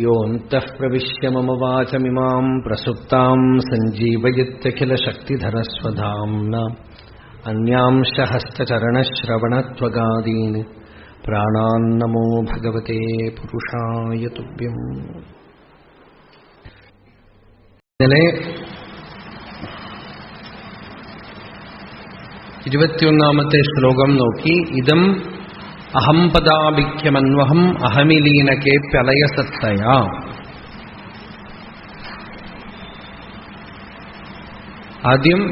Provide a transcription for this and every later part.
യോऽന്തഃ പ്രവിശ്യ മമ വാചമിമാം പ്രസുപ്താം സഞ്ജീവയത്യഖിലശക്തിധരസ്വധാംന അന്യാംശ ഹസ്തചരണശ്രവണത്വഗാദീൻ പ്രാണാന്നമോ ഭഗവതേ പുരുഷായ തുഭ്യം. ഇന്നലെ 21ാമത്തെ ശ്ലോകം നോക്കി. ഇദം അഹംപദാഭിക്യമന്വഹം അഹമിലീനകേ പ്രളയസത്തയാ. ആദ്യം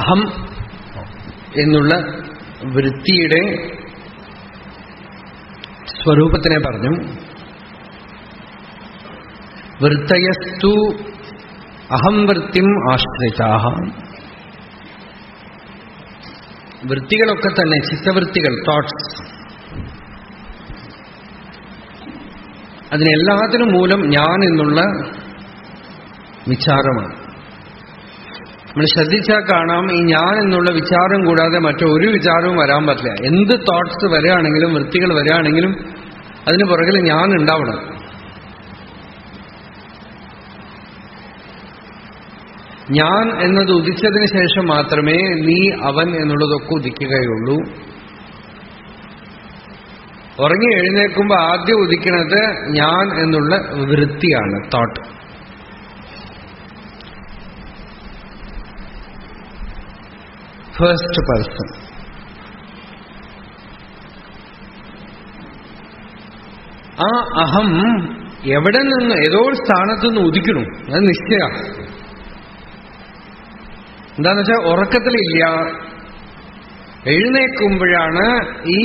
അഹം എന്നുള്ള വൃത്തിയുടെ സ്വരൂപത്തിനെ പറഞ്ഞു. വൃത്തയസ്തു അഹം വൃത്തിം ആശ്രിതാഃ. വൃത്തികളൊക്കെ തന്നെ ചിത്തവൃത്തികൾ, തോട്ട്സ്, അതിനെല്ലാത്തിനും മൂലം ഞാൻ എന്നുള്ള വിചാരമാണ്. നമ്മൾ ശ്രദ്ധിച്ചാൽ കാണാം, ഈ ഞാൻ എന്നുള്ള വിചാരം കൂടാതെ മറ്റൊരു വിചാരവും വരാൻ പറ്റില്ല. എന്ത് തോട്ട്സ് വരികയാണെങ്കിലും വൃത്തികൾ വരികയാണെങ്കിലും അതിന് പുറകിൽ ഞാൻ ഉണ്ടാവണം. ഞാൻ എന്നത് ഉദിച്ചതിന് ശേഷം മാത്രമേ നീ അവൻ എന്നുള്ളതൊക്കെ ഉദിക്കുകയുള്ളൂ. ഉറങ്ങി എഴുന്നേൽക്കുമ്പോൾ ആദ്യം ഉദിക്കുന്നത് ഞാൻ എന്നുള്ള വൃത്തിയാണ്, തോട്ട്. First person. ആ അഹം എവിടെ നിന്ന്, ഏതോ സ്ഥാനത്തുനിന്ന് ഉദിക്കണം, അത് നിശ്ചയ. എന്താന്ന് വെച്ചാൽ ഉറക്കത്തിലില്ല, എഴുന്നേൽക്കുമ്പോഴാണ് ഈ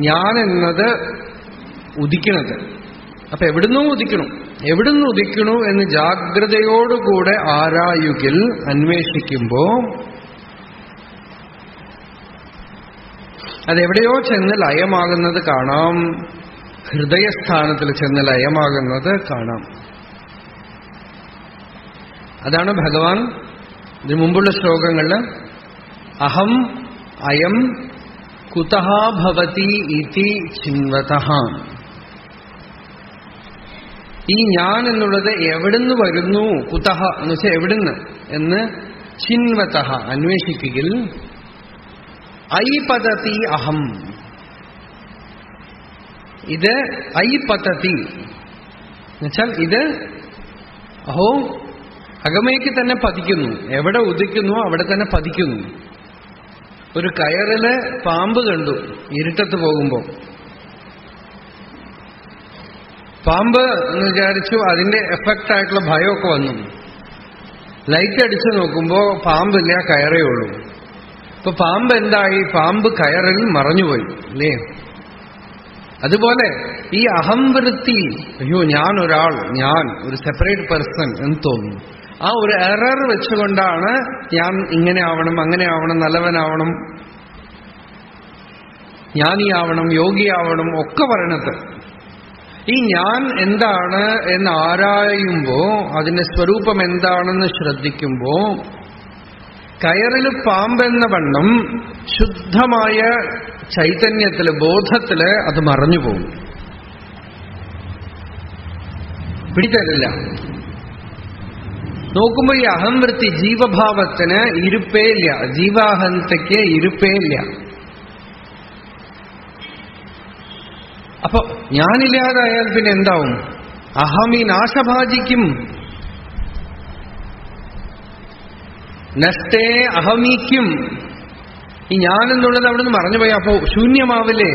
ഞാൻ എന്നത് ഉദിക്കുന്നത്. അപ്പൊ എവിടുന്നോ ഉദിക്കണം. എവിടുന്ന് ഉദിക്കണു എന്ന് ജാഗ്രതയോടുകൂടെ ആരായുകിൽ, അന്വേഷിക്കുമ്പോ അതെവിടെയോ ചെന്ന് ലയമാകുന്നത് കാണാം. ഹൃദയസ്ഥാനത്തിൽ ചെന്ന് ലയമാകുന്നത് കാണാം. അതാണ് ഭഗവാൻ ഇതിനു മുമ്പുള്ള ശ്ലോകങ്ങളിൽ അഹം അയം കുതഃ ഭവതി ഇതി ചിന്വതഃ. ഈ ഞാൻ എന്നുള്ളത് എവിടുന്ന് വരുന്നു, കുതഃ എന്ന് വെച്ചാൽ എവിടുന്ന് എന്ന്, ചിന്വതഃ അന്വേഷിക്കുകയിൽ, ഐ പതതി അഹം. ഇത് ഐ പതതി എന്നുവെച്ചാൽ ഇത് അഹോ അകമേക്ക് തന്നെ പതിക്കുന്നു. എവിടെ ഉദിക്കുന്നു അവിടെ തന്നെ പതിക്കുന്നു. ഒരു കയറില് പാമ്പ് കണ്ടു ഇരുട്ടത്ത് പോകുമ്പോ. പാമ്പ് എന്ന് വിചാരിച്ചു, അതിന്റെ എഫക്റ്റ് ആയിട്ടുള്ള ഭയമൊക്കെ വന്നു. ലൈറ്റ് അടിച്ചു നോക്കുമ്പോ പാമ്പില്ല, കയറേ ഉള്ളൂ. ഇപ്പൊ പാമ്പ് എന്തായി? പാമ്പ് കയറിൽ മറഞ്ഞുപോയി അല്ലേ? അതുപോലെ ഈ അഹംവൃത്തി, അയ്യോ ഞാൻ ഒരാൾ, ഞാൻ ഒരു സെപ്പറേറ്റ് പേഴ്സൺ എന്ന് തോന്നുന്നു. ആ ഒരു എറർ വെച്ചുകൊണ്ടാണ് ഞാൻ ഇങ്ങനെ ആവണം, അങ്ങനെ ആവണം, നല്ലവനാവണം, ജ്ഞാനിയാവണം, യോഗിയാവണം ഒക്കെ പറയണത്. ഈ ഞാൻ എന്താണ് എന്ന് ആരായുമ്പോ, അതിന്റെ സ്വരൂപം എന്താണെന്ന് ശ്രദ്ധിക്കുമ്പോ, കയറിൽ പാമ്പെന്ന വണ്ണം ശുദ്ധമായ ചൈതന്യത്തില്, ബോധത്തില് അത് മറഞ്ഞുപോകും, പിടിതരില്ല. നോക്കുമ്പോ ഈ അഹംവൃത്തി, ജീവഭാവത്തിന് ഇരുപ്പേ ഇല്ല, ജീവാഹന്തയ്ക്ക് ഇരുപ്പേ ഇല്ല. അപ്പൊ ഞാനില്ലാതായാൽ പിന്നെ എന്താവും? അഹമി നാശഭാജിക്കും. നഷ്ടേ അഹമീക്കും. ഈ ഞാനെന്നുള്ളത് അവിടെ നിന്ന് മറഞ്ഞുപോയി. അപ്പോ ശൂന്യമാവില്ലേ?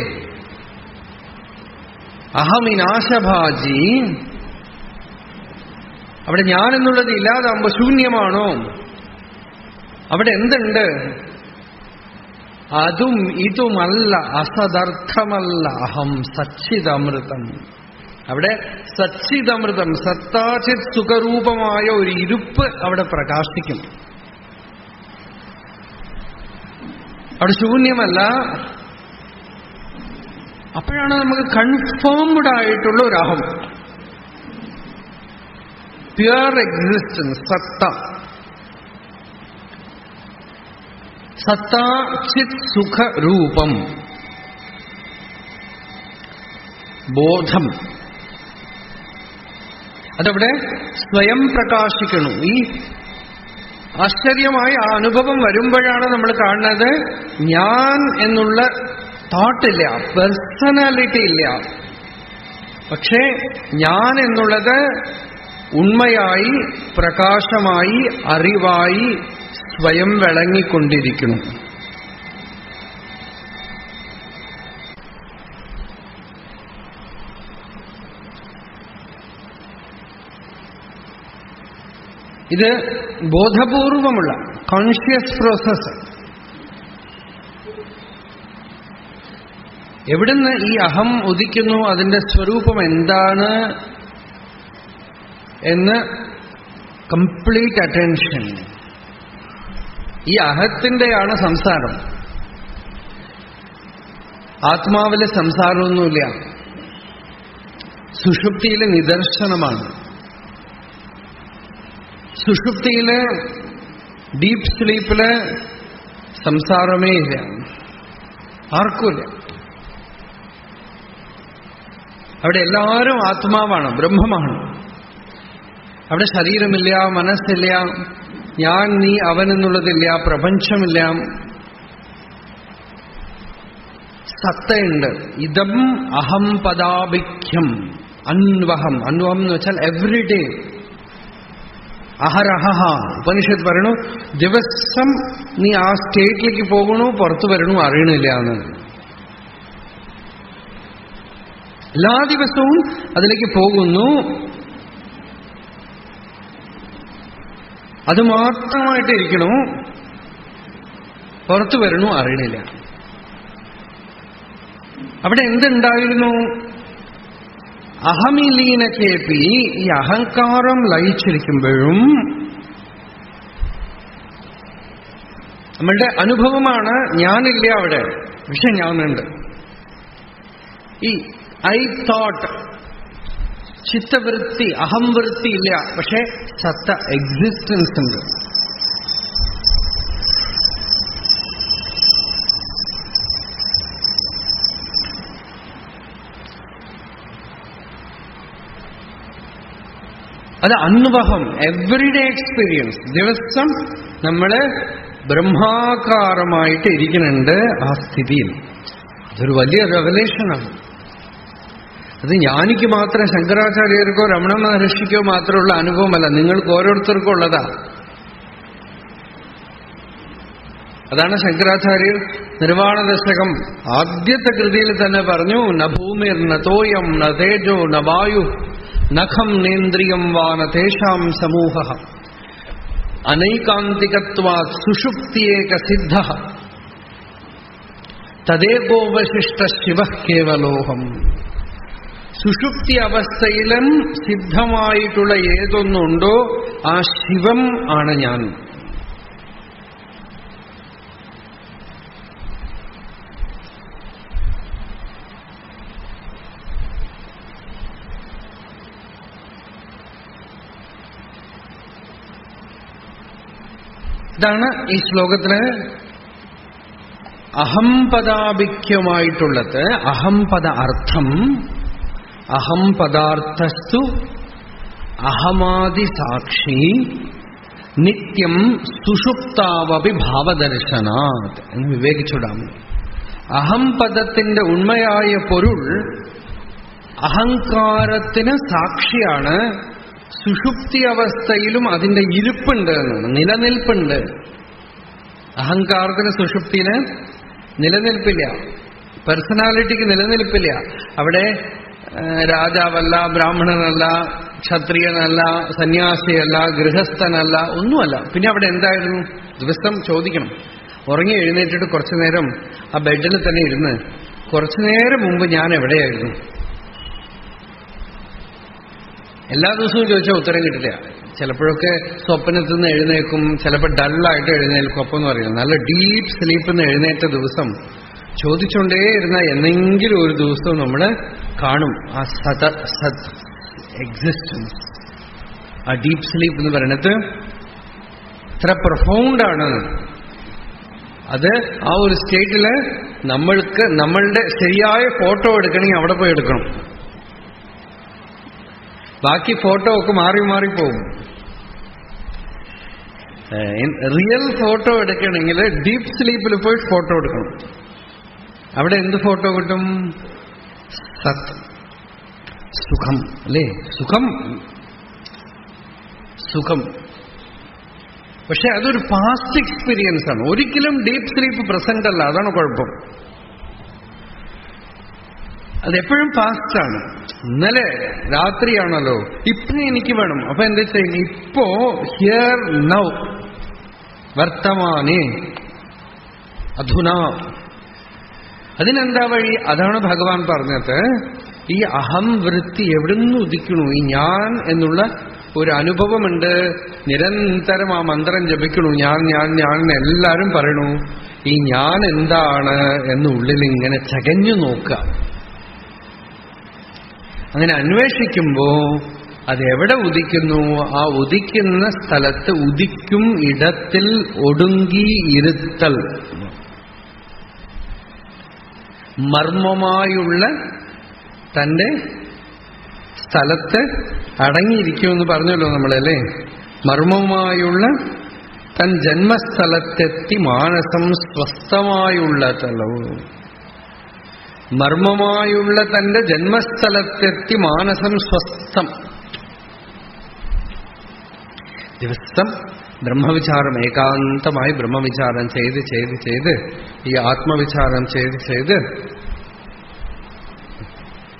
അഹമി നാശഭാജി. അവിടെ ഞാൻ എന്നുള്ളത് ഇല്ലാതാകുമ്പോ ശൂന്യമാണോ? അവിടെ എന്തുണ്ട്? അതും ഇതുമല്ല, അസദർത്ഥമല്ല അഹം സച്ചിദമൃതം. അവിടെ സച്ചിദമൃതം, സത്താചിത് സുഖരൂപമായ ഒരു ഇരുപ്പ് അവിടെ പ്രകാശിക്കും. അവിടെ ശൂന്യമല്ല. അപ്പോഴാണ് നമുക്ക് കൺഫേംഡ് ആയിട്ടുള്ള ഒരു അഹം, പ്യുവർ എക്സിസ്റ്റൻസ്, സത്ത. സത്താ ചിത് സുഖ രൂപം ബോധം അതവിടെ സ്വയം പ്രകാശിക്കണം. ഈ ആശ്ചര്യമായ ആ അനുഭവം വരുമ്പോഴാണ് നമ്മൾ കാണുന്നത് ഞാൻ എന്നുള്ള തോട്ടില്ല, പേഴ്സണാലിറ്റി ഇല്ല. പക്ഷേ ഞാൻ എന്നുള്ളത് ഉണ്മയായി, പ്രകാശമായി, അറിവായി സ്വയം വിളങ്ങിക്കൊണ്ടിരിക്കുന്നു. ഇത് ബോധപൂർവമുള്ള കോൺഷ്യസ് പ്രോസസ്. എവിടുന്ന് ഈ അഹം ഉദിക്കുന്നു, അതിന്റെ സ്വരൂപം എന്താണ് എന്ന് കംപ്ലീറ്റ് അറ്റൻഷൻ. ഈ അഹത്തിന്റെയാണ് സംസാരം. ആത്മാവിലെ സംസാരമൊന്നുമില്ല. സുഷുപ്തിയിലെ നിദർശനമാണ്. സുഷുപ്തിയില് ഡീപ് സ്ലീപ്പില് സംസാരമേ ഇല്ല, ആർക്കുമില്ല. അവിടെ എല്ലാവരും ആത്മാവാണ്, ബ്രഹ്മമാണ്. അവിടെ ശരീരമില്ല, മനസ്സില്ല, ഞാൻ നീ അവൻ എന്നുള്ളതില്ല, പ്രപഞ്ചമില്ല. സത്തയുണ്ട്. ഇതം അഹം പദാഭിഖ്യം അന്വഹം. അന്വഹം എന്ന് വെച്ചാൽ എവ്രിഡേ. അഹരഹ. ഉപനിഷത്ത് പറയണു ദിവസം നീ ആ സ്റ്റേറ്റിലേക്ക് പോകണു, പുറത്തു വരണു, അറിയണില്ല എന്ന്. എല്ലാ ദിവസവും അതിലേക്ക് പോകുന്നു. അത് മാത്രമായിട്ട് ഇരിക്കണു, പുറത്തു വരണു, അറിയണില്ല. അവിടെ എന്തുണ്ടായിരുന്നു? അഹമിലീനക്കേപ്പി, ഈ അഹങ്കാരം ലയിച്ചിരിക്കുമ്പോഴും നമ്മളുടെ അനുഭവമാണ് ഞാനില്ല അവിടെ, പക്ഷെ ഞാനുണ്ട്. ഈ ഐ തോട്ട്, ചിത്തവൃത്തി, അഹംവൃത്തി ഇല്ല, പക്ഷെ സത്ത എക്സിസ്റ്റൻസ് ഉണ്ട്. അത് അനുഭവം, എവറിഡേ എക്സ്പീരിയൻസ്. ദിവസം നമ്മള് ബ്രഹ്മാകാരമായിട്ട് ഇരിക്കുന്നുണ്ട് ആ സ്ഥിതിയിൽ. അതൊരു വലിയ റെവലേഷനാണ്. അത് ജ്ഞാനിക്ക് മാത്രം, ശങ്കരാചാര്യർക്കോ രമണ മഹർഷിക്കോ മാത്രമുള്ള അനുഭവമല്ല, നിങ്ങൾക്ക് ഓരോരുത്തർക്കും ഉള്ളതാ. അതാണ് ശങ്കരാചാര്യർ നിർവാണ ദശകം ആദ്യത്തെ കൃതിയിൽ തന്നെ പറഞ്ഞു, ന ഭൂമിർ ന തോയം ന തേജോ ന വായു നഖം നേന്ദ്രിയം വാ ന തേഷാം സമൂഹ അനൈകാന്തികത്വാത് സുഷുപ്തിയേക സിദ്ധ തദേകോവശിഷ്ട ശിവ കേവലോഹം. സുഷുപ്തി അവസ്ഥയിലും സിദ്ധമായിട്ടുള്ള ഏതൊന്നുണ്ടോ ആ ശിവം ആണ് ഞാൻ. ഇതാണ് ഈ ശ്ലോകത്തില് അഹംപദാഭിഖ്യമായിട്ടുള്ളത്. അഹംപദ അർത്ഥം അഹംപദാർത്ഥസ്തു അഹമാദി സാക്ഷി നിത്യം സുഷുപ്താവപി ഭാവദർശനാത് എന്ന് വിവേകിച്ചുടാം. അഹംപദത്തിന്റെ ഉണ്മയായ പൊരുൾ അഹങ്കാരത്തിന് സാക്ഷിയാണ്. സുഷുപ്തി അവസ്ഥയിലും അതിന്റെ ഇരിപ്പുണ്ട്, നിലനിൽപ്പുണ്ട്. അഹങ്കാരത്തിന് സുഷുപ്തിന് നിലനിൽപ്പില്ല, പേഴ്സണാലിറ്റിക്ക് നിലനിൽപ്പില്ല. അവിടെ രാജാവല്ല, ബ്രാഹ്മണനല്ല, ക്ഷത്രിയനല്ല, സന്യാസിയല്ല, ഗൃഹസ്ഥനല്ല, ഒന്നുമല്ല. പിന്നെ അവിടെ എന്തായിരുന്നു? ദിവസം ചോദിക്കണം. ഉറങ്ങി എഴുന്നേറ്റിട്ട് കുറച്ചു നേരം ആ ബെഡിൽ തന്നെ ഇരുന്ന് കുറച്ചു നേരം മുമ്പ് ഞാൻ എവിടെയായിരുന്നു? എല്ലാ ദിവസവും ചോദിച്ചാൽ ഉത്തരം കിട്ടില്ല. ചിലപ്പോഴൊക്കെ സ്വപ്നത്തിൽ നിന്ന് എഴുന്നേക്കും, ചിലപ്പോൾ ഡള്ളായിട്ട് എഴുന്നേൽക്കും. അപ്പം എന്ന് പറയുന്നത് നല്ല ഡീപ്പ് സ്ലീപ്പിൽ നിന്ന് എഴുന്നേറ്റ ദിവസം ചോദിച്ചുകൊണ്ടേയിരുന്ന എന്നെങ്കിലും ഒരു ദിവസവും നമ്മൾ കാണും ആ സത് എക്സിസ്റ്റൻസ്. ആ ഡീപ്പ് സ്ലീപ്പ് എന്ന് പറയുന്നത് ഇത്ര പ്രൊഫൗണ്ടാണ്. അത് ആ ഒരു സ്റ്റേറ്റില് നമ്മളുടെ ശരിയായ ഫോട്ടോ എടുക്കണമെങ്കിൽ അവിടെ പോയി എടുക്കണം. ബാക്കി ഫോട്ടോ ഒക്കെ മാറി മാറിപ്പോകും. റിയൽ ഫോട്ടോ എടുക്കണമെങ്കിൽ ഡീപ്പ് സ്ലീപ്പിൽ പോയി ഫോട്ടോ എടുക്കണം. അവിടെ എന്ത് ഫോട്ടോ കിട്ടും? സത്, സുഖം, അല്ലേ? സുഖം. പക്ഷെ അതൊരു പാസ്റ്റ് എക്സ്പീരിയൻസ് ആണ്. ഒരിക്കലും ഡീപ്പ് സ്ലീപ്പ് പ്രസന്റ് അല്ല. അതാണ് കുഴപ്പം. അതെപ്പോഴും പാസ്റ്റാണ്. ഇന്നലെ രാത്രിയാണല്ലോ, ഇപ്പൊ എനിക്ക് വേണം. അപ്പൊ എന്താ ചെയ്യും? ഇപ്പോ ഹിയർ നൗ, വർത്തമാനേ അധുനാ. അതിനെന്താ വഴി? അതാണ് ഭഗവാൻ പറഞ്ഞത്. ഈ അഹം വൃത്തി എവിടുന്ന് ഉദിക്കണു? ഈ ഞാൻ എന്നുള്ള ഒരു അനുഭവമുണ്ട്. നിരന്തരം ആ മന്ത്രം ജപിക്കണു. ഞാൻ ഞാൻ ഞാൻ എല്ലാരും പറയണു. ഈ ഞാൻ എന്താണ് എന്നുള്ളിൽ ഇങ്ങനെ ചകഞ്ഞു നോക്കുക. അങ്ങനെ അന്വേഷിക്കുമ്പോ അതെവിടെ ഉദിക്കുന്നു? ആ ഉദിക്കുന്ന സ്ഥലത്ത് ഉദിക്കും ഇടത്തിൽ ഒടുങ്ങി ഇരുത്തൽ. മർമ്മമായുള്ള തന്റെ സ്ഥലത്ത് അടങ്ങിയിരിക്കുമെന്ന് പറഞ്ഞല്ലോ നമ്മളല്ലേ. മർമ്മമായുള്ള തൻ ജന്മസ്ഥലത്തെത്തി മാനസം സ്വസ്ഥമായുള്ള തലവും. മർമ്മമായുള്ള തന്റെ ജന്മസ്ഥലത്തെത്തി മാനസം സ്വസ്ഥം. ദിവസം ബ്രഹ്മവിചാരം, ഏകാന്തമായി ബ്രഹ്മവിചാരം ചെയ്ത് ചെയ്ത് ചെയ്ത്, ഈ ആത്മവിചാരം ചെയ്ത് ചെയ്ത്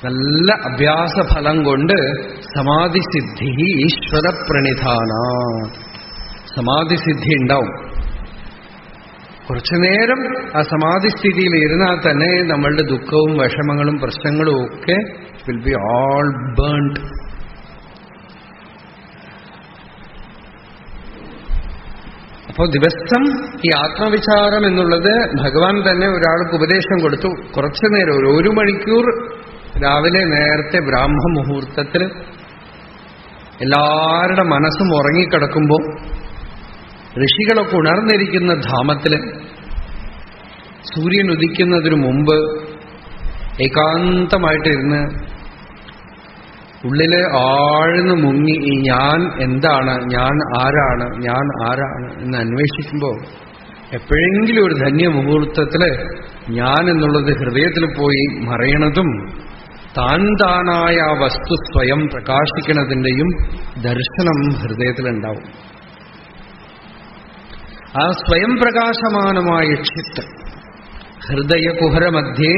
നല്ല അഭ്യാസഫലം കൊണ്ട് സമാധിസിദ്ധി ഈശ്വര പ്രണിധാന, സമാധിസിദ്ധി ഉണ്ടാവും. കുറച്ചുനേരം ആ സമാധിസ്ഥിതിയിൽ ഇരുന്നാൽ തന്നെ നമ്മളുടെ ദുഃഖവും വിഷമങ്ങളും പ്രശ്നങ്ങളും ഒക്കെ വിൽ ബി ഓൾ ബേൺഡ്. അപ്പോൾ ദിവസം ഈ ആത്മവിചാരം എന്നുള്ളത് ഭഗവാൻ തന്നെ ഒരാൾക്ക് ഉപദേശം കൊടുത്തു. കുറച്ചുനേരം, ഒരു മണിക്കൂർ രാവിലെ നേരത്തെ ബ്രാഹ്മ മുഹൂർത്തത്തിൽ എല്ലാവരുടെ മനസ്സും ഉറങ്ങിക്കിടക്കുമ്പോൾ ഋഷികളൊക്കെ ഉണർന്നിരിക്കുന്ന ധാമത്തില് സൂര്യൻ ഉദിക്കുന്നതിനു മുമ്പ് ഏകാന്തമായിട്ടിരുന്ന് ഉള്ളില് ആഴ്ന്നു മുങ്ങി ഈ ഞാൻ എന്താണ്, ഞാൻ ആരാണ്, ഞാൻ ആരാണ് എന്ന് അന്വേഷിക്കുമ്പോൾ എപ്പോഴെങ്കിലും ഒരു ധന്യമുഹൂർത്തത്തില് ഞാൻ എന്നുള്ളത് ഹൃദയത്തിൽ പോയി മറയണതും താൻ താനായ ആ വസ്തു സ്വയം പ്രകാശിക്കുന്നതിൻ്റെയും ദർശനം ഹൃദയത്തിലുണ്ടാവും. ആ സ്വയം പ്രകാശമാനമായ ചിത്ത് ഹൃദയകുഹരമധ്യേ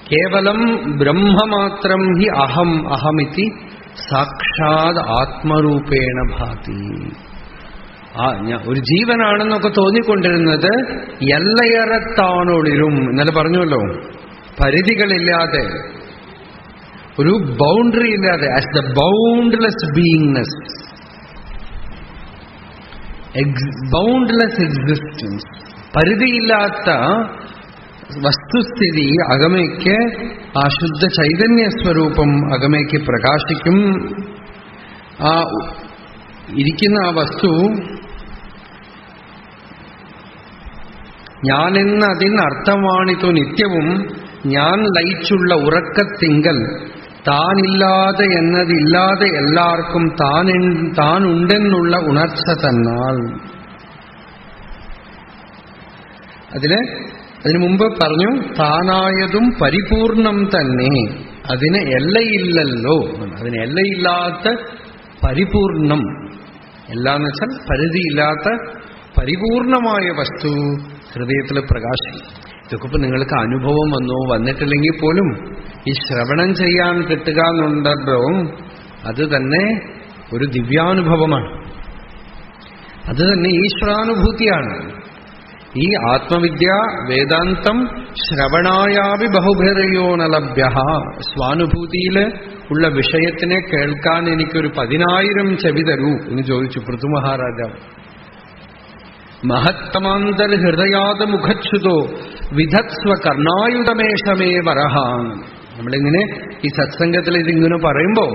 കേവലം ബ്രഹ്മമാത്രം ഹി അഹം അഹമിതി സാക്ഷാത് ആത്മരൂപേണ ഭാതി. ഒരു ജീവനാണെന്നൊക്കെ തോന്നിക്കൊണ്ടിരുന്നത് എല്ലയറത്താണൊളിരും. ഇന്നലെ പറഞ്ഞുവല്ലോ, പരിധികളില്ലാതെ, ഒരു ബൗണ്ടറി ഇല്ലാതെ, as the boundless beingness, boundless existence, പരിധിയില്ലാത്ത വസ്തുസ്ഥിതി അകമയ്ക്ക് ആ ശുദ്ധ ചൈതന്യ സ്വരൂപം അകമയ്ക്ക് പ്രകാശിക്കും. ആ ഇരിക്കുന്ന ആ വസ്തു ഞാനെന്ന് അതിന് അർത്ഥമാണിത്തു നിത്യവും ഞാൻ ലയിച്ചുള്ള ഉറക്കത്തിങ്കൽ താനില്ലാതെ എന്നതില്ലാതെ എല്ലാവർക്കും താനുണ്ടെന്നുള്ള ഉണർച്ച തന്നാൽ. അതിനു മുമ്പ് പറഞ്ഞു, താനായതും പരിപൂർണം തന്നെ, അതിന് എല്ലയില്ലല്ലോ. അതിന് എല്ലയില്ലാത്ത പരിപൂർണം, എല്ലാന്ന് വെച്ചാൽ പരിധിയില്ലാത്ത പരിപൂർണമായ വസ്തു ഹൃദയത്തിൽ പ്രകാശിക്കും. ഇതൊക്കെ ഇപ്പൊ നിങ്ങൾക്ക് അനുഭവം വന്നിട്ടില്ലെങ്കിൽ പോലും ഈ ശ്രവണം ചെയ്യാൻ കിട്ടുക എന്നുണ്ടല്ലോ, അത് തന്നെ ഒരു ദിവ്യാനുഭവമാണ്. അത് തന്നെ ഈശ്വരാനുഭൂതിയാണ്. ഈ ആത്മവിദ്യ വേദാന്തം ശ്രവണായാവി ബഹുഭിരയോ നലഭ്യ. സ്വാനുഭൂതിയിൽ ഉള്ള വിഷയത്തിനെ കേൾക്കാൻ എനിക്കൊരു 10,000 ചെവി തരൂ എന്ന് ചോദിച്ചു പൃഥു മഹാരാജാവ്. മഹത്തമാന്തർ ഹൃദയാത് മുഖച്ഛുതോ വിധത്സ്വ കർണായുധമേഷമേ വരഹ. നമ്മളിങ്ങനെ ഈ സത്സംഗത്തിൽ ഇതിങ്ങനെ പറയുമ്പോ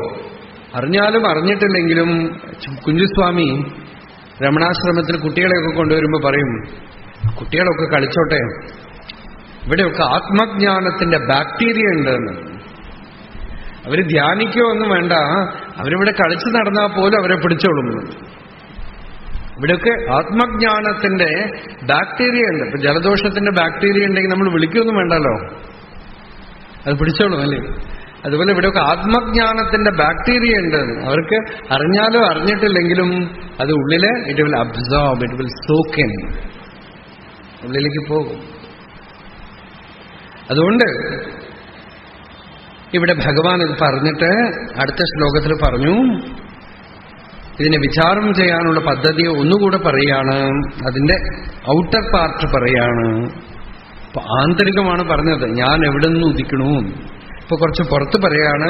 അറിഞ്ഞാലും അറിഞ്ഞിട്ടില്ലെങ്കിലും കുഞ്ചുസ്വാമി രമണാശ്രമത്തിൽ കുട്ടികളെയൊക്കെ കൊണ്ടുവരുമ്പോ പറയും, കുട്ടികളൊക്കെ കളിച്ചോട്ടെ, ഇവിടെയൊക്കെ ആത്മജ്ഞാനത്തിന്റെ ബാക്ടീരിയ ഉണ്ടെന്ന്. അവര് ധ്യാനിക്കോ ഒന്നും വേണ്ട, അവരിവിടെ കളിച്ചു നടന്നാൽ പോലും അവരെ പിടിച്ചോളും. ഇവിടെയൊക്കെ ആത്മജ്ഞാനത്തിന്റെ ബാക്ടീരിയ ഉണ്ട്. ഇപ്പൊ ജലദോഷത്തിന്റെ ബാക്ടീരിയ ഉണ്ടെങ്കിൽ നമ്മൾ വിളിക്കൊന്നും വേണ്ടല്ലോ, അത് പിടിച്ചോളും അല്ലേ? അതുപോലെ ഇവിടെയൊക്കെ ആത്മജ്ഞാനത്തിന്റെ ബാക്ടീരിയ ഉണ്ട്. അവർക്ക് അറിഞ്ഞാലോ അറിഞ്ഞിട്ടില്ലെങ്കിലും അത് ഉള്ളില് it will absorb, it will soak in, ഉള്ളിലേക്ക് പോകും. അതുകൊണ്ട് ഇവിടെ ഭഗവാൻ ഇത് പറഞ്ഞിട്ട് അടുത്ത ശ്ലോകത്തിൽ പറഞ്ഞു, ഇതിനെ വിചാരം ചെയ്യാനുള്ള പദ്ധതി ഒന്നുകൂടെ പറയാണ്. അതിന്റെ ഔട്ടർ പാർട്ട് പറയാണ്. ഇപ്പൊ ആന്തരികമാണ് പറഞ്ഞത്, ഞാൻ എവിടെ നിന്ന് ഉദിക്കണു. ഇപ്പൊ കുറച്ച് പുറത്ത് പറയാണ്,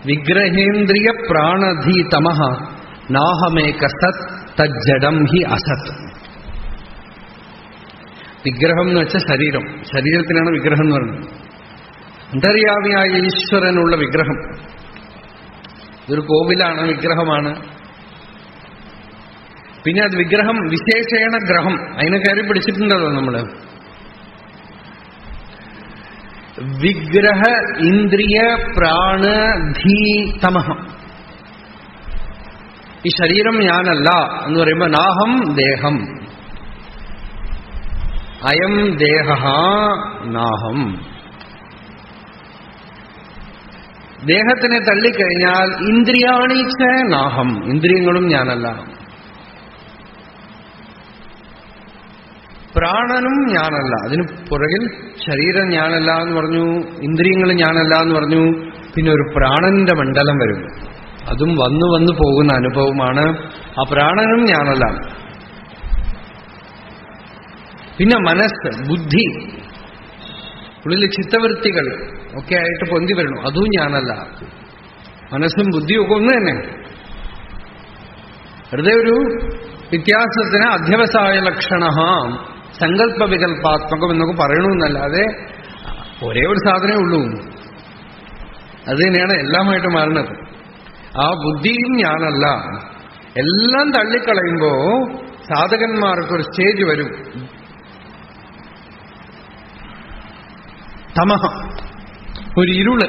വിഗ്രഹേന്ദ്രിയ പ്രാണധി തമഹ നാഹമേക സത് തജ്ജഡം ഹി അസത്. വിഗ്രഹം എന്ന് വെച്ചാൽ ശരീരം, ശരീരത്തിനാണ് വിഗ്രഹം എന്ന് പറയുന്നത്. അന്തര്യാമിയായ ഈശ്വരനുള്ള വിഗ്രഹം. ഇതൊരു കോവിലാണ്, വിഗ്രഹമാണ്. പിന്നെ അത് വിഗ്രഹം വിശേഷേണ ഗ്രഹം, അതിനെ കയറി പിടിച്ചിട്ടുണ്ടല്ലോ നമ്മള്. വിഗ്രഹ ഇന്ദ്രിയ പ്രാണ ധീ തമഹ. ഈ ശരീരം ഞാനല്ല എന്ന് പറയുമ്പോ നാഹം ദേഹം, അയം ദേഹ നാഹം. ദേഹത്തിനെ തള്ളിക്കഴിഞ്ഞാൽ ഇന്ദ്രിയാണീച്ച നാഹം, ഇന്ദ്രിയങ്ങളും ഞാനല്ല. പ്രാണനും ഞാനല്ല, അതിന് പുറകിൽ ശരീരം ഞാനല്ല എന്ന് പറഞ്ഞു, ഇന്ദ്രിയങ്ങൾ ഞാനല്ല എന്ന് പറഞ്ഞു. പിന്നെ ഒരു പ്രാണന്റെ മണ്ഡലം വരും, അതും വന്നു വന്നു പോകുന്ന അനുഭവമാണ്. ആ പ്രാണനും ഞാനല്ല. പിന്നെ മനസ്സ്, ബുദ്ധി, ഉള്ളിൽ ചിത്തവൃത്തികൾ ഒക്കെ ആയിട്ട് പൊന്തി വരണം, അതും ഞാനല്ല. മനസ്സും ബുദ്ധിയും ഒക്കെ ഒന്ന് തന്നെ. വെറുതെ ഒരു വ്യത്യാസത്തിന് അധ്യവസായ ലക്ഷണ സങ്കല്പ വികല്പാത്മകം എന്നൊക്കെ പറയണമെന്നല്ലാതെ ഒരേ ഒരു സാധനമേ ഉള്ളൂ. അത് തന്നെയാണ് എല്ലാമായിട്ട് മാറുന്നത്. ആ ബുദ്ധിയും ഞാനല്ല. എല്ലാം തള്ളിക്കളയുമ്പോ സാധകന്മാർക്കൊരു സ്റ്റേജ് വരും, തമഹ, ഒരു ഇരുള്,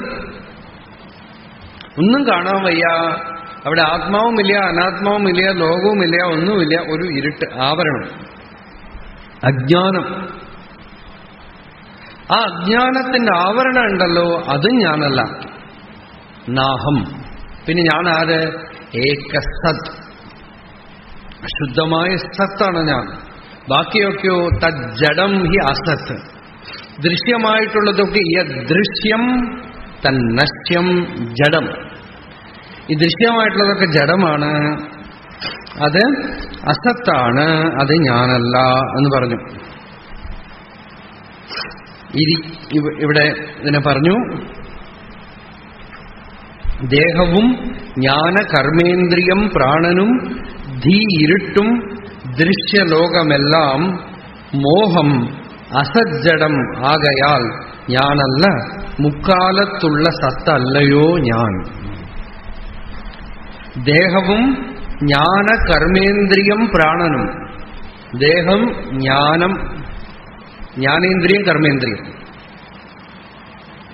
ഒന്നും കാണാൻ വയ്യ. അവിടെ ആത്മാവുമില്ല, അനാത്മാവുമില്ല, ലോകവുമില്ല, ഒന്നുമില്ല, ഒരു ഇരുട്ട്, ആവരണം, അജ്ഞാനം. ആ അജ്ഞാനത്തിന്റെ ആവരണം ഉണ്ടല്ലോ, അതും ഞാനല്ല, നാഹം. പിന്നെ ഞാൻ ആര്? ഏകസത്, ശുദ്ധമായ സത്താണ് ഞാൻ. ബാക്കിയൊക്കെയോ തജ്ജഡം ഹി അസത്ത്. ദൃശ്യമായിട്ടുള്ളതൊക്കെ യദൃശ്യം തന്നശ്യം ജഡം. ഈ ദൃശ്യമായിട്ടുള്ളതൊക്കെ ജഡമാണ്, അത് അസത്താണ്, അത് ഞാനല്ല എന്ന് പറഞ്ഞു. ഇവിടെ ഇതിനെ പറഞ്ഞു, ദേഹവും ജ്ഞാന കർമ്മേന്ദ്രിയം പ്രാണനും ധീ ഇരുട്ടും ദൃശ്യലോകമെല്ലാം മോഹം അസജ്ജഡം ആകയാൽ ഞാനല്ല, മുക്കാലത്തുള്ള സത്തല്ലയോ ഞാൻ. ദേഹവും ജ്ഞാന കർമ്മേന്ദ്രിയം പ്രാണനും, ദേഹം ജ്ഞാനം, ജ്ഞാനേന്ദ്രിയം കർമ്മേന്ദ്രിയം.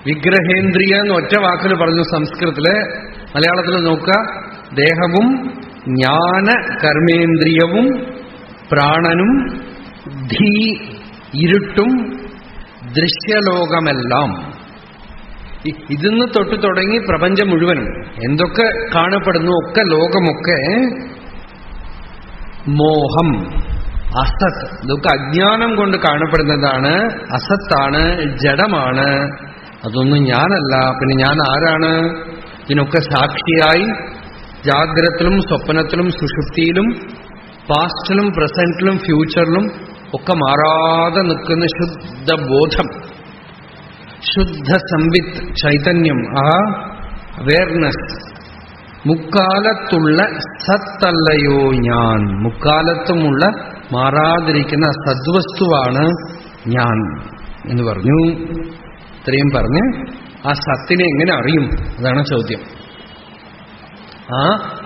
വിഗ്രഹേന്ദ്രിയ എന്ന് ഒറ്റ വാക്കിൽ പറഞ്ഞു സംസ്കൃതത്തില്. മലയാളത്തിൽ നോക്കുക, ദേഹവും ജ്ഞാന കർമ്മേന്ദ്രിയവും പ്രാണനും ധീ ഇരുട്ടും ദൃശ്യലോകമെല്ലാം. ഇതിന്ന് തൊട്ട് തുടങ്ങി പ്രപഞ്ചം മുഴുവനും എന്തൊക്കെ കാണപ്പെടുന്നു, ഒക്കെ ലോകമൊക്കെ മോഹം, അസത്ത്, ഇതൊക്കെ അജ്ഞാനം കൊണ്ട് കാണപ്പെടുന്നതാണ്, അസത്താണ്, ജഡമാണ്, അതൊന്നും ഞാനല്ല. പിന്നെ ഞാൻ ആരാണ്? ഇതിനൊക്കെ സാക്ഷിയായി ജാഗ്രതത്തിലും സ്വപ്നത്തിലും സുഷുപ്തിയിലും പാസ്റ്റിലും പ്രസന്റിലും ഫ്യൂച്ചറിലും ഒക്കെ മാറാതെ നിൽക്കുന്ന ശുദ്ധബോധം, ശുദ്ധ സംവിത്ത് ചൈതന്യം, ആ അവയർനെസ്. മുക്കാലത്തുള്ള സത്തല്ലയോ ഞാൻ, മുക്കാലത്തുമുള്ള മാറാതിരിക്കുന്ന സദ്വസ്തുവാണ് ഞാൻ എന്ന് പറഞ്ഞു. ഇത്രയും പറഞ്ഞ് ആ സത്തിനെ എങ്ങനെ അറിയും? അതാണ് ചോദ്യം. ആ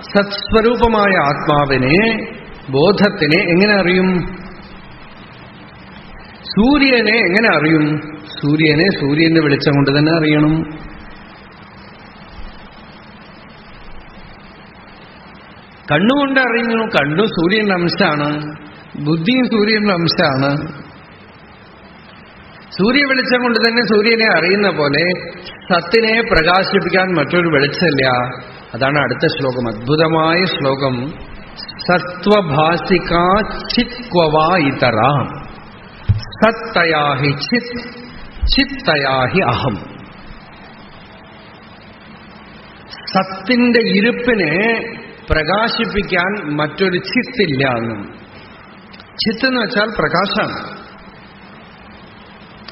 സത്സ്വരൂപമായ ആത്മാവിനെ, ബോധത്തിനെ എങ്ങനെ അറിയും? സൂര്യനെ എങ്ങനെ അറിയും? സൂര്യനെ സൂര്യന്റെ വെളിച്ചം കൊണ്ട് തന്നെ അറിയണം. കണ്ണുകൊണ്ട് അറിയുന്നു. കണ്ണും സൂര്യന്റെ അംശമാണ്, ബുദ്ധിയും സൂര്യന്റെ അംശമാണ്. സൂര്യ വെളിച്ചം കൊണ്ട് തന്നെ സൂര്യനെ അറിയുന്ന പോലെ സത്തിനെ പ്രകാശിപ്പിക്കാൻ മറ്റൊരു വെളിച്ചമില്ല. അതാണ് അടുത്ത ശ്ലോകം, അദ്ഭുതമായ ശ്ലോകം. സത്വഭാസിക ചിത്വവാ ഇതര സത്തയാഹി ചിത് ചിത്തയാഹി അഹം. സത്തിന്റെ ഇരുപ്പിനെ പ്രകാശിപ്പിക്കാൻ മറ്റൊരു ചിത്തില്ല എന്നും. ചിത്ത് എന്ന് വെച്ചാൽ പ്രകാശമാണ്.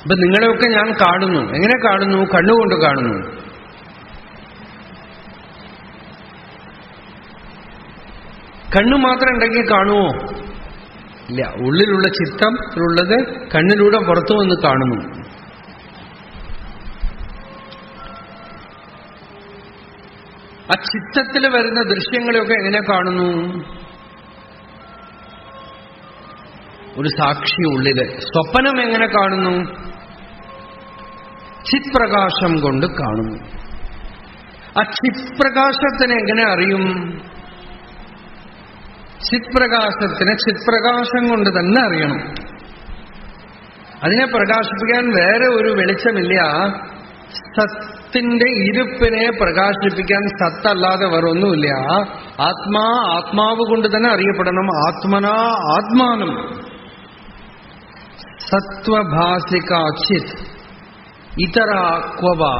അപ്പൊ നിങ്ങളെയൊക്കെ ഞാൻ കാണുന്നു. എങ്ങനെ കാണുന്നു? കണ്ണുകൊണ്ട് കാണുന്നു. കണ്ണു മാത്രം ഉണ്ടെങ്കിൽ കാണുമോ? ഇല്ല. ഉള്ളിലുള്ള ചിത്തത്തിലുള്ളത് കണ്ണിലൂടെ പുറത്തു വന്ന് കാണുന്നു. ആ ചിത്തത്തിൽ വരുന്ന ദൃശ്യങ്ങളെയൊക്കെ എങ്ങനെ കാണുന്നു? ഒരു സാക്ഷി ഉള്ളില്. സ്വപ്നം എങ്ങനെ കാണുന്നു? ചിത്പ്രകാശം കൊണ്ട് കാണുന്നു. ആ ചിത്പ്രകാശത്തിനെ എങ്ങനെ അറിയും? ചിത്പ്രകാശത്തിന് ചിത്പ്രകാശം കൊണ്ട് തന്നെ അറിയണം. അതിനെ പ്രകാശിപ്പിക്കാൻ വേറെ ഒരു വെളിച്ചമില്ല. സത്തിന്റെ ഇരുപ്പിനെ പ്രകാശിപ്പിക്കാൻ സത്തല്ലാതെ വേറൊന്നുമില്ല. ആത്മാവ് കൊണ്ട് തന്നെ അറിയപ്പെടണം. ആത്മനാ ആത്മാനം. സത്വഭാസിക ചിത് ഇതര ക്വവ.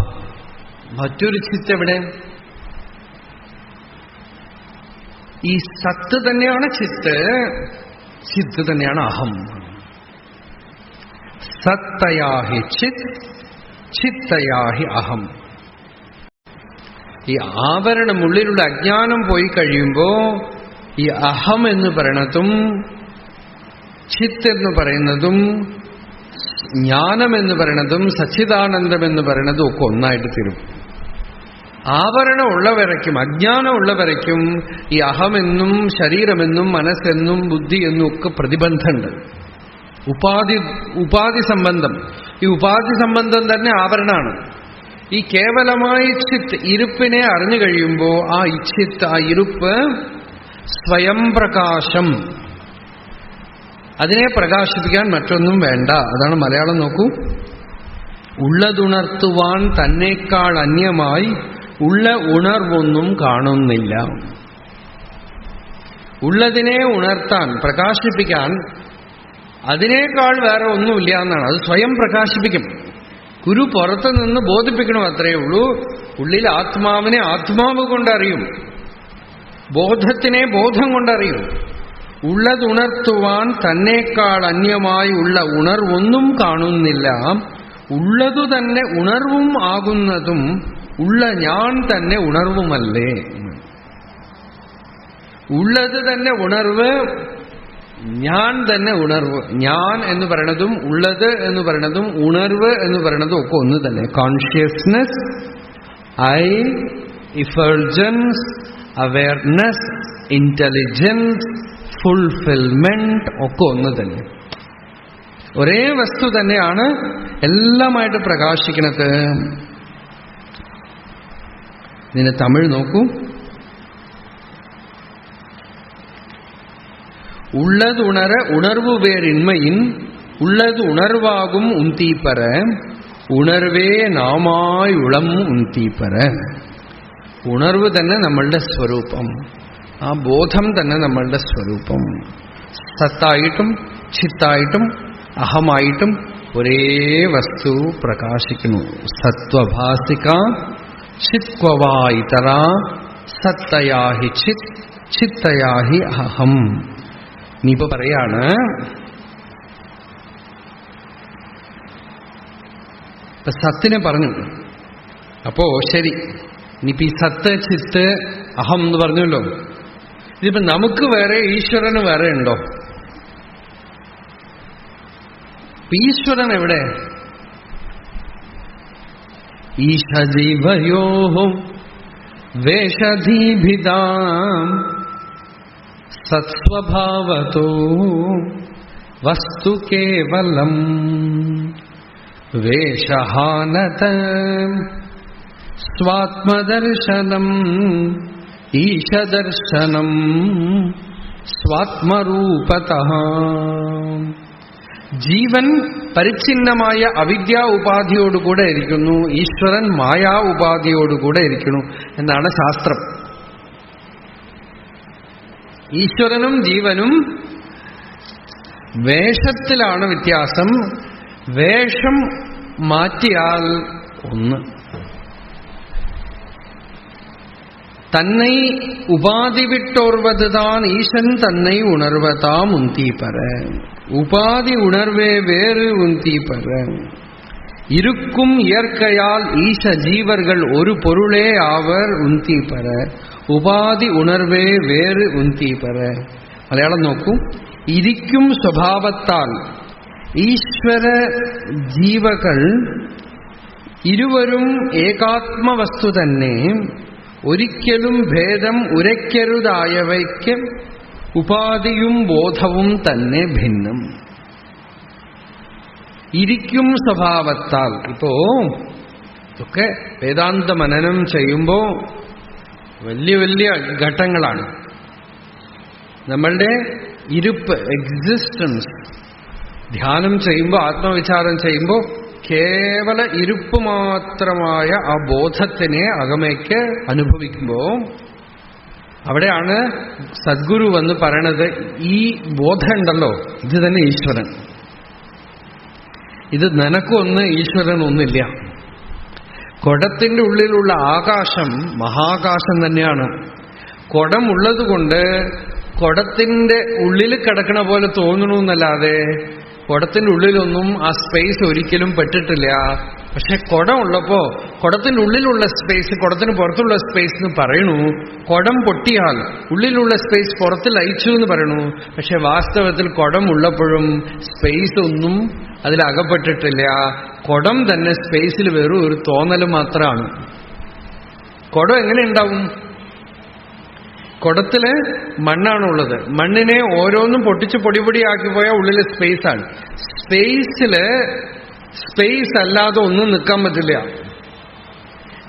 മറ്റൊരു ചിത്ത് എവിടെ? ഈ സത്ത് തന്നെയാണ് ചിത്ത്, ചിത്ത് തന്നെയാണ് അഹം. സത്തയാഹി ചിത് ചിത്തയാഹി അഹം. ഈ ആവരണം, ഉള്ളിലുള്ള അജ്ഞാനം പോയി കഴിയുമ്പോ ഈ അഹം എന്ന് പറയണതും ചിത്ത് എന്ന് പറയുന്നതും ജ്ഞാനം എന്ന് പറയണതും സച്ചിദാനന്ദം എന്ന് പറയണതും ഒക്കെ ഒന്നായിട്ട് തീരും. ആവരണം ഉള്ളവരയ്ക്കും അജ്ഞാനം ഉള്ളവരയ്ക്കും ഈ അഹമെന്നും ശരീരമെന്നും മനസ്സെന്നും ബുദ്ധി എന്നും ഒക്കെ പ്രതിബന്ധമുണ്ട്. ഉപാധി സംബന്ധം. ഈ ഉപാധി സംബന്ധം തന്നെ ആവരണമാണ്. ഈ കേവലമായ ചിത്ത് ഇരുപ്പിനെ അറിഞ്ഞു കഴിയുമ്പോൾ ആ ഇച്ഛിത്ത്, ആ ഇരുപ്പ് സ്വയം പ്രകാശം. അതിനെ പ്രകാശിപ്പിക്കാൻ മറ്റൊന്നും വേണ്ട. അതാണ് മലയാളം. നോക്കൂ. ഉള്ളതുണർത്തുവാൻ തന്നേക്കാൾ അന്യമായി ഉള്ള ഉണർവൊന്നും കാണുന്നില്ല. ഉള്ളതിനെ ഉണർത്താൻ, പ്രകാശിപ്പിക്കാൻ അതിനേക്കാൾ വേറെ ഒന്നുമില്ല എന്നാണ്. അത് സ്വയം പ്രകാശിപ്പിക്കും. ഗുരു പുറത്തു നിന്ന് ബോധിപ്പിക്കണം, അത്രയേ ഉള്ളൂ. ഉള്ളിൽ ആത്മാവിനെ ആത്മാവ് കൊണ്ടറിയും, ബോധത്തിനെ ബോധം കൊണ്ടറിയും. ഉള്ളതുണർത്തുവാൻ തന്നേക്കാൾ അന്യമായി ഉള്ള ഉണർവൊന്നും കാണുന്നില്ല. ഉള്ളതു തന്നെ ഉണർവും ആകുന്നതും ഉള്ള ഞാൻ തന്നെ ഉണർവുമല്ലേ. ഉള്ളത് തന്നെ ഉണർവ്, ഞാൻ തന്നെ ഉണർവ്. ഞാൻ എന്ന് പറയണതും ഉള്ളത് എന്ന് പറയണതും ഉണർവ് എന്ന് പറയണതും ഒക്കെ ഒന്ന് തന്നെ. Consciousness, I, effulgence, awareness, intelligence, fulfilment ഒക്കെ ഒന്ന് തന്നെ. ഒരേ വസ്തു തന്നെയാണ് എല്ലാമായിട്ട് പ്രകാശിക്കുന്നത്. ഇതിന് തമിഴ് നോക്കൂ. உள்ளது உணர உணர்வு வேறின்மையின் உள்ளது உணர்வாகும் உந்தீப்பர ഉണർവേ നാമായി ഉളം ഉന്തീപ്പര. ഉണർവ് തന്നെ നമ്മളുടെ സ്വരൂപം. ആ ബോധം തന്നെ നമ്മളുടെ സ്വരൂപം. സത്തായിട്ടും ചിത്തായിട്ടും അഹമായിട്ടും ഒരേ വസ്തു പ്രകാശിക്കുന്നു. സത്വഭാസിക ചിത്വവാ ഇതര സത്തയാഹി ചിത് ചിത്തയാഹി അഹം. ഇനിയിപ്പോ പറയാണ്, ഇപ്പൊ സത്തിനെ പറഞ്ഞു. അപ്പോ ശരി, ഇനിയിപ്പോ ഈ സത്ത് ചിത്ത് അഹം എന്ന് പറഞ്ഞല്ലോ. ഇതിപ്പോ നമുക്ക് വേറെ ഈശ്വരന് വേറെ ഉണ്ടോ? ഈശ്വരൻ എവിടെ? ഈശജീവയോ വേഷധീഭിതാം സത്സ്വഭാവതോ വസ്തു കേവലം വേഷഹാനത സ്വാത്മദർശനം ഈശദർശനം സ്വാത്മരൂപതഃ. ജീവൻ പരിച്ഛിന്നമായ അവിദ്യാ ഉപാധിയോടുകൂടെ ഇരിക്കുന്നു, ഈശ്വരൻ മായാ ഉപാധിയോടുകൂടെ ഇരിക്കുന്നു എന്നാണ് ശാസ്ത്രം. ഈശ്വരനും ജീവനും വേഷത്തിലാണ് വ്യത്യാസം. വേഷം മാറ്റിയാൽ ഒന്ന്. തന്നൈ ഉപാധി വിട്ടോർവതുதான் ஈசன் தன்னை உணர்வதாம் உந்தீபர. உபாதி உணர்வே வேறு உந்தீபர. இருக்கும் இயற்கையால் ஈச ஜீவர்கள் ஒரு பொருளே ஆவர் ഉന്തീപര. ഉപാധി ഉണർവേ വേറ് ഉന്തീപര. മലയാളം നോക്കൂ. ഇരിക്കും സ്വഭാവത്താൽ ഈശ്വര ജീവകൾ ഇരുവരും ഏകാത്മവസ്തു തന്നെ. ഒരിക്കലും ഭേദം ഉരയ്ക്കരുതായവയ്ക്ക് ഉപാധിയും ബോധവും തന്നെ ഭിന്നം. ഇരിക്കും സ്വഭാവത്താൽ. ഇപ്പോ ഇതൊക്കെ വേദാന്ത മനനം ചെയ്യുമ്പോ വലിയ വലിയ ഘട്ടങ്ങളാണ്. നമ്മളുടെ ഇരുപ്പ്, എക്സിസ്റ്റൻസ് ധ്യാനം ചെയ്യുമ്പോൾ, ആത്മവിചാരം ചെയ്യുമ്പോൾ കേവല ഇരുപ്പ് മാത്രമായ ആ ബോധത്തിനെ അകമയ്ക്ക് അനുഭവിക്കുമ്പോൾ അവിടെയാണ് സദ്ഗുരു വന്ന് പറയണത്, ഈ ബോധമുണ്ടല്ലോ ഇത് തന്നെ ഈശ്വരൻ. ഇത് നിനക്കൊന്ന്, ഈശ്വരൻ ഒന്നില്ല. കുടത്തിന്റെ ഉള്ളിലുള്ള ആകാശം മഹാകാശം തന്നെയാണ്. കുടമുള്ളതുകൊണ്ട് കുടത്തിന്റെ ഉള്ളിൽ കിടക്കണ പോലെ തോന്നണമെന്നല്ലാതെ കുടത്തിന്റെ ഉള്ളിലൊന്നും ആ സ്പേസ് ഒരിക്കലും പെട്ടിട്ടില്ല. പക്ഷെ കുടം ഉള്ളപ്പോ കുടത്തിന്റെ ഉള്ളിലുള്ള സ്പേസ് കുടത്തിന് പുറത്തുള്ള സ്പേസ് എന്ന് പറയണു. കുടം പൊട്ടിയാൽ ഉള്ളിലുള്ള സ്പേസ് പുറത്ത് ലയിച്ചു എന്ന് പറയണു. പക്ഷെ വാസ്തവത്തിൽ കുടം ഉള്ളപ്പോഴും സ്പേസ് ഒന്നും അതിലകപ്പെട്ടിട്ടില്ല. കുടം തന്നെ സ്പേസിൽ വെറും ഒരു തോന്നൽ മാത്രമാണ്. കുടം എങ്ങനെ ഉണ്ടാവും? കുടത്തില് മണ്ണാണുള്ളത്. മണ്ണിനെ ഓരോന്നും പൊട്ടിച്ച് പൊടിപൊടിയാക്കി പോയാൽ ഉള്ളില് സ്പേസാണ്. സ്പേസില് സ്പേസ് അല്ലാതെ ഒന്നും നിൽക്കാൻ പറ്റില്ല.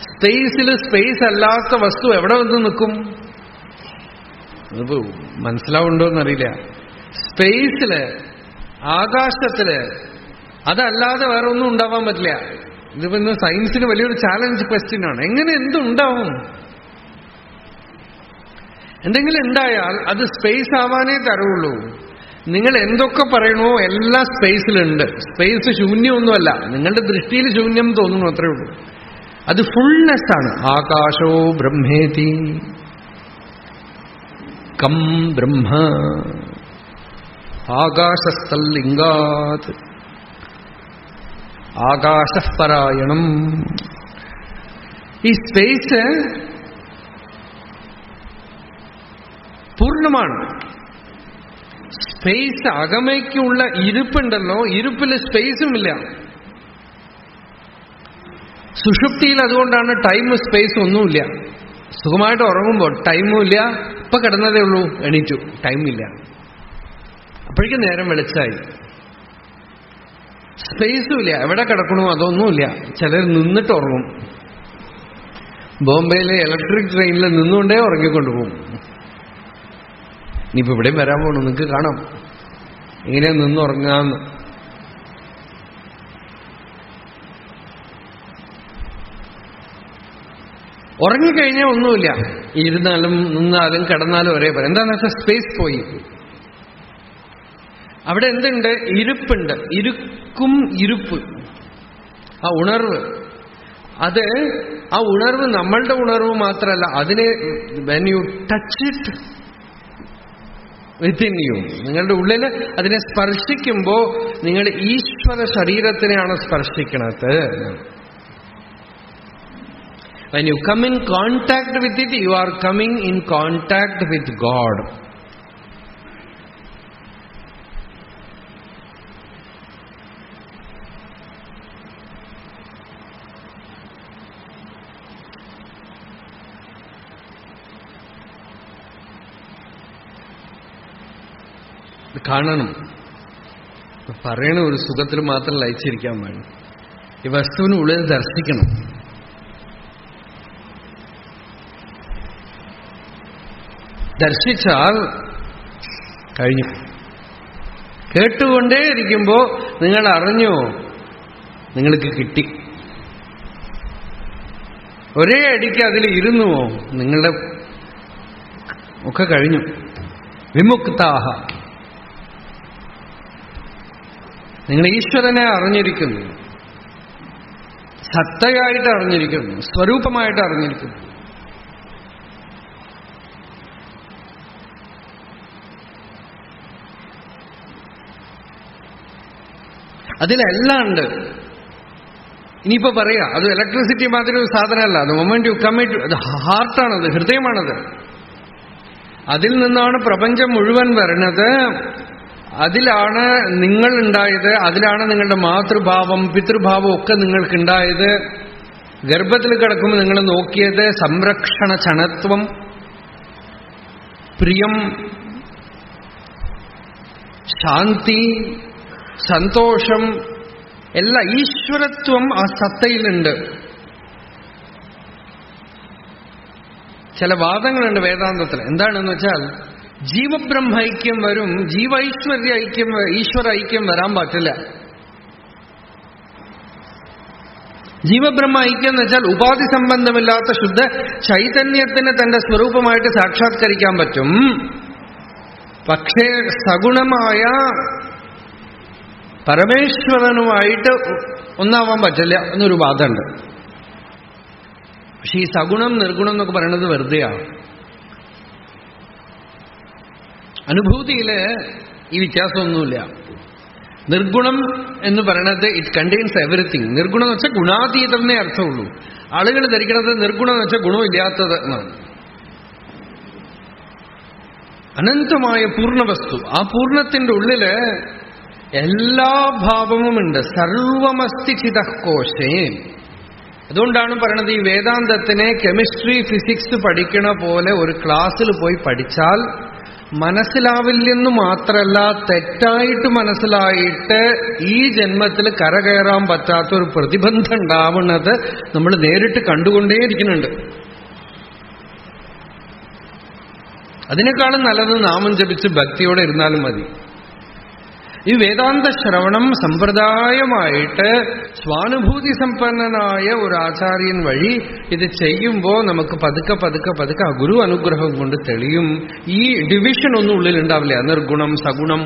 സ്പേസിൽ സ്പേസ് അല്ലാത്ത വസ്തു എവിടെ വന്ന് നിൽക്കും? അത് മനസ്സിലാവുണ്ടോ എന്നറിയില്ല. സ്പേസില്, ആകാശത്തില് അതല്ലാതെ വേറെ ഒന്നും ഉണ്ടാവാൻ പറ്റില്ല. ഇതിപ്പോ ഇന്ന് സയൻസിന് വലിയൊരു ചാലഞ്ച് ക്വസ്റ്റ്യൻ ആണ്. എങ്ങനെ എന്തുണ്ടാവും? എന്തെങ്കിലും ഉണ്ടായാൽ അത് സ്പേസ് ആവാനേ തരുള്ളൂ. നിങ്ങൾ എന്തൊക്കെ പറയണോ എല്ലാം സ്പേസിലുണ്ട്. സ്പേസ് ശൂന്യമൊന്നുമല്ല, നിങ്ങളുടെ ദൃഷ്ടിയിൽ ശൂന്യം തോന്നുന്നു, അത്രേ ഉള്ളൂ. അത് ഫുൾനെസ് ആണ്. ആകാശോ ബ്രഹ്മേതി കം ബ്രഹ്മ ആകാശസ്ഥലിംഗാത് ആകാശപരായണം. ഈ സ്പേസ് പൂർണ്ണമാണ്. സ്പേസ് അകമയ്ക്കുള്ള ഇരുപ്പുണ്ടല്ലോ, ഇരുപ്പിൽ സ്പേസുമില്ല. സുഷുപ്തിയിൽ അതുകൊണ്ടാണ് ടൈം സ്പേസ് ഒന്നുമില്ല. സുഖമായിട്ട് ഉറങ്ങുമ്പോൾ ടൈമും ഇല്ല. ഇപ്പൊ കിടന്നതേ ഉള്ളൂ, എണീറ്റു, ടൈമില്ല. അപ്പോഴേക്കും നേരം വെളിച്ചായി. സ്പേസും ഇല്ല. എവിടെ കിടക്കണോ അതൊന്നുമില്ല. ചിലർ നിന്നിട്ട് ഉറങ്ങും. ബോംബെയിലെ ഇലക്ട്രിക് ട്രെയിനിൽ നിന്നുകൊണ്ടേ ഉറങ്ങിക്കൊണ്ടുപോകും. ഇനിയിപ്പോ ഇവിടെയും വരാൻ പോകണം, നിങ്ങൾക്ക് കാണാം ഇങ്ങനെ നിന്നുറങ്ങാന്ന്. ഉറങ്ങിക്കഴിഞ്ഞാൽ ഒന്നുമില്ല. ഇരുന്നാലും നിന്നാലും കിടന്നാലും ഒരേ പോലെ. എന്താണെന്ന് വെച്ചാൽ സ്പേസ് പോയി. അവിടെ എന്തുണ്ട്? ഇരുപ്പുണ്ട്. ഇരുക്കും ഇരുപ്പ്, ആ ഉണർവ്. അത് ആ ഉണർവ് നമ്മളുടെ ഉണർവ് മാത്രമല്ല, അതിനെ when you touch it within you, നിങ്ങളുടെ ഉള്ളിൽ അതിനെ സ്പർശിക്കുമ്പോൾ നിങ്ങൾ ഈശ്വര ശരീരത്തിനെയാണ് സ്പർശിക്കണത്. When you come in contact with it, you are coming in contact with God. കാണണം. പറയണ ഒരു സുഖത്തിൽ മാത്രം ലയിച്ചിരിക്കാൻ വേണം. ഈ വസ്തുവിനുള്ളിൽ ദർശിക്കണം. ദർശിച്ചാൽ കഴിഞ്ഞു. കേട്ടുകൊണ്ടേയിരിക്കുമ്പോ നിങ്ങൾ അറിഞ്ഞോ, നിങ്ങൾക്ക് കിട്ടി. ഒരേ അടിക്ക് അതിൽ ഇരുന്നുവോ, നിങ്ങളുടെ ഒക്കെ കഴിഞ്ഞു. വിമുക്താഹ. നിങ്ങൾ ഈശ്വരനെ അറിഞ്ഞിരിക്കുന്നു, സത്തയായിട്ട് അറിഞ്ഞിരിക്കുന്നു, സ്വരൂപമായിട്ട് അറിഞ്ഞിരിക്കുന്നു. അതിലെല്ലാം ഉണ്ട്. ഇനിയിപ്പോ പറയാ, അത് ഇലക്ട്രിസിറ്റി മാതിരി ഒരു സാധനമല്ല. അത് മൊമെന്റ് യു കമ്മിറ്റ്, അത് ഹാർട്ടാണത്, ഹൃദയമാണത്. അതിൽ നിന്നാണ് പ്രപഞ്ചം മുഴുവൻ വരുന്നത്. അതിലാണ് നിങ്ങൾ ഉണ്ടായത്. അതിലാണ് നിങ്ങളുടെ മാതൃഭാവം പിതൃഭാവം ഒക്കെ നിങ്ങൾക്കുണ്ടായത്. ഗർഭത്തിൽ കിടക്കുമ്പോൾ നിങ്ങൾ നോക്കിയത് സംരക്ഷണ ചണത്വം, പ്രിയം, ശാന്തി, സന്തോഷം, എല്ലാ ഈശ്വരത്വം ആ സത്തയിലുണ്ട്. ചില വാദങ്ങളുണ്ട് വേദാന്തത്തിൽ. എന്താണെന്ന് വെച്ചാൽ ജീവബ്രഹ്മ ഐക്യം വരും, ജീവൈശ്വര്യ ഐക്യം, ഈശ്വര ഐക്യം വരാൻ പറ്റില്ല. ജീവബ്രഹ്മ ഐക്യം എന്ന് വെച്ചാൽ ഉപാധി സംബന്ധമില്ലാത്ത ശുദ്ധ ചൈതന്യത്തിന് തന്റെ സ്വരൂപമായിട്ട് സാക്ഷാത്കരിക്കാൻ പറ്റും. പക്ഷേ സഗുണമായ പരമേശ്വരനുമായിട്ട് ഒന്നാവാൻ പറ്റില്ല എന്നൊരു വാദമുണ്ട്. പക്ഷെ ഈ സഗുണം നിർഗുണം എന്നൊക്കെ പറയുന്നത് വെറുതെയാണ്. അനുഭൂതിയില് ഈ വ്യത്യാസമൊന്നുമില്ല. നിർഗുണം എന്ന് പറയുന്നത് ഇറ്റ് കണ്ടെയ്ൻസ് എവറിത്തിങ്. നിർഗുണം എന്ന് വെച്ചാൽ ഗുണാതീതമെന്നേ അർത്ഥമുള്ളൂ. ആളുകൾ ധരിക്കുന്നത് നിർഗുണം എന്ന് വെച്ചാൽ ഗുണമില്ലാത്തത് എന്നാണ്. അനന്തമായ പൂർണ്ണവസ്തു, ആ പൂർണ്ണത്തിന്റെ ഉള്ളില് എല്ലാ ഭാവവുമുണ്ട്. സർവമസ്തി ചിതഃകോശേ. അതുകൊണ്ടാണ് പറയണത് ഈ വേദാന്തത്തിനെ കെമിസ്ട്രി ഫിസിക്സ് പഠിക്കണ പോലെ ഒരു ക്ലാസ്സിൽ പോയി പഠിച്ചാൽ മനസ്സിലാവില്ലെന്ന് മാത്രമല്ല, തെറ്റായിട്ട് മനസ്സിലായിട്ട് ഈ ജന്മത്തിൽ കരകയറാൻ പറ്റാത്ത ഒരു പ്രതിബന്ധം ഉണ്ടാവുന്നത് നമ്മൾ നേരിട്ട് കണ്ടുകൊണ്ടേയിരിക്കുന്നുണ്ട്. അതിനേക്കാളും നല്ലത് നാമം ജപിച്ച് ഭക്തിയോടെ ഇരുന്നാലും മതി. ഈ വേദാന്ത ശ്രവണം സമ്പ്രദായമായിട്ട് സ്വാനുഭൂതി സമ്പന്നനായ ഒരു ആചാര്യൻ വഴി ഇത് ചെയ്യുമ്പോൾ നമുക്ക് പതുക്കെ പതുക്കെ പതുക്കെ ആ ഗുരു അനുഗ്രഹം കൊണ്ട് തെളിയും. ഈ ഡിവിഷൻ ഒന്നും ഉള്ളിലുണ്ടാവില്ല. നിർഗുണം സഗുണം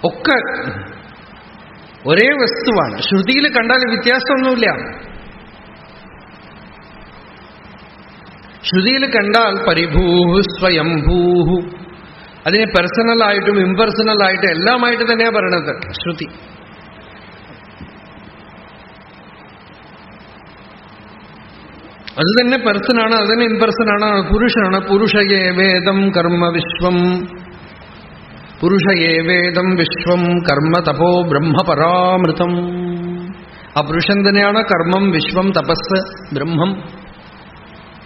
ഒക്കെ ഒരേ വസ്തുവാണ്. ശ്രുതിയിൽ കണ്ടാൽ വ്യത്യാസമൊന്നുമില്ല. ശ്രുതിയിൽ കണ്ടാൽ പരിഭൂഹു സ്വയംഭൂഹു, അതിനെ പേഴ്സണലായിട്ടും ഇംപേഴ്സണലായിട്ടും എല്ലാമായിട്ട് തന്നെയാണ് പറയണത് ശ്രുതി. അത് തന്നെ പേഴ്സണാണ്, അത് തന്നെ ഇംപേഴ്സണാണ്, പുരുഷനാണ്. പുരുഷയേ വേദം കർമ്മ വിശ്വം, പുരുഷയേ വേദം വിശ്വം കർമ്മ തപോ ബ്രഹ്മപരാമൃതം. ആ പുരുഷൻ തന്നെയാണ് കർമ്മം, വിശ്വം, തപസ്, ബ്രഹ്മം,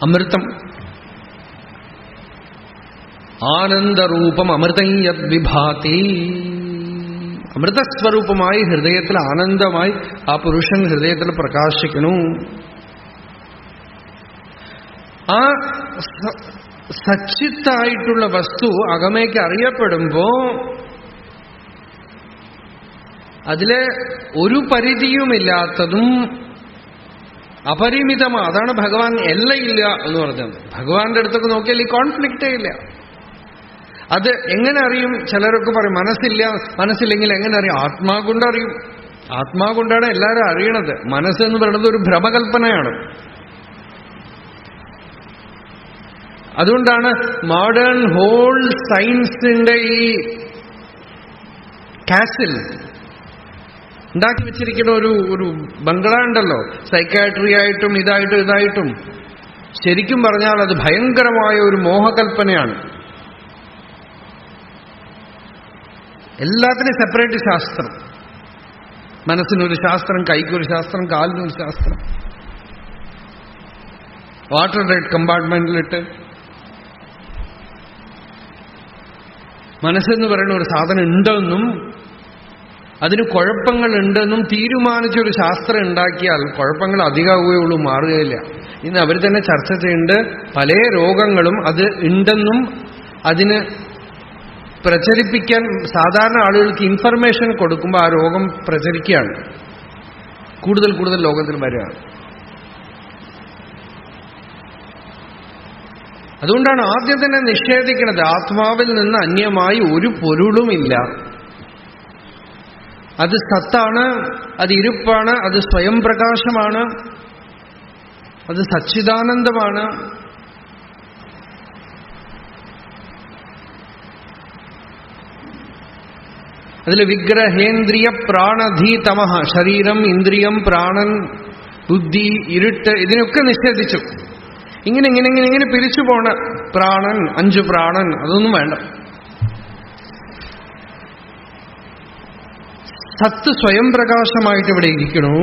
അമൃതം. ആനന്ദരൂപം അമൃതം യത് വിഭാതി. അമൃതസ്വരൂപമായി ഹൃദയത്തിൽ ആനന്ദമായി ആ പുരുഷൻ ഹൃദയത്തിൽ പ്രകാശിക്കണു. ആ സച്ചിത്തായിട്ടുള്ള വസ്തു അകമേക്ക് അറിയപ്പെടുമ്പോ അതിലെ ഒരു പരിധിയുമില്ലാത്തതും അപരിമിതമാണ്. അതാണ് ഭഗവാൻ എല്ലയില്ല എന്ന് പറഞ്ഞത്. ഭഗവാന്റെ അടുത്തൊക്കെ നോക്കിയാൽ ഈ കോൺഫ്ലിക്റ്റേ ഇല്ല. അത് എങ്ങനെ അറിയും? ചിലരൊക്കെ പറയും മനസ്സില്ല, മനസ്സില്ലെങ്കിൽ എങ്ങനെ അറിയും? ആത്മാ കൊണ്ടറിയും. ആത്മാ കൊണ്ടാണ് എല്ലാവരും അറിയണത്. മനസ്സെന്ന് പറയുന്നത് ഒരു ഭ്രമകൽപ്പനയാണ്. അതുകൊണ്ടാണ് മോഡേൺ ഹോൾ സയൻസിന്റെ ഈ കാസിൽ ഉണ്ടാക്കി വെച്ചിരിക്കുന്ന ഒരു ബംഗ്ലാ ഉണ്ടല്ലോ, സൈക്കാട്രി ആയിട്ടും ഇതായിട്ടും ശരിക്കും പറഞ്ഞാൽ അത് ഭയങ്കരമായ ഒരു മോഹകൽപ്പനയാണ്. എല്ലാത്തിനും സെപ്പറേറ്റ് ശാസ്ത്രം. മനസ്സിനൊരു ശാസ്ത്രം, കൈക്കൊരു ശാസ്ത്രം, കാലിനൊരു ശാസ്ത്രം, വാട്ടർ റൈറ്റ് കമ്പാർട്ട്മെന്റിലിട്ട് മനസ്സെന്ന് പറയുന്ന ഒരു സാധനം ഉണ്ടെന്നും അതിന് കുഴപ്പങ്ങളുണ്ടെന്നും തീരുമാനിച്ചൊരു ശാസ്ത്രം ഉണ്ടാക്കിയാൽ കുഴപ്പങ്ങൾ അധികമാവുകയുള്ളൂ, മാറുകയില്ല. ഇന്ന് അവർ തന്നെ ചർച്ച ചെയ്യുന്നുണ്ട്, പല രോഗങ്ങളും അത് ഉണ്ടെന്നും അതിന് പ്രചരിപ്പിക്കാൻ സാധാരണ ആളുകൾക്ക് ഇൻഫർമേഷൻ കൊടുക്കുമ്പോൾ ആ രോഗം പ്രചരിക്കുകയാണ്, കൂടുതൽ കൂടുതൽ ലോകത്തിൽ വരികയാണ്. അതുകൊണ്ടാണ് ആദ്യം തന്നെ നിഷേധിക്കുന്നത്, ആത്മാവിൽ നിന്ന് അന്യമായി ഒരു പൊരുളുമില്ല. അത് സത്താണ്, അത് ഇരുപ്പാണ്, അത് സ്വയം പ്രകാശമാണ്, അത് സച്ചിദാനന്ദമാണ്. അതിൽ വിഗ്രഹേന്ദ്രിയ പ്രാണധീതമഃ, ശരീരം, ഇന്ദ്രിയം, പ്രാണൻ, ബുദ്ധി, ഇരുട്ട്, ഇതിനൊക്കെ നിഷേധിച്ചു. ഇങ്ങനെ ഇങ്ങനെ ഇങ്ങനെ ഇങ്ങനെ പിരിച്ചു പോണ പ്രാണൻ, 5 പ്രാണൻ, അതൊന്നും വേണ്ട. സത്ത് സ്വയം പ്രകാശമായിട്ട് ഇവിടെ ഇരിക്കണു,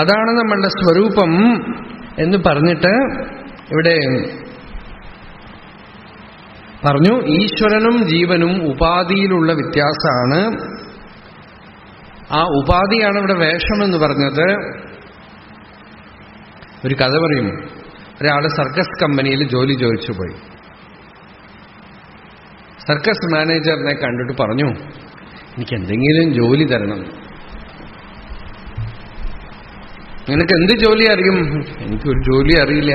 അതാണ് നമ്മളുടെ സ്വരൂപം എന്ന് പറഞ്ഞിട്ട് ഇവിടെ പറഞ്ഞു. ഈശ്വരനും ജീവനും ഉപാധിയിലുള്ള വ്യത്യാസമാണ്. ആ ഉപാധിയാണ് ഇവിടെ വേഷമെന്ന് പറഞ്ഞത്. ഒരു കഥ പറയും. ഒരാൾ സർക്കസ് കമ്പനിയിൽ ജോലി ചോദിച്ചു പോയി. സർക്കസ് മാനേജറിനെ കണ്ടിട്ട് പറഞ്ഞു, എനിക്ക് എന്തെങ്കിലും ജോലി തരണം. നിനക്ക് എന്ത് ജോലി അറിയും? എനിക്കൊരു ജോലി അറിയില്ല.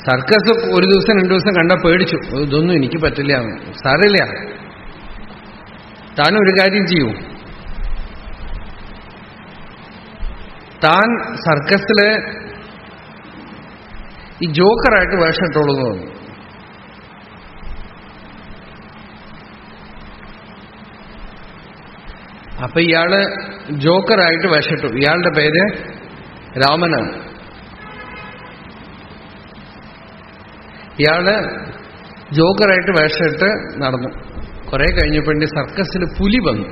സർക്കസ് ഒരു ദിവസം 2 ദിവസം കണ്ടാൽ പേടിച്ചു, ഇതൊന്നും എനിക്ക് പറ്റില്ല. സാരമില്ല, താൻ ഒരു കാര്യം ചെയ്യൂ, താൻ സർക്കസില് ഈ ജോക്കറായിട്ട് വേഷമിട്ടോളൂ എന്ന് പറഞ്ഞു. അപ്പൊ ഇയാള് ജോക്കറായിട്ട് വേഷമിട്ടു. ഇയാളുടെ പേര് രാമനാണ്. ഇയാള് ജോക്കറായിട്ട് വേഷമിട്ട് നടന്നു. കുറെ കഴിഞ്ഞപ്പോഴേ സർക്കസിൽ പുലി വന്നു.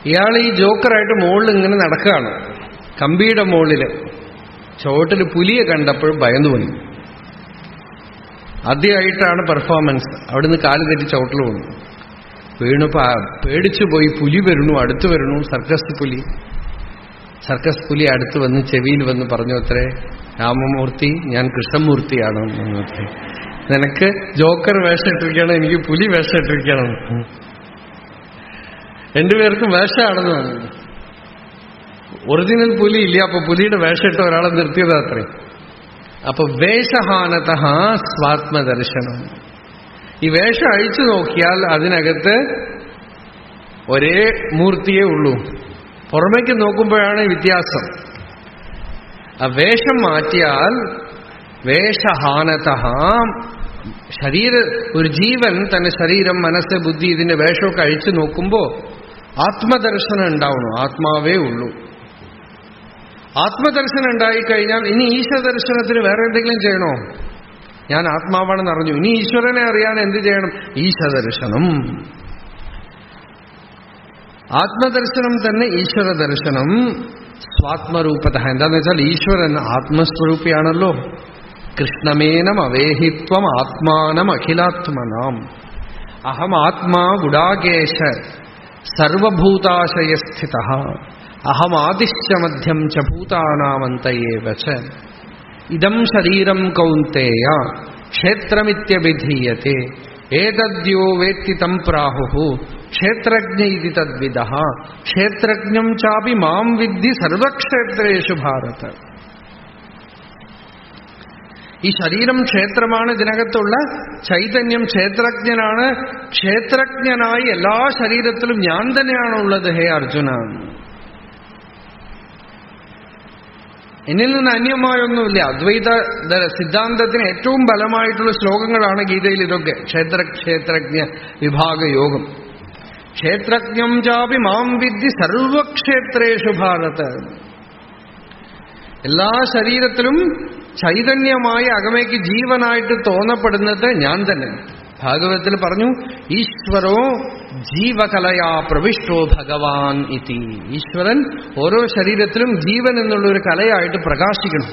ഇയാൾ ഈ ജോക്കറായിട്ട് മുകളിൽ ഇങ്ങനെ നടക്കുകയാണ്, കമ്പിയുടെ മുകളില്. ചുവട്ടിൽ പുലിയെ കണ്ടപ്പോഴും ഭയന്നു പോയി. ആദ്യമായിട്ടാണ് പെർഫോമൻസ്. അവിടുന്ന് കാല് തെറ്റി ചുവട്ടിൽ വന്നു. വീണു പേടിച്ചു പോയി. പുലി വരുന്നു, അടുത്ത് വരുന്നു. സർക്കസ് പുലി അടുത്ത് വന്ന് ചെവിയിൽ വന്ന് പറഞ്ഞു അത്രേ, രാമമൂർത്തി, ഞാൻ കൃഷ്ണമൂർത്തിയാണ്. നിനക്ക് ജോക്കർ വേഷം ഇട്ടിരിക്കണം, എനിക്ക് പുലി വേഷം ഇട്ടിരിക്കണം. 2 പേർക്കും വേഷമാണെന്ന് പറഞ്ഞു. ഒറിജിനൽ പുലി ഇല്ല, അപ്പൊ പുലിയുടെ വേഷം ഇട്ട ഒരാളെ നിർത്തിയത് അത്രേ. അപ്പൊ വേഷഹാനത സ്വാത്മദർശനം. ഈ വേഷം അഴിച്ചു നോക്കിയാൽ അതിനകത്ത് ഒരേ മൂർത്തിയേ ഉള്ളൂ. പുറമേക്ക് നോക്കുമ്പോഴാണ് വ്യത്യാസം. ആ വേഷം മാറ്റിയാൽ വേഷഹാനത, ഒരു ജീവൻ തന്റെ ശരീരം, മനസ്സ്, ബുദ്ധി ഇതിന്റെ വേഷമൊക്കെ അഴിച്ചു നോക്കുമ്പോ ആത്മദർശനം ഉണ്ടാവണം. ആത്മാവേ ഉള്ളൂ. ആത്മദർശനം ഉണ്ടായിക്കഴിഞ്ഞാൽ ഇനി ഈശ്വരദർശനത്തിന് വേറെ എന്തെങ്കിലും ചെയ്യണോ? ഞാൻ ആത്മാവാണെന്ന് അറിഞ്ഞു, ഇനി ഈശ്വരനെ അറിയാൻ എന്ത് ചെയ്യണം? ഈശ്വരദർശനം. ആത്മദർശനം തന്നെ ഈശ്വരദർശനം. സ്വാത്മരൂപത എന്താന്ന് വെച്ചാൽ ഈശ്വരൻ ആത്മസ്വരൂപിയാണല്ലോ. കൃഷ്ണമേനം അവേഹിത്വം ആത്മാനം അഖിലാത്മനാം. അഹം ആത്മാ ഗുഡാകേശ സർവഭൂതാശയസ്ഥിത അഹമാദിശ്ച മധ്യം ച ഭൂതാനാമന്തയേവ ച ഇദം ശരീരം കൗന്തേയ ക്ഷേത്രമിത്യഭിധീയത്തെ ഏതദ്യോ വേത്തി തം പ്രാഹുഃ ക്ഷേത്രജ്ഞ ഇതി തദ്വിദഃ ക്ഷേത്രജ്ഞം ചാപി മാം വിദ്ധി സർവക്ഷേത്രേഷു ഭാരത. ഈ ശരീരം ക്ഷേത്രമാണ്. ഇതിനകത്തുള്ള ചൈതന്യം ക്ഷേത്രജ്ഞനാണ്. ക്ഷേത്രജ്ഞനായി എല്ലാ ശരീരത്തിലും ഞാൻ തന്നെയാണുള്ളത് ഹേ അർജുന. എന്നിൽ നിന്ന് അന്യമായൊന്നുമില്ല. അദ്വൈത സിദ്ധാന്തത്തിന് ഏറ്റവും ബലമായിട്ടുള്ള ശ്ലോകങ്ങളാണ് ഗീതയിൽ ഇതൊക്കെ. ക്ഷേത്രജ്ഞ വിഭാഗ യോഗം. ക്ഷേത്രജ്ഞം ചാപി മാം വിദ്ധി സർവക്ഷേത്രേഷു ഭാരത. എല്ലാ ശരീരത്തിലും ചൈതന്യമായി അകമേക്ക് ജീവനായിട്ട് തോന്നപ്പെടുന്നത് ഞാൻ തന്നെ. ഭാഗവതത്തിൽ പറഞ്ഞു, ഈശ്വരോ ജീവകലയാ പ്രവിഷ്ടോ ഭഗവാൻ ഇതി. ഈശ്വരൻ ഓരോ ശരീരത്തിലും ജീവൻ എന്നുള്ളൊരു കലയായിട്ട് പ്രകാശിക്കണം.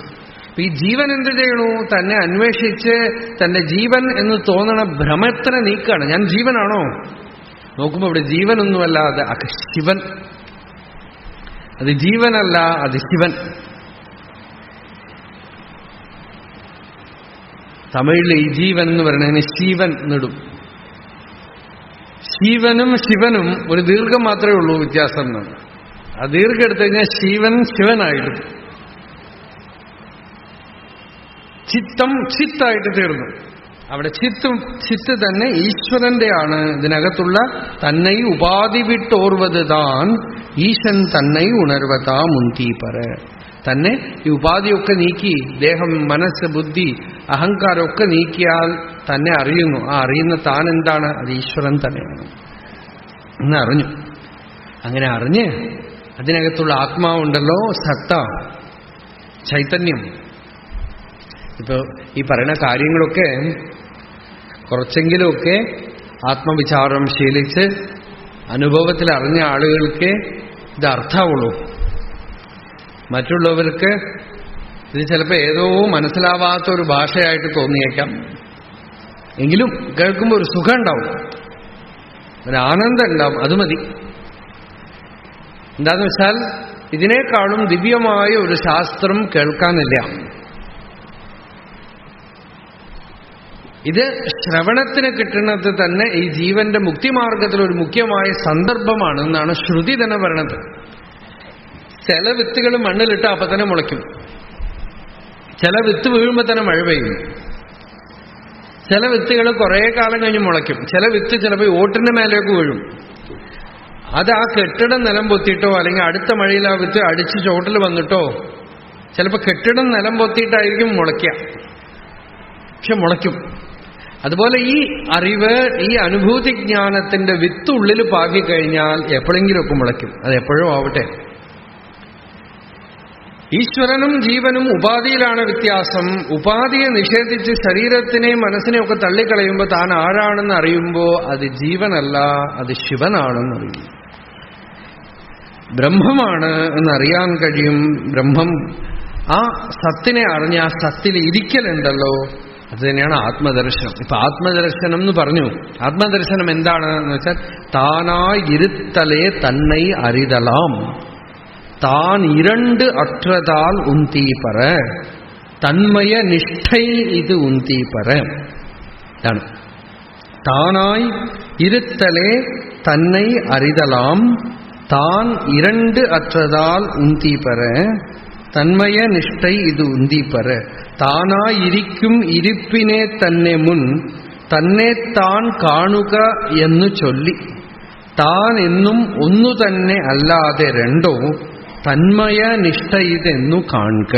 ഈ ജീവൻ എന്ത് ചെയ്യണു? തന്നെ അന്വേഷിച്ച് തന്റെ ജീവൻ എന്ന് തോന്നണ ഭ്രമത്തിനെ നീക്കാണ്. ഞാൻ ജീവനാണോ? നോക്കുമ്പോ ഇവിടെ ജീവനൊന്നുമല്ല, അത് ശിവൻ. അത് ജീവനല്ല, അത് ശിവൻ. തമിഴിൽ ഈ ജീവൻ എന്ന് പറയുന്നതിന് ശിവൻ എന്നിടും. ശിവനും ശിവനും ഒരു ദീർഘം മാത്രമേ ഉള്ളൂ വ്യത്യാസം എന്നാണ്. ആ ദീർഘം എടുത്തു കഴിഞ്ഞാൽ ശിവൻ ശിവനായിട്ട്, ചിത്തം ചിത്തായിട്ട് തീർന്നു. അവിടെ ചിത്ത് തന്നെ ഈശ്വരന്റെ ആണ്. ഇതിനകത്തുള്ള തന്നെ ഉപാധി വിട്ടോർവത് താൻ ഈശൻ തന്നെ ഉണർവതാ മുന്തീപര. തന്നെ ഈ ഉപാധിയൊക്കെ നീക്കി, ദേഹം, മനസ്സ്, ബുദ്ധി, അഹങ്കാരമൊക്കെ നീക്കിയാൽ തന്നെ അറിയുന്നു. ആ അറിയുന്ന താൻ എന്താണ്? അത് ഈശ്വരൻ തന്നെയാണ് എന്ന് അറിഞ്ഞു. അങ്ങനെ അറിഞ്ഞ് അതിനകത്തുള്ള ആത്മാവുണ്ടല്ലോ, സത്ത, ചൈതന്യം. ഇപ്പൊ ഈ പറയുന്ന കാര്യങ്ങളൊക്കെ കുറച്ചെങ്കിലുമൊക്കെ ആത്മവിചാരം ശീലിച്ച് അനുഭവത്തിൽ അറിഞ്ഞ ആളുകൾക്ക് ഇത് അർത്ഥമുള്ളൂ. മറ്റുള്ളവർക്ക് ഇത് ചിലപ്പോൾ ഏതോ മനസ്സിലാവാത്ത ഒരു ഭാഷയായിട്ട് തോന്നിയേക്കാം. എങ്കിലും കേൾക്കുമ്പോൾ ഒരു സുഖം ഉണ്ടാവും, ഒരു ആനന്ദം ഉണ്ടാവും. അത് മതി. എന്താന്ന് വെച്ചാൽ ഇതിനേക്കാളും ദിവ്യമായ ഒരു ശാസ്ത്രം കേൾക്കാനില്ല. ഇത് ശ്രവണത്തിന് കിട്ടുന്നത് തന്നെ ഈ ജീവന്റെ മുക്തിമാർഗത്തിൽ ഒരു മുഖ്യമായ സന്ദർഭമാണെന്നാണ് ശ്രുതി തന്നെ പറയണത്. ചില വിത്തുകൾ മണ്ണിലിട്ട് അപ്പൊ തന്നെ മുളയ്ക്കും. ചില വിത്ത് വീഴുമ്പോൾ തന്നെ മഴ പെയ്യും. ചില വിത്തുകൾ കുറെ കാലം കഴിഞ്ഞ് മുളയ്ക്കും. ചില വിത്ത് ചിലപ്പോൾ ഓട്ടിന്റെ മേലേക്ക് വീഴും. അത് ആ കെട്ടിടം നിലം പൊത്തിയിട്ടോ അല്ലെങ്കിൽ അടുത്ത മഴയിൽ ആ വിത്ത് അടിച്ച് ചോട്ടിൽ വന്നിട്ടോ, ചിലപ്പോൾ കെട്ടിടം നിലം പൊത്തിയിട്ടായിരിക്കും മുളയ്ക്കുക, പക്ഷെ മുളയ്ക്കും. അതുപോലെ ഈ അറിവ്, ഈ അനുഭൂതി ജ്ഞാനത്തിന്റെ വിത്ത് ഉള്ളിൽ പാകിക്കഴിഞ്ഞാൽ എപ്പോഴെങ്കിലുമൊക്കെ മുളയ്ക്കും. അത് എപ്പോഴും ആവട്ടെ. ഈശ്വരനും ജീവനും ഉപാധിയിലാണ് വ്യത്യാസം. ഉപാധിയെ നിഷേധിച്ച് ശരീരത്തിനെയും മനസ്സിനെയൊക്കെ തള്ളിക്കളയുമ്പോൾ താൻ ആരാണെന്ന് അറിയുമ്പോൾ അത് ജീവനല്ല, അത് ശിവനാണെന്ന് അറിയും. ബ്രഹ്മമാണ് എന്നറിയാൻ കഴിയും. ബ്രഹ്മം, ആ സത്തിനെ അറിഞ്ഞ ആ സത്തിൽ ഇരിക്കലുണ്ടല്ലോ, അത് തന്നെയാണ് ആത്മദർശനം. ഇപ്പൊ ആത്മദർശനം എന്ന് പറഞ്ഞു. ആത്മദർശനം എന്താണ് എന്ന് വെച്ചാൽ താനായി ഇരുത്തലേ തന്നൈ അറിതലാം, താൻ ഇരണ്ട് അற்றதால் ഉന്തീപര, തന്മയ നിഷ്ഠൈ ഇത് ഉന്തീപര. ഇതാണ് താനായി ഇരുത്തലേ തന്നൈ അറിതലാം, താൻ ഇരണ്ട് അற்றதால் ഉന്തീപര, തന്മയ നിഷ്ഠൈ ഇത് ഉന്തീപര. താനായിരിക്കും ഇരിപ്പിനെ തന്നെ മുൻ തന്നെ താൻ കാണുക എന്നു ചൊല്ലി, താൻ എന്നും ഒന്നു തന്നെ അല്ലാതെ രണ്ടോ, തന്മയ നിഷ്ഠ ഇതെന്നു കാണുക.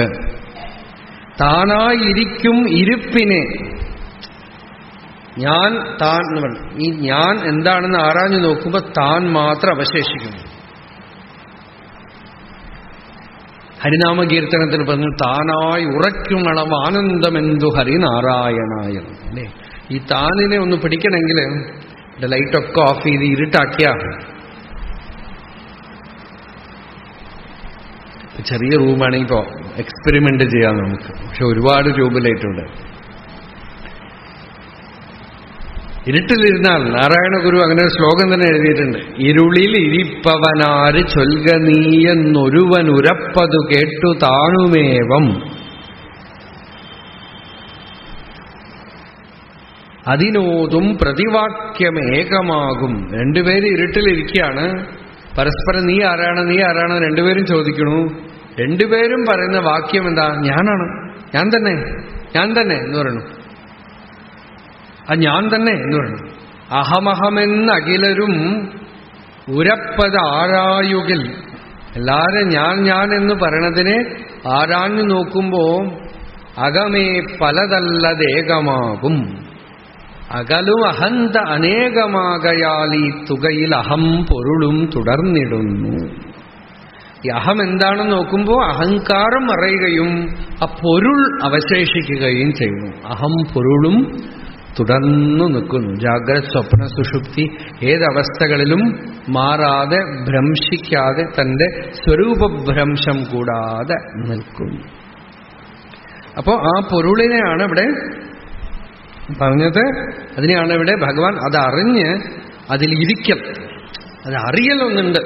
താനായിരിക്കും ഇരിപ്പിനെ, ഞാൻ താൻ എന്ന് പറഞ്ഞു. ഈ ഞാൻ എന്താണെന്ന് ആരാഞ്ഞു നോക്കുമ്പോൾ താൻ മാത്രം അവശേഷിക്കുന്നു. ഹരിനാമകീർത്തനത്തിൽ പറഞ്ഞു താനായി ഉറയ്ക്കുമളം ആനന്ദമെന്തു ഹരിനാരായണായ. അല്ലേ, ഈ താനിനെ ഒന്ന് പിടിക്കണമെങ്കിൽ ലൈറ്റൊക്കെ ഓഫ് ചെയ്ത് ഇരുട്ടാക്കിയാ. ചെറിയ റൂമാണെങ്കിൽ ഇപ്പോൾ എക്സ്പെരിമെന്റ് ചെയ്യാം നമുക്ക്, പക്ഷെ ഒരുപാട് ട്യൂബ് ലൈറ്റുണ്ട്. ഇരുട്ടിലിരുന്നാൽ നാരായണ ഗുരു അങ്ങനെ ഒരു ശ്ലോകം തന്നെ എഴുതിയിട്ടുണ്ട്. ഇരുളിൽ ഇരിപ്പവനാര് ചൊൽക നീയെന്നൊരുവൻ ഉരപ്പതു കേട്ടു താണുമേവം, അതിനോതും പ്രതിവാക്യമേകമാകും. രണ്ടുപേരും ഇരുട്ടിലിരിക്കുകയാണ്, പരസ്പരം നീ ആരാണ് നീ ആരാണ് രണ്ടുപേരും ചോദിക്കണു. രണ്ടുപേരും പറയുന്ന വാക്യം എന്താ? ഞാനാണ്, ഞാൻ തന്നെ, ഞാൻ തന്നെ എന്ന് പറയണു. ആ ഞാൻ തന്നെ എന്ന് പറയണു. അഹമഹമെന്ന് അഖിലരും ഉരപ്പത് ആരായുകിൽ. എല്ലാരും ഞാൻ ഞാൻ എന്ന് പറയണതിനെ ആരാഞ്ഞു നോക്കുമ്പോ അകമേ പലതല്ലതേകമാകും. അകലും അഹന്ത അനേകമാകയാൽ ഈ തുകയിൽ അഹം പൊരുളും തുടർന്നിടുന്നു. ഈ അഹം എന്താണെന്ന് നോക്കുമ്പോൾ അഹങ്കാരം മറയുകയും ആ പൊരുൾ അവശേഷിക്കുകയും ചെയ്യുന്നു. അഹം പൊരുളും തുടർന്നു നിൽക്കുന്നു. ജാഗ്രത, സ്വപ്ന, സുഷുപ്തി ഏതവസ്ഥകളിലും മാറാതെ ഭ്രംശിക്കാതെ തന്റെ സ്വരൂപഭ്രംശം കൂടാതെ നിൽക്കുന്നു. അപ്പോ ആ പൊരുളിനെയാണ് ഇവിടെ പറഞ്ഞത്. അതിനെയാണ് ഇവിടെ ഭഗവാൻ അതറിഞ്ഞ് അതിലിരിക്കൽ. അത് അറിയലൊന്നുണ്ട്.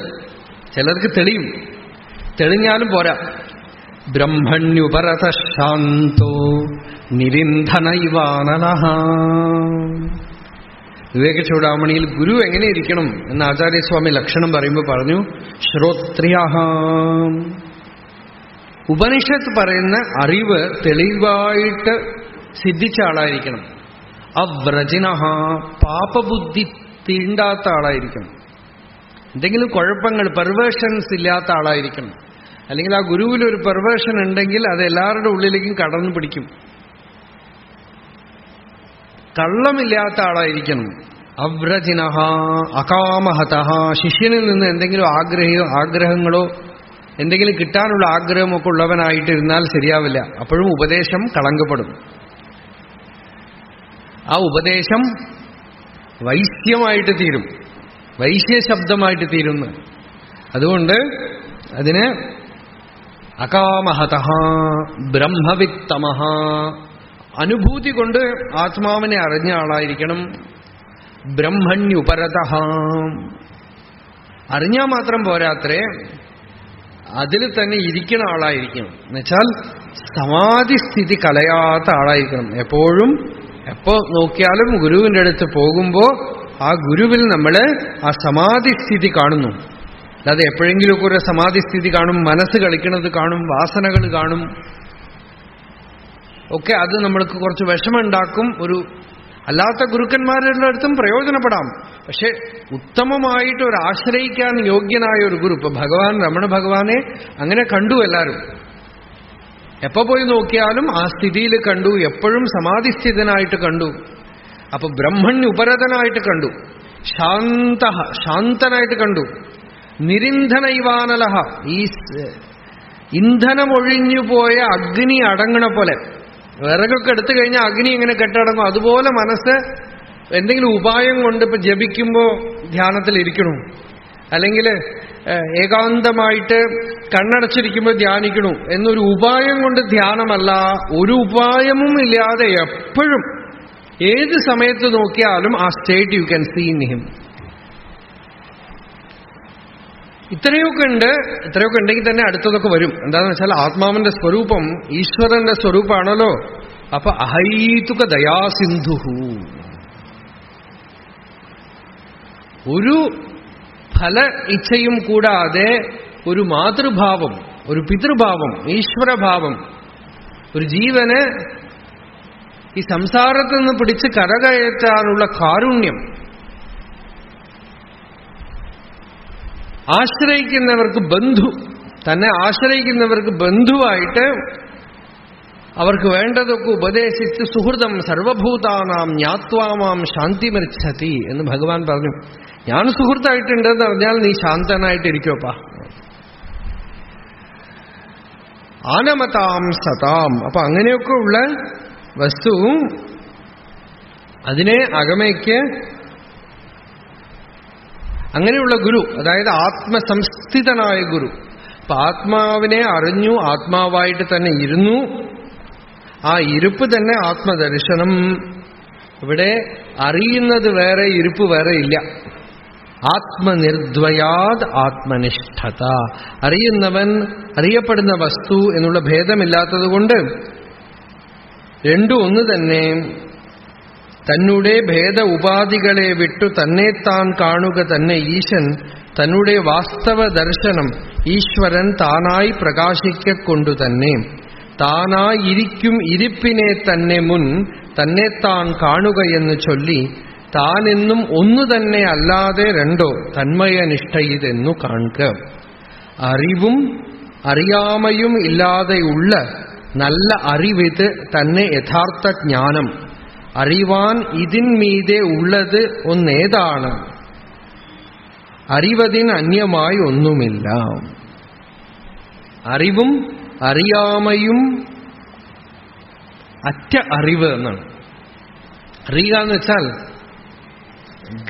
ചിലർക്ക് തെളിയും, തെളിഞ്ഞാലും പോരാ. ബ്രഹ്മണ്യുപരത ശാന്തോ നിരിന്ധനൈവാനനഃ. വിവേക ചൂടാമണിയിൽ ഗുരു എങ്ങനെ ഇരിക്കണം എന്ന് ആചാര്യസ്വാമി ലക്ഷണം പറയുമ്പോൾ പറഞ്ഞു, ശ്രോത്രിയഃ. ഉപനിഷത്ത് പറയുന്ന അറിവ് തെളിവായിട്ട് സിദ്ധിച്ച ആളായിരിക്കണം. അവ്രജിനഃ, പാപബുദ്ധി തീണ്ടാത്ത ആളായിരിക്കണം. എന്തെങ്കിലും കുഴപ്പങ്ങൾ, പെർവേഷൻസ് ഇല്ലാത്ത ആളായിരിക്കണം. അല്ലെങ്കിൽ ആ ഗുരുവിലൊരു പെർവേഷൻ ഉണ്ടെങ്കിൽ അത് എല്ലാവരുടെ ഉള്ളിലേക്കും കടന്നു പിടിക്കും. കള്ളമില്ലാത്ത ആളായിരിക്കണം. അവ്രജിനഃ അകാമഹതഃ. ശിഷ്യനിൽ നിന്ന് എന്തെങ്കിലും ആഗ്രഹങ്ങളോ എന്തെങ്കിലും കിട്ടാനുള്ള ആഗ്രഹമൊക്കെ ഉള്ളവനായിട്ടിരുന്നാൽ ശരിയാവില്ല. അപ്പോഴും ഉപദേശം കളങ്കപ്പെടും. ആ ഉപദേശം വൈശ്യമായിട്ട് തീരും, വൈശ്യശബ്ദമായിട്ട് തീരുന്നു. അതുകൊണ്ട് അതിന് അകാമഹതഃ ബ്രഹ്മവിത്തമഃ. അനുഭൂതി കൊണ്ട് ആത്മാവിനെ അറിഞ്ഞ ആളായിരിക്കണം. ബ്രഹ്മണ്യുപരതഃ. അറിഞ്ഞാൽ മാത്രം പോരാത്രേ, അതിൽ തന്നെ ഇരിക്കുന്ന ആളായിരിക്കണം. എന്നുവെച്ചാൽ സമാധിസ്ഥിതി കളയാത്ത ആളായിരിക്കണം. എപ്പോഴും എപ്പോ നോക്കിയാലും ഗുരുവിന്റെ അടുത്ത് പോകുമ്പോ ആ ഗുരുവിൽ നമ്മൾ ആ സമാധിസ്ഥിതി കാണുന്നു. അല്ലാതെ എപ്പോഴെങ്കിലുമൊക്കെ ഒരു സമാധിസ്ഥിതി കാണും, മനസ്സ് കളിക്കുന്നത് കാണും, വാസനകൾ കാണും ഒക്കെ. അത് നമ്മൾക്ക് കുറച്ച് വിഷമമുണ്ടാക്കും. ഒരു അല്ലാത്ത ഗുരുക്കന്മാരുടെ അടുത്തും പ്രയോജനപ്പെടാം. പക്ഷെ ഉത്തമമായിട്ട് ഒരു ആശ്രയിക്കാൻ യോഗ്യനായ ഒരു ഗുരു. ഇപ്പൊ ഭഗവാൻ, രമണ ഭഗവാനെ അങ്ങനെ കണ്ടു എല്ലാവരും. എപ്പോ പോയി നോക്കിയാലും ആ സ്ഥിതിയിൽ കണ്ടു, എപ്പോഴും സമാധിസ്ഥിതനായിട്ട് കണ്ടു. അപ്പൊ ബ്രഹ്മണ്യുപരതനായിട്ട് കണ്ടു, ശാന്തനായിട്ട് കണ്ടു. നിരിന്ധനൈവാനലഹ. ഈ ഇന്ധനമൊഴിഞ്ഞുപോയ അഗ്നി അടങ്ങണ പോലെ, വിറകൊക്കെ എടുത്തു കഴിഞ്ഞാൽ അഗ്നി എങ്ങനെ കെട്ടടങ്ങും, അതുപോലെ മനസ്സ് എന്തെങ്കിലും ഉപായം കൊണ്ട് ഇപ്പൊ ജപിക്കുമ്പോ ധ്യാനത്തിലിരിക്കണു, അല്ലെങ്കിൽ ഏകാന്തമായിട്ട് കണ്ണടച്ചിരിക്കുമ്പോൾ ധ്യാനിക്കണു എന്നൊരു ഉപായം കൊണ്ട് ധ്യാനമല്ല. ഒരു ഉപായവും ഇല്ലാതെ എപ്പോഴും ഏത് സമയത്ത് നോക്കിയാലും ആ state you can see in him. ഇത്രയൊക്കെ ഉണ്ട്. ഇത്രയൊക്കെ ഉണ്ടെങ്കിൽ തന്നെ അടുത്തതൊക്കെ വരും. എന്താണെന്ന് വെച്ചാൽ ആത്മാവിന്റെ സ്വരൂപം ഈശ്വരന്റെ സ്വരൂപമാണല്ലോ. അപ്പൊ അഹൈതുക ദയാസിന്ധുഹു. ഒരു ഫല ഇച്ഛയും കൂടാതെ ഒരു മാതൃഭാവം, ഒരു പിതൃഭാവം, ഈശ്വരഭാവം, ഒരു ജീവന് ഈ സംസാരത്തിൽ നിന്ന് പിടിച്ച് കരകയറ്റാനുള്ള കാരുണ്യം, ആശ്രയിക്കുന്നവർക്ക് ബന്ധു, തന്നെ ആശ്രയിക്കുന്നവർക്ക് ബന്ധുവായിട്ട് അവർക്ക് വേണ്ടതൊക്കെ ഉപദേശിച്ച് സുഹൃതം സർവഭൂതാനാം ജ്ഞാത്വാമാം ശാന്തിമൃച്ഛതി എന്ന് ഭഗവാൻ പറഞ്ഞു. ഞാൻ സുഹൃത്തായിട്ടുണ്ടെന്ന് പറഞ്ഞാൽ നീ ശാന്തനായിട്ടിരിക്കോപ്പാ. ആനമതാം സതാം. അപ്പൊ അങ്ങനെയൊക്കെ ഉള്ള വസ്തുവും അതിനെ അകമയ്ക്ക് അങ്ങനെയുള്ള ഗുരു, അതായത് ആത്മസംസ്ഥിതനായ ഗുരു. അപ്പൊ ആത്മാവിനെ അറിഞ്ഞു, ആത്മാവായിട്ട് തന്നെ ഇരുന്നു. ആ ഇരുപ്പ് തന്നെ ആത്മദർശനം. ഇവിടെ അറിയുന്നത് വേറെ, ഇരുപ്പ് വേറെ ഇല്ല. ആത്മനിർദ്വയാത് ആത്മനിഷ്ഠത. അറിയുന്നവൻ, അറിയപ്പെടുന്ന വസ്തു എന്നുള്ള ഭേദമില്ലാത്തതുകൊണ്ട് രണ്ടും ഒന്ന് തന്നെ. തന്നെ ഭേദ ഉപാധികളെ വിട്ടു തന്നെത്താൻ കാണുക തന്നെ ഈശൻ. തന്നെ വാസ്തവ ദർശനം ഈശ്വരൻ താനായി പ്രകാശിക്കൊണ്ടു തന്നെ. താനായിരിക്കും ഇരിപ്പിനെ തന്നെ മുൻ തന്നെത്താൻ കാണുകയെന്ന് ചൊല്ലി താനെന്നും ഒന്നു തന്നെ അല്ലാതെ രണ്ടോ തന്മയനിഷ്ഠയിതെന്നു കാണുക. അറിവും അറിയാമയും ഇല്ലാതെയുള്ള നല്ല അറിവിത് തന്നെ യഥാർത്ഥ ജ്ഞാനം. അറിവാൻ ഇതിന്മീതെ ഉള്ളത് ഒന്നേതാണ്, അറിവതിന് അന്യമായി ഒന്നുമില്ല. അറിവും അറിയാമയും അറ്റ അറിവ് എന്നാണ്. അറിയുക എന്ന് വെച്ചാൽ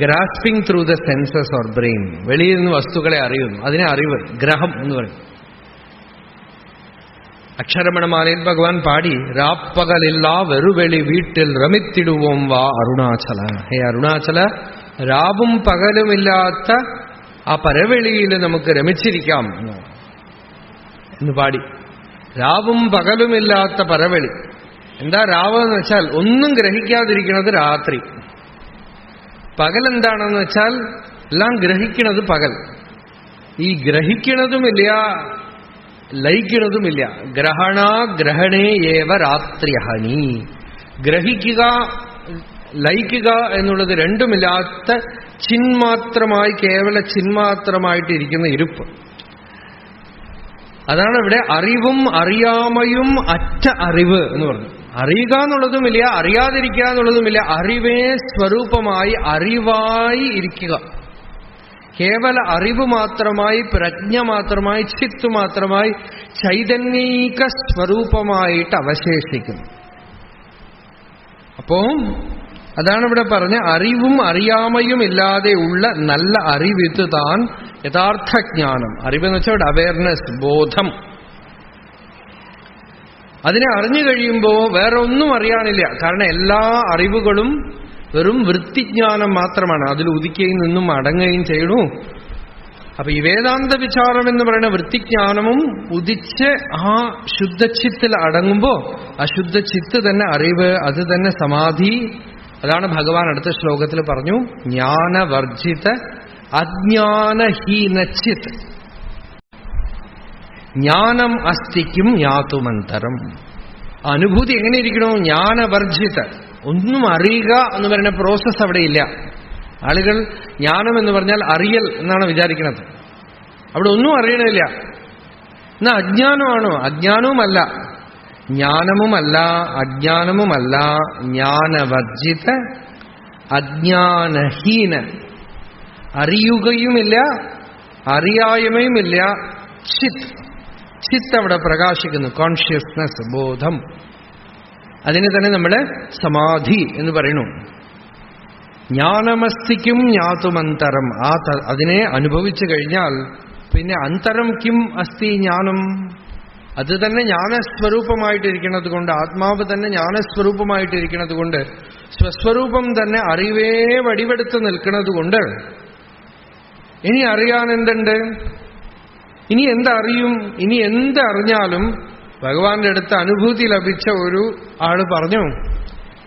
grasping through the census or brain. വെളിയിൽ നിന്ന് വസ്തുക്കളെ അറിയുന്നു, അതിനെ അറിവ്, ഗ്രഹം എന്ന് പറയും. അക്ഷരമണമാലയിൽ ഭഗവാൻ പാടി, രാപ്പകലില്ലാ വെറുവെളി വീട്ടിൽ രമിത്തിടുവോം വാ അരുണാചല. ഹേ അരുണാചല, രാവും പകലുമില്ലാത്ത ആ പരവെളിയിൽ നമുക്ക് രമിച്ചിരിക്കാം എന്ന് പാടി. രാവും പകലുമില്ലാത്ത പരവെളി. എന്താ രാവ് എന്ന് വെച്ചാൽ ഒന്നും ഗ്രഹിക്കാതിരിക്കുന്നത് രാത്രി. പകലെന്താണെന്ന് വെച്ചാൽ എല്ലാം ഗ്രഹിക്കുന്നത് പകൽ. ഈ ഗ്രഹിക്കുന്നതുമില്ല, ലയിക്കുന്നതുമില്ല. ഗ്രഹണേ ഏവ രാത്രിഹനി. ഗ്രഹിക്കുക, ലയിക്കുക എന്നുള്ളത് രണ്ടുമില്ലാത്ത ചിന്മാത്രമായി, കേവല ചിന്മാത്രമായിട്ടിരിക്കുന്ന ഇരുപ്പ്. അതാണ് ഇവിടെ അറിവും അറിയാമയും അറ്റ അറിവ് എന്ന് പറഞ്ഞു. അറിയുക എന്നുള്ളതുമില്ല, അറിയാതിരിക്കുക എന്നുള്ളതുമില്ല. അറിവേ സ്വരൂപമായി, അറിവായി ഇരിക്കുക. കേവല അറിവ് മാത്രമായി, പ്രജ്ഞ മാത്രമായി, ചിത്ത് മാത്രമായി, ചൈതന്യീക സ്വരൂപമായിട്ട് അവശേഷിക്കുന്നു. അപ്പോ അതാണ് ഇവിടെ പറഞ്ഞ അറിവും അറിയാമയും ഇല്ലാതെ ഉള്ള നല്ല അറിവിത് താൻ യഥാർത്ഥ ജ്ഞാനം. അറിവെന്ന് വെച്ചാൽ അവയർനെസ്, ബോധം. അതിനെ അറിഞ്ഞു കഴിയുമ്പോൾ വേറെ ഒന്നും അറിയാനില്ല. കാരണം എല്ലാ അറിവുകളും വെറും വൃത്തിജ്ഞാനം മാത്രമാണ്. അതിൽ ഉദിക്കുകയും നിന്നും അടങ്ങുകയും ചെയ്യണു. അപ്പൊ ഈ വേദാന്ത വിചാരം എന്ന് പറയുന്ന വൃത്തിജ്ഞാനവും ഉദിച്ച് ആ ശുദ്ധചിത്തിൽ അടങ്ങുമ്പോ ആ ശുദ്ധചിത്ത് തന്നെ അറിവ്, അത് തന്നെ സമാധി. അതാണ് ഭഗവാൻ അടുത്ത ശ്ലോകത്തിൽ പറഞ്ഞു, ജ്ഞാനവർജിത അജ്ഞാനഹീനചിത് ജ്ഞാനം അസ്തിക്കും ജ്ഞാതുമന്തരം. അനുഭൂതി എങ്ങനെ ഇരിക്കണോ? ജ്ഞാനവർജിത. ഒന്നും അറിയുക എന്ന് പറയുന്ന പ്രോസസ് അവിടെ ഇല്ല. ആളുകൾ ജ്ഞാനം എന്ന് പറഞ്ഞാൽ അറിയൽ എന്നാണ് വിചാരിക്കുന്നത്. അവിടെ ഒന്നും അറിയണില്ല. എന്നാ അജ്ഞാനമാണോ? അജ്ഞാനവുമല്ല, ജ്ഞാനവുമല്ല, അജ്ഞാനവുമല്ല. ജ്ഞാനവർജിത അജ്ഞാനഹീന. അറിയുകയുമില്ല, അറിയായ്മയുമില്ല. ചിത്ത്. ചിത്ത് അവിടെ പ്രകാശിക്കുന്നു. കോൺഷ്യസ്നസ്, ബോധം. അതിനെ തന്നെ നമ്മൾ സമാധി എന്ന് പറയുന്നു. ജ്ഞാനമസ്തിക്കും ജ്ഞാതുമന്തരം. അതിനെ അനുഭവിച്ചു കഴിഞ്ഞാൽ പിന്നെ അന്തരം കിം അസ്തി ജ്ഞാനം. അത് തന്നെ ജ്ഞാനസ്വരൂപമായിട്ടിരിക്കുന്നത് കൊണ്ട്, ആത്മാവ് തന്നെ ജ്ഞാനസ്വരൂപമായിട്ടിരിക്കുന്നത് കൊണ്ട്, സ്വസ്വരൂപം തന്നെ അറിവേ വടിവെടുത്ത് നിൽക്കുന്നത് കൊണ്ട് ഇനി അറിയാൻ എന്തുണ്ട്? ഇനി എന്തറിയും? ഇനി എന്തറിഞ്ഞാലും ഭഗവാന്റെ അടുത്ത് അനുഭൂതി ലഭിച്ച ഒരു ആള് പറഞ്ഞു,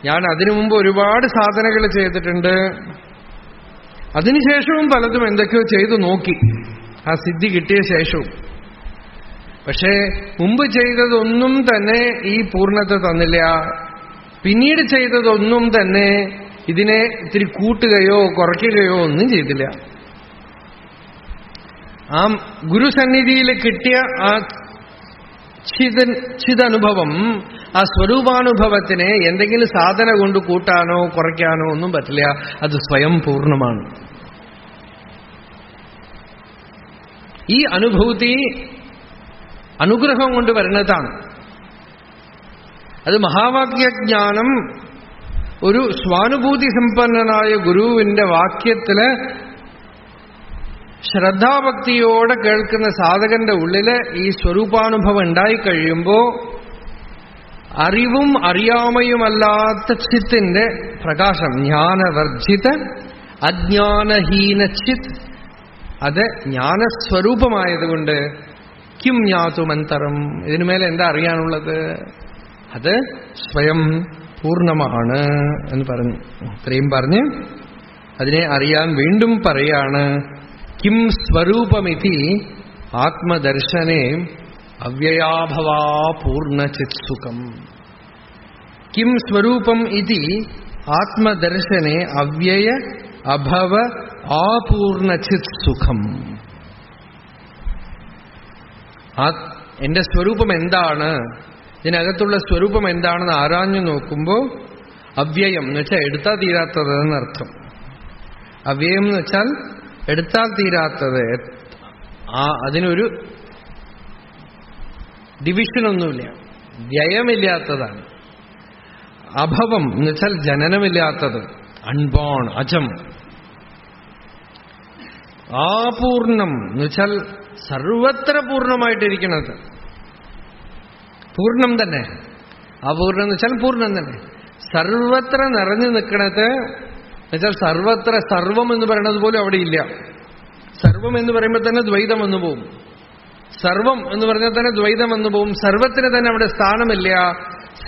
ഞാൻ അതിനു മുമ്പ് ഒരുപാട് സാധനകൾ ചെയ്തിട്ടുണ്ട്, അതിനുശേഷവും പലതും എന്തൊക്കെയോ ചെയ്തു നോക്കി, ആ സിദ്ധി കിട്ടിയ ശേഷവും. പക്ഷേ മുമ്പ് ചെയ്തതൊന്നും തന്നെ ഈ പൂർണ്ണത തന്നില്ല. പിന്നീട് ചെയ്തതൊന്നും തന്നെ ഇതിനെ ഇത്തിരി കൂട്ടുകയോ കുറയ്ക്കുകയോ ഒന്നും ചെയ്തില്ല. ആ ഗുരുസന്നിധിയിൽ കിട്ടിയ ആ ചിതനുഭവം, ആ സ്വരൂപാനുഭവത്തിനെ എന്തെങ്കിലും സാധന കൊണ്ട് കൂട്ടാനോ കുറയ്ക്കാനോ ഒന്നും പറ്റില്ല. അത് സ്വയം പൂർണ്ണമാണ്. ഈ അനുഭൂതി അനുഗ്രഹം കൊണ്ട് വരുന്നതാണ്. അത് മഹാവാക്യജ്ഞാനം ഒരു സ്വാനുഭൂതി സമ്പന്നനായ ഗുരുവിന്റെ വാക്യത്തില് ശ്രദ്ധാഭക്തിയോടെ കേൾക്കുന്ന സാധകന്റെ ഉള്ളില് ഈ സ്വരൂപാനുഭവം ഉണ്ടായിക്കഴിയുമ്പോ അറിവും അറിയാമയുമല്ലാത്ത ചിത്തിന്റെ പ്രകാശം, ജ്ഞാനവർജിത അജ്ഞാനഹീന ചിത്, അത് ജ്ഞാനസ്വരൂപമായതുകൊണ്ട് കിം ജ്ഞാതുമന്തരം, ഇതിനുമേലെ എന്താ അറിയാനുള്ളത്? അത് സ്വയം പൂർണ്ണമാണ് എന്ന് പറഞ്ഞു. ഇത്രയും പറഞ്ഞ് അതിനെ അറിയാൻ വീണ്ടും പറയാണ്, കിം സ്വരൂപമിതി ആത്മദർശനേ അവ്യയാഭവാ പൂർണ്ണചിത്സുഖം. കിം സ്വരൂപം ഇതി ആത്മദർശനേ അവ്യയ അഭവ ആപൂർണചിത്സുഖം. എന്റെ സ്വരൂപം എന്താണ്, ഇതിനകത്തുള്ള സ്വരൂപം എന്താണെന്ന് ആരാഞ്ഞു നോക്കുമ്പോൾ അവ്യയം എന്ന് വെച്ചാൽ എടുത്താൽ തീരാത്തത് എന്നർത്ഥം. അവ്യയം എന്ന് വെച്ചാൽ എടുത്താൽ തീരാത്തത്, അതിനൊരു ഡിവിഷനൊന്നുമില്ല, വ്യയമില്ലാത്തതാണ്. അഭവം എന്ന് വെച്ചാൽ ജനനമില്ലാത്തത്, അൺബോൺ, അജം. ആപൂർണം എന്ന് വെച്ചാൽ സർവത്ര പൂർണ്ണമായിട്ടിരിക്കുന്നത്. പൂർണ്ണം തന്നെ. അപൂർണം എന്ന് വെച്ചാൽ പൂർണ്ണം തന്നെ. സർവത്ര നിറഞ്ഞു നിൽക്കണത് എന്നുവെച്ചാൽ സർവത്ര സർവം എന്ന് പറയുന്നത് പോലും അവിടെ ഇല്ല. സർവം എന്ന് പറയുമ്പോൾ തന്നെ ദ്വൈതം വന്നു പോവും. സർവം എന്ന് പറഞ്ഞാൽ തന്നെ ദ്വൈതം വന്നു പോവും. സർവത്തിന് തന്നെ അവിടെ സ്ഥാനമില്ല.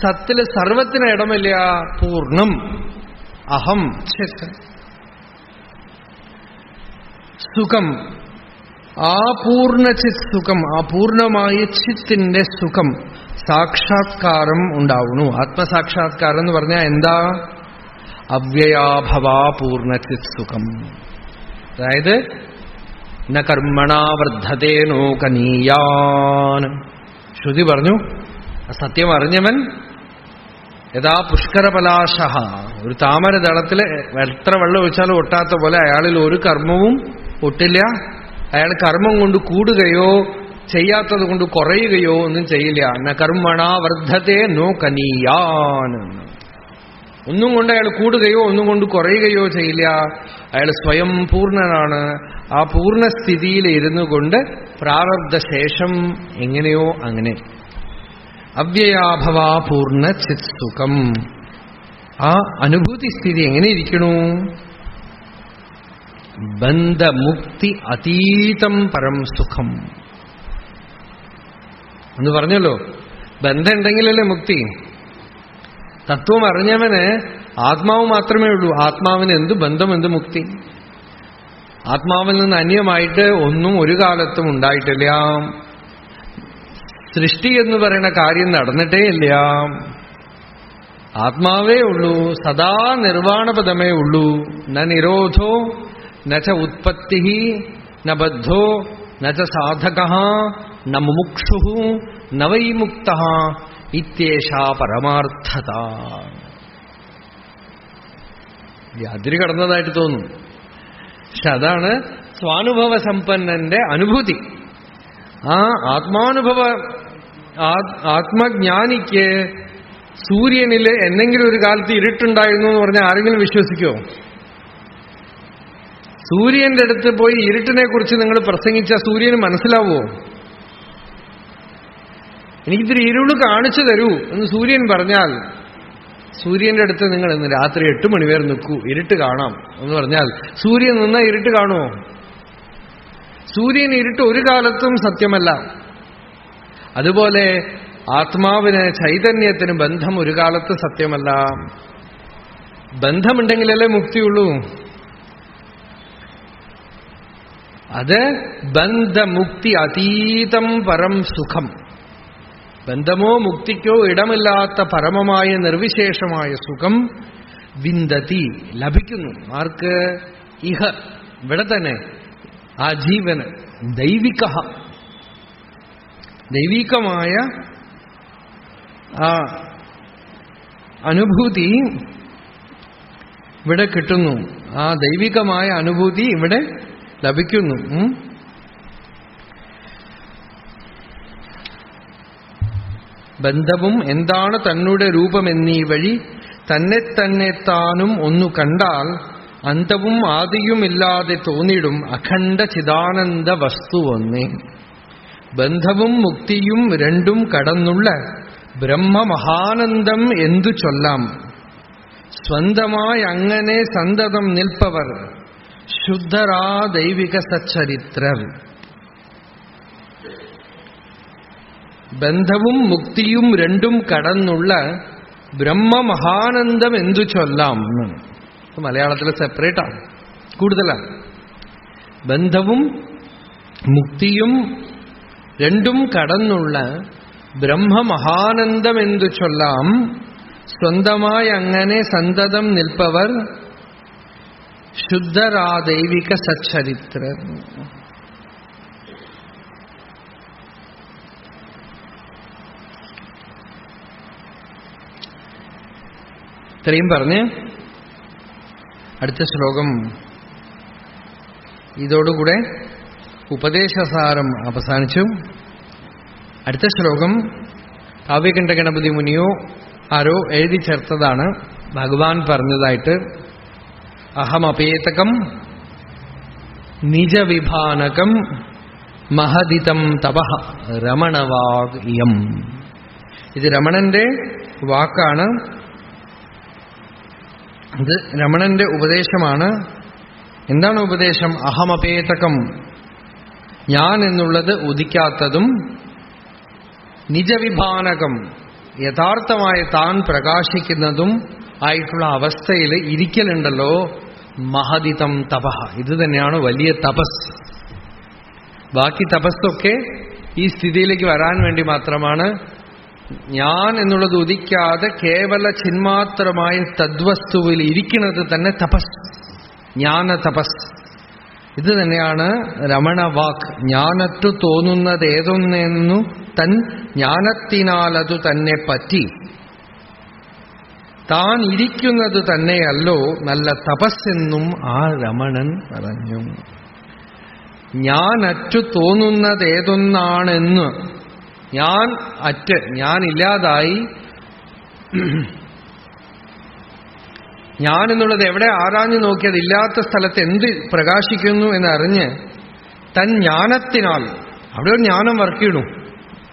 സത്തില് സർവത്തിന് ഇടമില്ല. പൂർണ്ണം അഹം ചിത്. സുഖം, ആ പൂർണ്ണചിത് സുഖം, ആ പൂർണ്ണമായ ചിത്തിന്റെ സുഖം, സാക്ഷാത്കാരം ഉണ്ടാവുന്നു. ആത്മസാക്ഷാത്കാരം എന്ന് പറഞ്ഞാൽ എന്താ? അവ്യയാഭവാ പൂർണ്ണചിത് സുഖം. അതായത് ന കർമ്മണാ വർദ്ധതേ നോകനീയാൻ. ശ്രുതി പറഞ്ഞു, സത്യം അറിഞ്ഞവൻ യഥാ പുഷ്കരപലാശ, ഒരു താമരദളത്തില് എത്ര വെള്ളം ഒഴിച്ചാലും ഒട്ടാത്ത പോലെ അയാളിൽ ഒരു കർമ്മവും ഒട്ടില്ല. അയാൾ കർമ്മം കൊണ്ട് കൂടുകയോ ചെയ്യാത്തത് കൊണ്ട് കുറയുകയോ ഒന്നും ചെയ്യില്ല. ന കർമ്മണാ വർദ്ധതേ നോകനീയാൻ. ഒന്നും കൊണ്ട് അയാൾ കൂടുകയോ ഒന്നും കൊണ്ട് കുറയുകയോ ചെയ്യില്ല. അയാൾ സ്വയം പൂർണ്ണനാണ്. ആ പൂർണ്ണസ്ഥിതിയിൽ ഇരുന്നു കൊണ്ട് പ്രാരബ്ധശേഷം എങ്ങനെയോ അങ്ങനെ. അവ്യയാഭവാ പൂർണ്ണ ചിത് സുഖം. ആ അനുഭൂതി സ്ഥിതി എങ്ങനെ ഇരിക്കണു? ബന്ധമുക്തി അതീതം പരം സുഖം എന്ന് പറഞ്ഞല്ലോ. ബന്ധം ഉണ്ടെങ്കിലല്ലേ മുക്തി. തത്വം അറിഞ്ഞവന് ആത്മാവ് മാത്രമേ ഉള്ളൂ. ആത്മാവിന് എന്ത് ബന്ധം, എന്ത് മുക്തി? ആത്മാവിൽ നിന്ന് അന്യമായിട്ട് ഒന്നും ഒരു കാലത്തും ഉണ്ടായിട്ടില്ല. സൃഷ്ടി എന്ന് പറയുന്ന കാര്യം നടന്നിട്ടേ ഇല്ല. ആത്മാവേ ഉള്ളൂ. സദാ നിർവാണപദമേ ഉള്ളൂ. ന നിരോധോ ന ച ഉത്പത്തി ന ബദ്ധോ ന ച സാധകഃ ന മുമുക്ഷുഃ ന വൈ മുക്തഃ ഇത്യേഷാ പരമാർത്ഥത. അതിര് കടന്നതായിട്ട് തോന്നും. പക്ഷെ അതാണ് സ്വാനുഭവ സമ്പന്നന്റെ അനുഭൂതി. ആ ആത്മജ്ഞാനിക്ക് സൂര്യനിൽ എന്തെങ്കിലും ഒരു കാലത്ത് ഇരുട്ടുണ്ടായിരുന്നു എന്ന് പറഞ്ഞാൽ ആരെങ്കിലും വിശ്വസിക്കുമോ? സൂര്യന്റെ അടുത്ത് പോയി ഇരുട്ടിനെ കുറിച്ച് നിങ്ങൾ പ്രസംഗിച്ചാൽ സൂര്യന് മനസ്സിലാവുമോ? എനിക്കിത്തിരി ഇരുള് കാണിച്ചു തരൂ എന്ന് സൂര്യൻ പറഞ്ഞാൽ, സൂര്യന്റെ അടുത്ത് നിങ്ങൾ ഇന്ന് രാത്രി 8 മണി വരെ നിൽക്കൂ, ഇരുട്ട് കാണാം എന്ന് പറഞ്ഞാൽ സൂര്യൻ നിന്നാൽ ഇരുട്ട് കാണുമോ? സൂര്യൻ ഇരുട്ട് ഒരു കാലത്തും സത്യമല്ല. അതുപോലെ ആത്മാവിന്, ചൈതന്യത്തിന് ബന്ധം ഒരു കാലത്ത് സത്യമല്ല. ബന്ധമുണ്ടെങ്കിലല്ലേ മുക്തിയുള്ളൂ. അത് ബന്ധമുക്തി അതീതം പരം സുഖം. ബന്ധമോ മുക്തിക്കോ ഇടമില്ലാത്ത പരമമായ നിർവിശേഷമായ സുഖം വിന്ദതി, ലഭിക്കുന്നു. ആർക്ക്? ഇഹ, ഇവിടെ തന്നെ. ആ ജീവന് ദൈവികമായ ആ അനുഭൂതി ഇവിടെ കിട്ടുന്നു. ആ ദൈവികമായ അനുഭൂതി ഇവിടെ ലഭിക്കുന്നു. ബന്ധവും എന്താണ് തന്നുടെ രൂപമെന്നീ വഴി തന്നെ തന്നെ താനും ഒന്നു കണ്ടാൽ അന്തവും ആദിയുമില്ലാതെ തോന്നിടും അഖണ്ഡ ചിദാനന്ദ വസ്തു ഒന്നേ. ബന്ധവും മുക്തിയും രണ്ടും കടന്നുള്ള ബ്രഹ്മമഹാനന്ദം എന്തു ചൊല്ലാം. സ്വന്തമായി അങ്ങനെ സന്തതം നിൽപ്പവർ ശുദ്ധരാ ദൈവിക സച്ചരിത്രർ. ബന്ധവും മുക്തിയും രണ്ടും കടന്നുള്ള ബ്രഹ്മമഹാനന്ദം എന്തു ചൊല്ലാം. മലയാളത്തിൽ സെപ്പറേറ്റാണ്, കൂടുതലാണ്. ബന്ധവും മുക്തിയും രണ്ടും കടന്നുള്ള ബ്രഹ്മമഹാനന്ദം എന്തു ചൊല്ലാം. സ്വന്തമായി അങ്ങനെ സന്തതം നിൽപ്പവർ ശുദ്ധരാ ദൈവിക സച്ചരിത്രർ. ഇത്രയും പറഞ്ഞ് അടുത്ത ശ്ലോകം, ഇതോടുകൂടെ ഉപദേശസാരം അവസാനിച്ചു. അടുത്ത ശ്ലോകം കാവ്യകണ്ഠ ഗണപതി മുനിയോ ആരോ എഴുതി ചേർത്തതാണ്, ഭഗവാൻ പറഞ്ഞതായിട്ട്. അഹമപേതകം നിജവിഭാനകം മഹദിതം തപഃ രമണവാഗ് ഇയം. ഇത് രമണന്റെ വാക്കാണ്, ഇത് രമണന്റെ ഉപദേശമാണ്. എന്താണ് ഉപദേശം? അഹമപേതകം, ഞാൻ എന്നുള്ളത് ഉദിക്കാത്തതും, നിജവിഭാനകം, യഥാർത്ഥമായ താൻ പ്രകാശിക്കുന്നതും ആയിട്ടുള്ള അവസ്ഥയിൽ ഇരിക്കലുണ്ടല്ലോ, മഹദിതം തപഃ, ഇത് തന്നെയാണ് വലിയ തപസ്. ബാക്കി തപസ്സൊക്കെ ഈ സ്ഥിതിയിലേക്ക് വരാൻ വേണ്ടി മാത്രമാണ്. ഞാൻ എന്നുള്ളത് ഉദിക്കാതെ കേവല ചിന്മാത്രമായ തദ്വസ്തുവിൽ ഇരിക്കുന്നത് തന്നെ തപസ്, ജ്ഞാന തപസ്. ഇത് തന്നെയാണ് രമണ വാക്ക്. ജ്ഞാനറ്റു തോന്നുന്നതേതൊന്നെന്നു തൻ ജ്ഞാനത്തിനാലതു തന്നെ പറ്റി താൻ ഇരിക്കുന്നത് തന്നെയല്ലോ നല്ല തപസ്സെന്നും ആ രമണൻ പറഞ്ഞു. ഞാനറ്റു തോന്നുന്നതേതൊന്നാണെന്ന്, ഞാൻ അറ്റ്, ഞാനില്ലാതായി, ഞാൻ എന്നുള്ളത് എവിടെ ആരാഞ്ഞു നോക്കിയത് ഇല്ലാത്ത സ്ഥലത്ത് എന്ത് പ്രകാശിക്കുന്നു എന്നറിഞ്ഞ് തൻ ജ്ഞാനത്തിനാൽ, അവിടെ ഒരു ജ്ഞാനം വർക്കിയിടും.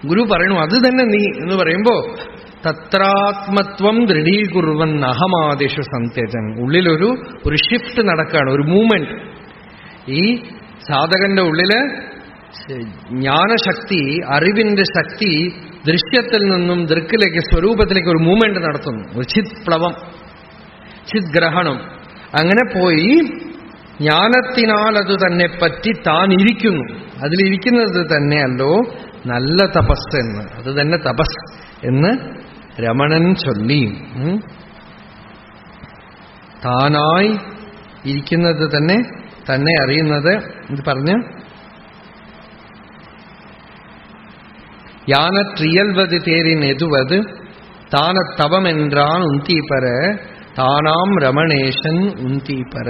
ഗുരു പറയണു അത് തന്നെ നീ എന്ന് പറയുമ്പോ തത്രാത്മത്വം ദൃഢീകുർവൻ അഹമാദിഷു സന്ത്യജൻ, ഉള്ളിലൊരു ഷിഫ്റ്റ് നടക്കുകയാണ്, ഒരു മൂവ്മെന്റ്. ഈ സാധകന്റെ ഉള്ളില് ജ്ഞാനശക്തി, അറിവിന്റെ ശക്തി ദൃശ്യത്തിൽ നിന്നും ദൃക്കിലേക്ക്, സ്വരൂപത്തിലേക്ക് ഒരു മൂവ്മെന്റ് നടത്തുന്നു, ഒരു ചിത് പ്ലവം, ചിത് ഗ്രഹണം. അങ്ങനെ പോയി ജ്ഞാനത്തിനാൽ അത് തന്നെ പറ്റി താൻ ഇരിക്കുന്നു. അതിലിരിക്കുന്നത് തന്നെയല്ലോ നല്ല തപസ് എന്ന്, അത് തന്നെ തപസ് എന്ന് രമണൻ ചൊല്ലി. താനായി ഇരിക്കുന്നത് തന്നെ തന്നെ അറിയുന്നത് ഇത് പറഞ്ഞ് யானற்றியல்வது தேரின் எதுவது தான தவம் என்றான் உந்தீப்பர தானாம் ரமணேஷன் உந்தீப்பர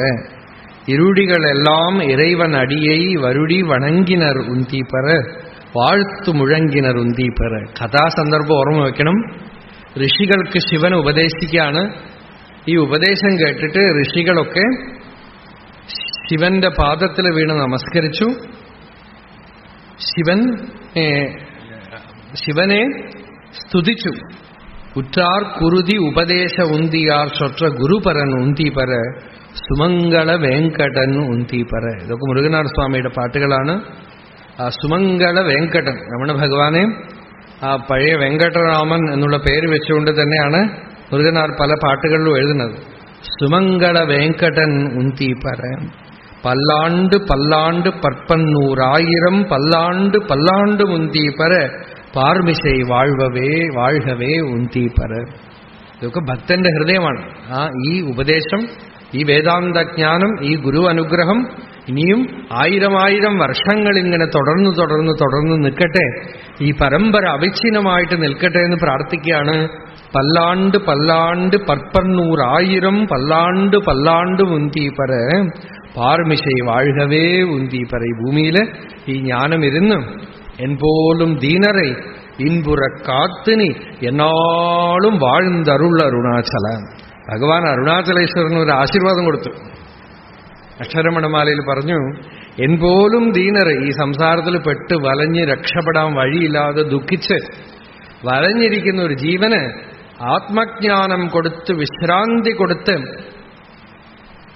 இருடிகள் எல்லாம் இறைவன் அடியை வருடி வணங்கினர் உந்தீப்பர வாழ்த்து മുഴങ്ങിனர் ഉന്തീപ്പര. കഥാസന്ദർഭം ഓർമ്മ വെക്കണം. ഋഷികൾക്ക് ശിവൻ ഉപദേശിക്കുകയാണ്. ഈ ഉപദേശം കേട്ടിട്ട് ഋഷികളൊക്കെ ശിവന്റെ പാദത്തിൽ വീണ് നമസ്കരിച്ചു. ശിവനെ സ്തുതിച്ചു. ഉറ്റാർ കുരുതി ഉപദേശ ഉന്തിയാർ ചൊറ്റ ഗുരുപരൻ ഉന്തീപര സുമംഗള വെങ്കടൻ ഉന്തീപര. ഇതൊക്കെ മുരുകനാഥ സ്വാമിയുടെ പാട്ടുകളാണ്. ആ സുമംഗള വെങ്കടൻ, രമണ ഭഗവാനെ ആ പഴയ വെങ്കടരാമൻ എന്നുള്ള പേര് വെച്ചുകൊണ്ട് തന്നെയാണ് മുരുകനാഥ് പല പാട്ടുകളിലും എഴുതുന്നത്. സുമംഗള വെങ്കടൻ ഉന്തീപര പല്ലാണ്ട് പല്ലാണ്ട് പற்பന്നൂറായിരം പല്ലാണ്ട് പല്ലാണ്ട് ഉന്തീപര പാർമിശൈ വാഴ്വവേ വാഴ്കവേ ഉന്തീപര. ഇതൊക്കെ ഭക്തന്റെ ഹൃദയമാണ്. ഈ ഉപദേശം, ഈ വേദാന്തജ്ഞാനം, ഈ ഗുരു അനുഗ്രഹം ഇനിയും 1000 വർഷങ്ങൾ ഇങ്ങനെ തുടർന്ന് നിൽക്കട്ടെ. ഈ പരമ്പര അവിച്ഛിന്നമായിട്ട് നിൽക്കട്ടെ എന്ന് പ്രാർത്ഥിക്കുകയാണ്. പല്ലാണ്ട് പല്ലാണ്ട് പற்பന്നൂറായിരം പല്ലാണ്ട് പല്ലാണ്ട് ഉന്തീപര പാർമിശൈ വാഴ്കവേ ഉന്തീപര. ഈ ഭൂമിയില് ഈ ജ്ഞാനം ഇരുന്ന് എൻപോലും ദീനரை ഇൻപുറ കാത്തിനി എന്നാളും വാഴ്ന്തരുള്ള അരുണാചല. ഭഗവാൻ അരുണാചലേശ്വരന് ഒരു ആശീർവാദം കൊടുത്തു. അക്ഷരമണമാലയിൽ പറഞ്ഞു, എൻപോലും ദീനറ്, ഈ സംസാരത്തിൽ പെട്ട് വലഞ്ഞ് രക്ഷപ്പെടാൻ വഴിയില്ലാതെ ദുഃഖിച്ച് വലഞ്ഞിരിക്കുന്ന ഒരു ജീവന് ആത്മജ്ഞാനം കൊടുത്ത് വിശ്രാന്തി കൊടുത്ത്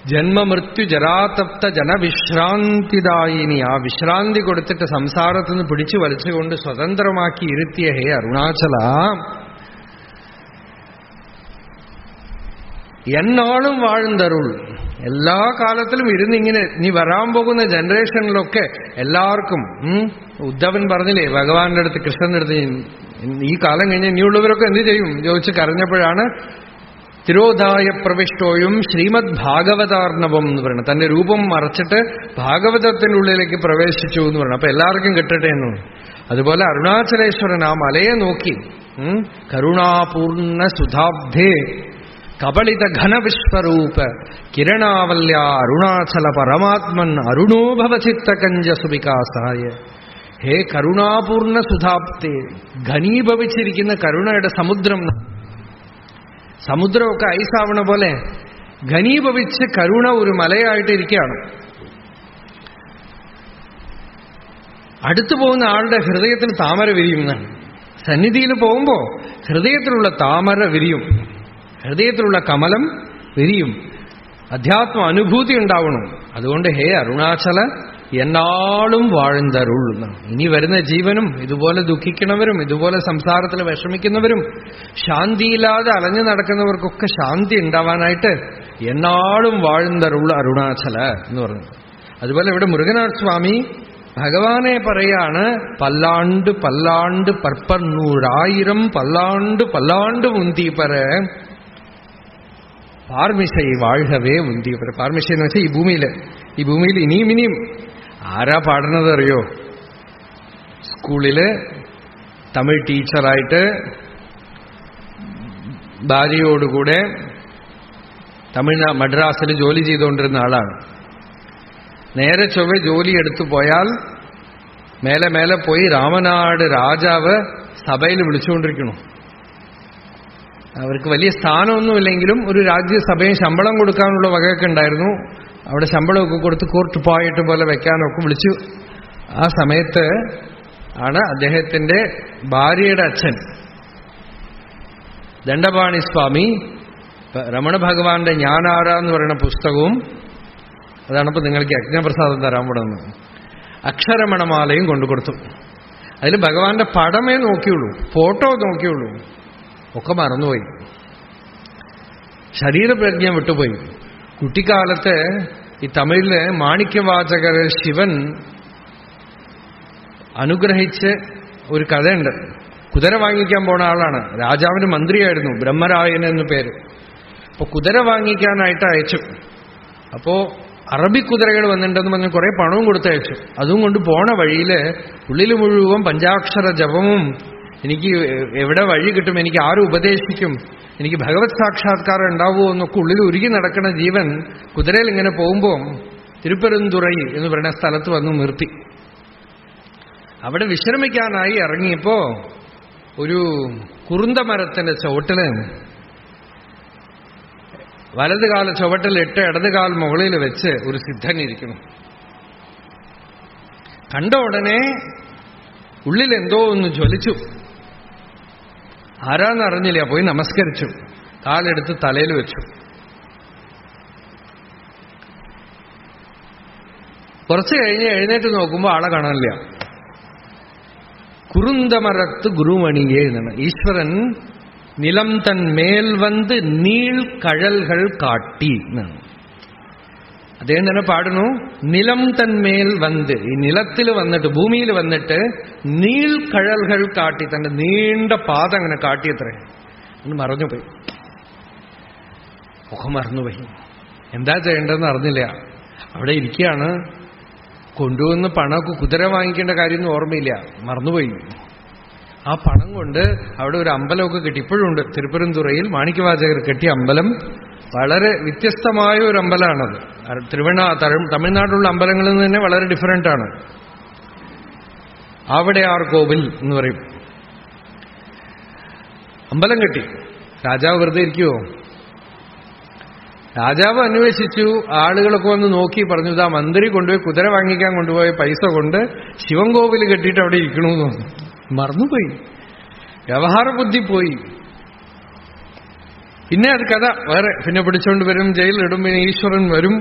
ജന്മമൃത്യു ജരാതപ്ത ജനവിശ്രാന്തിദായിനി, ആ വിശ്രാന്തി കൊടുത്തിട്ട് സംസാരത്തിൽ നിന്ന് പിടിച്ചു വലിച്ചുകൊണ്ട് സ്വതന്ത്രമാക്കി ഇരുത്തിയ ഹേ അരുണാചല, എന്നാളും വാഴ്ന്തരുൾ. എല്ലാ കാലത്തിലും ഇരുന്നിങ്ങനെ നീ വരാൻ പോകുന്ന ജനറേഷനിലൊക്കെ എല്ലാവർക്കും, ഉദ്ധവൻ പറഞ്ഞില്ലേ ഭഗവാന്റെ അടുത്ത്, കൃഷ്ണന്റെ അടുത്ത്, ഈ കാലം കഴിഞ്ഞ് ഇനിയുള്ളവരൊക്കെ എന്ത് ചെയ്യും ചോദിച്ച് കരഞ്ഞപ്പോഴാണ് തിരോധായ പ്രവിഷ്ടോയും ശ്രീമദ് ഭാഗവതാർണവം എന്ന് പറയുന്നത്. തന്റെ രൂപം മറച്ചിട്ട് ഭാഗവതത്തിന്റെ ഉള്ളിലേക്ക് പ്രവേശിച്ചു എന്ന് പറഞ്ഞു. അപ്പൊ എല്ലാവർക്കും കിട്ടട്ടെ എന്ന്. അതുപോലെ അരുണാചലേശ്വരൻ ആ മലയെ നോക്കി കരുണാപൂർണ സുധാബ്ധേ കബളിത ഘനവിശ്വരൂപ കിരണാവല്യ അരുണാചല പരമാത്മൻ അരുണോഭവചിത്തകഞ്ച സുവികാസായ. ഹേ കരുണാപൂർണ സുധാബ്ധേ, ഘനീഭവിച്ചിരിക്കുന്ന കരുണയുടെ സമുദ്രം. സമുദ്രമൊക്കെ ഐസാവണ പോലെ ഘനീഭവിച്ച് കരുണ ഒരു മലയായിട്ട് ഇരിക്കുകയാണ്. അടുത്തു പോകുന്ന ആളുടെ ഹൃദയത്തിൽ താമര വിരിയുന്നതാണ്. സന്നിധിയിൽ പോകുമ്പോ ഹൃദയത്തിലുള്ള താമര വിരിയും, ഹൃദയത്തിലുള്ള കമലം വിരിയും, അധ്യാത്മ അനുഭൂതി ഉണ്ടാവണം. അതുകൊണ്ട് ഹേ അരുണാചല എന്നാളും വാഴ്ന്തരുൾ. ഇനി വരുന്ന ജീവനും ഇതുപോലെ ദുഃഖിക്കുന്നവരും ഇതുപോലെ സംസാരത്തിൽ വിഷമിക്കുന്നവരും ശാന്തിയില്ലാതെ അലഞ്ഞു നടക്കുന്നവർക്കൊക്കെ ശാന്തി ഉണ്ടാവാനായിട്ട് എന്നാളും വാഴ്ന്തരുൾ അരുണാചല എന്ന് പറഞ്ഞു. അതുപോലെ ഇവിടെ മുരുകനാഥ സ്വാമി ഭഗവാനെ പറയാണ്, പല്ലാണ്ട് പല്ലാണ്ട് പർപ്പന്നൂറായിരം പല്ലാണ്ട് പല്ലാണ്ട് മുന്തിപ്പറ പാർമിശൈ വാഴ്ഹവേ മുന്തിപ്പറ. പാർമിശ എന്ന് വെച്ചാൽ ഈ ഭൂമിയിൽ ഇനിയും ഇനിയും. ആരാ പാടുന്നത് അറിയോ? സ്കൂളില് തമിഴ് ടീച്ചറായിട്ട് ഭാര്യയോടുകൂടെ മദ്രാസിൽ ജോലി ചെയ്തുകൊണ്ടിരുന്ന ആളാണ്. നേരെ ചൊവ്വെ ജോലി എടുത്തു പോയാൽ മേലെ മേലെ പോയി രാമനാട് രാജാവ് സഭയിൽ വിളിച്ചുകൊണ്ടിരിക്കണു. അവർക്ക് വലിയ സ്ഥാനമൊന്നുമില്ലെങ്കിലും ഒരു രാജ്യസഭയും ശമ്പളം കൊടുക്കാനുള്ള വകയൊക്കെ ഉണ്ടായിരുന്നു. അവിടെ ശമ്പളമൊക്കെ കൊടുത്ത് കോർട്ട് പോയിട്ട് പോലെ വെക്കാനൊക്കെ വിളിച്ചു. ആ സമയത്ത് ആണ് അദ്ദേഹത്തിന്റെ ഭാര്യയുടെ അച്ഛൻ ദണ്ഡപാണി സ്വാമി രമണ ഭഗവാന്റെ ഞാനാര എന്ന് പറയുന്ന പുസ്തകവും, അതാണിപ്പോൾ നിങ്ങൾക്ക് യജ്ഞപ്രസാദം തരാൻ വിടുന്നത്, അക്ഷരമണമാലയും കൊണ്ടുകൊടുത്തു. അതിൽ ഭഗവാന്റെ പടമേ നോക്കിയുള്ളൂ, ഫോട്ടോ നോക്കിയുള്ളൂ, ഒക്കെ മറന്നുപോയി, ശരീരപ്രജ്ഞ വിട്ടുപോയി. കുട്ടിക്കാലത്ത് ഈ തമിഴില് മാണിക്യവാചകർ ശിവൻ അനുഗ്രഹിച്ച് ഒരു കഥയുണ്ട്. കുതിര വാങ്ങിക്കാൻ പോണ ആളാണ്, രാജാവിന് മന്ത്രിയായിരുന്നു, ബ്രഹ്മരായൻ എന്ന് പേര്. അപ്പൊ കുതിര വാങ്ങിക്കാനായിട്ട് അയച്ചു. അപ്പോ അറബി കുതിരകൾ വന്നിട്ടുണ്ടെന്ന് പറഞ്ഞ് കുറെ പണവും കൊടുത്തയച്ചു. അതും കൊണ്ട് പോണ വഴിയില് ഉള്ളിൽ മുഴുവൻ പഞ്ചാക്ഷര ജപവും, എനിക്ക് എവിടെ വഴി കിട്ടും, എനിക്ക് ആരും ഉപദേശിക്കും, എനിക്ക് ഭഗവത് സാക്ഷാത്കാരം ഉണ്ടാവുമോ എന്നൊക്കെ ഉള്ളിൽ ഉരുകി നടക്കുന്ന ജീവൻ കുതിരയിൽ ഇങ്ങനെ പോകുമ്പോ തിരുപ്പരുന്തുറൈ എന്ന് പറയുന്ന സ്ഥലത്ത് വന്ന് നിർത്തി. അവിടെ വിശ്രമിക്കാനായി ഇറങ്ങിയപ്പോ ഒരു കുറുന്തമരത്തിന്റെ ചുവട്ടില് വലതുകാല ചുവട്ടിലിട്ട് ഇടതുകാൽ മുകളിൽ വെച്ച് ഒരു സിദ്ധൻ ഇരിക്കുന്നു. കണ്ട ഉടനെ ഉള്ളിൽ എന്തോ ഒന്ന് ജ്വലിച്ചു. ആരാന്നറിഞ്ഞില്ല, പോയി നമസ്കരിച്ചു, കാലെടുത്ത് തലയിൽ വെച്ചു. കുറച്ച് കഴിഞ്ഞ് എഴുന്നേറ്റ് നോക്കുമ്പോൾ ആളെ കാണാനില്ല. കുറുന്തമരത്ത് ഗുരുമണിയെ എന്നാണ്. ഈശ്വരൻ നിലം തൻ മേൽ വന്ന് നീൾ കഴൽകൾ കാട്ടി എന്നാണ്. അദ്ദേഹം തന്നെ പാടുന്നു, നിലം തന്മേൽ വന്ന്, ഈ നിലത്തിൽ വന്നിട്ട് ഭൂമിയിൽ വന്നിട്ട് നീൾ കഴൽകൾ കാട്ടി, തന്റെ നീണ്ട പാത അങ്ങനെ കാട്ടിയത്രേ. എന്ന് മറന്നുപോയി, ഒക്കെ മറന്നുപോയി. എന്താ ചെയ്യേണ്ടതെന്ന് അറിഞ്ഞില്ല. അവിടെ ഇരിക്കുകയാണ്. കൊണ്ടുവന്ന് പണമൊക്കെ കുതിര വാങ്ങിക്കേണ്ട കാര്യമൊന്നും ഓർമ്മയില്ല, മറന്നുപോയി. ആ പണം കൊണ്ട് അവിടെ ഒരു അമ്പലമൊക്കെ കെട്ടി, ഇപ്പോഴും ഉണ്ട് തിരുപ്പരന്തുറയിൽ മാണിക്യവാചകർ കെട്ടിയ അമ്പലം. വളരെ വ്യത്യസ്തമായ ഒരു അമ്പലമാണത്. തമിഴ്നാട്ടിലുള്ള അമ്പലങ്ങളിൽ നിന്ന് തന്നെ വളരെ ഡിഫറൻ്റ് ആണ്. ആവടയാർ കോവിൽ എന്ന് പറയും. അമ്പലം കെട്ടി. രാജാവ് വെറുതെ ഇരിക്കുവോ? രാജാവ് അന്വേഷിച്ചു, ആളുകളൊക്കെ വന്ന് നോക്കി, പറഞ്ഞു ഇതാ മന്ത്രി കൊണ്ടുപോയി കുതിര വാങ്ങിക്കാൻ കൊണ്ടുപോയ പൈസ കൊണ്ട് ശിവൻകോവിൽ കെട്ടിയിട്ട് അവിടെ ഇരിക്കണമെന്ന് പറഞ്ഞു. മറന്നുപോയി, വ്യവഹാര ബുദ്ധി പോയി. പിന്നെ അത് കഥ വേറെ. പിന്നെ പിടിച്ചോണ്ട് വരും, ജയിലിലിടും, പിന്നെ ഈശ്വരൻ വരും,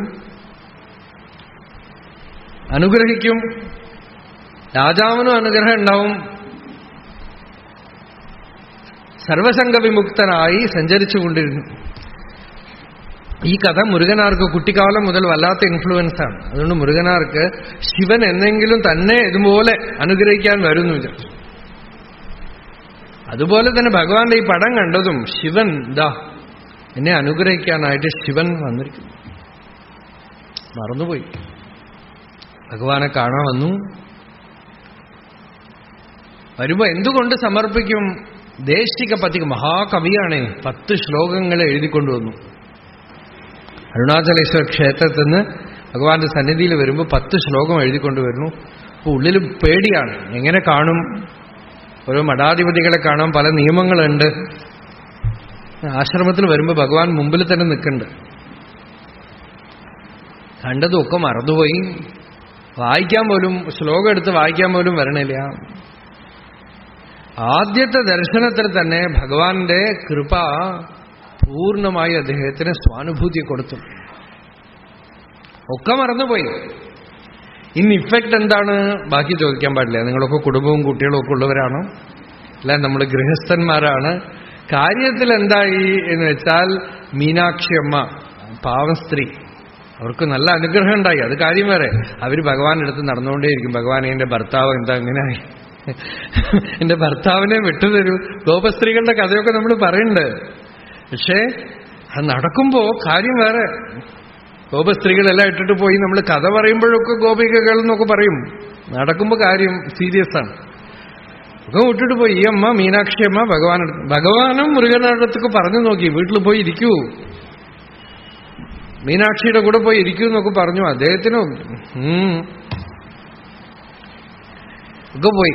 അനുഗ്രഹിക്കും. രാജാവിനും അനുഗ്രഹം ഉണ്ടാവും. സർവസംഘ വിമുക്തനായി സഞ്ചരിച്ചുകൊണ്ടിരുന്നു. ഈ കഥ മുരുകനാർക്ക് കുട്ടിക്കാലം മുതൽ വല്ലാത്ത ഇൻഫ്ലുവൻസ് ആണ്. അതുകൊണ്ട് മുരുകനാർക്ക് ശിവൻ എന്നെങ്കിലും തന്നെ ഇതുപോലെ അനുഗ്രഹിക്കാൻ വരുന്നു വിചാരിച്ചു. അതുപോലെ തന്നെ ഭഗവാന്റെ ഈ പടം കണ്ടതും ശിവൻ ദാ എന്നെ അനുഗ്രഹിക്കാനായിട്ട് ശിവൻ വന്നിരിക്കുന്നു. മറന്നുപോയി. ഭഗവാനെ കാണാൻ വന്നു. വരുമ്പോ എന്തുകൊണ്ട് സമർപ്പിക്കും? ദേശിക പതിക മഹാകവിയാണേ, 10 ശ്ലോകങ്ങൾ എഴുതിക്കൊണ്ടുവന്നു. അരുണാചലേശ്വര ക്ഷേത്രത്തിൽ നിന്ന് ഭഗവാന്റെ സന്നിധിയിൽ വരുമ്പോൾ 10 ശ്ലോകം എഴുതിക്കൊണ്ടുവരുന്നു. അപ്പൊ ഉള്ളിൽ പേടിയാണ്, എങ്ങനെ കാണും? ഓരോ മഠാധിപതികളെ കാണാൻ പല നിയമങ്ങളുണ്ട്. ആശ്രമത്തിൽ വരുമ്പോൾ ഭഗവാൻ മുമ്പിൽ തന്നെ നിൽക്കുന്നുണ്ട്. കണ്ടതൊക്കെ മറന്നുപോയി. വായിക്കാൻ പോലും, ശ്ലോകം എടുത്ത് വായിക്കാൻ പോലും വരണില്ല. ആദ്യത്തെ ദർശനത്തിൽ തന്നെ ഭഗവാന്റെ കൃപ പൂർണ്ണമായി അദ്ദേഹത്തിന് സ്വാനുഭൂതി കൊടുത്തു. ഒക്കെ മറന്നുപോയി. ഇന്ന് ഇഫക്റ്റ് എന്താണ് ബാക്കി ചോദിക്കാൻ പാടില്ല. നിങ്ങളൊക്കെ കുടുംബവും കുട്ടികളും ഒക്കെ ഉള്ളവരാണോ? അല്ല, നമ്മൾ ഗൃഹസ്ഥന്മാരാണ്. കാര്യത്തിൽ എന്തായി എന്ന് വെച്ചാൽ മീനാക്ഷി അമ്മ പാവം സ്ത്രീ, അവർക്ക് നല്ല അനുഗ്രഹം ഉണ്ടായി, അത് കാര്യം വേറെ. അവർ ഭഗവാന്റെ അടുത്ത് നടന്നുകൊണ്ടേയിരിക്കും. ഭഗവാനെ എന്റെ ഭർത്താവ് എന്താ ഇങ്ങനെയായി, എന്റെ ഭർത്താവിനെ വിട്ടുതരൂ. ഗോപസ്ത്രീകളുടെ കഥയൊക്കെ നമ്മൾ പറയുന്നുണ്ട്. പക്ഷേ അത് നടക്കുമ്പോ കാര്യം വേറെ. ഗോപസ്ത്രീകളെല്ലാം ഇട്ടിട്ട് പോയി നമ്മൾ കഥ പറയുമ്പോഴൊക്കെ ഗോപികകൾ എന്നൊക്കെ പറയും. നടക്കുമ്പോ കാര്യം സീരിയസ് ആണ്. ഒക്കെ വിട്ടിട്ട് പോയി. ഈ അമ്മ മീനാക്ഷി അമ്മ ഭഗവാനും മുരുകനടുത്തൊക്കെ പറഞ്ഞു നോക്കി, വീട്ടിൽ പോയി ഇരിക്കൂ, മീനാക്ഷിയുടെ കൂടെ പോയി ഇരിക്കൂ എന്നൊക്കെ പറഞ്ഞു. അദ്ദേഹത്തിനും ഒക്കെ പോയി.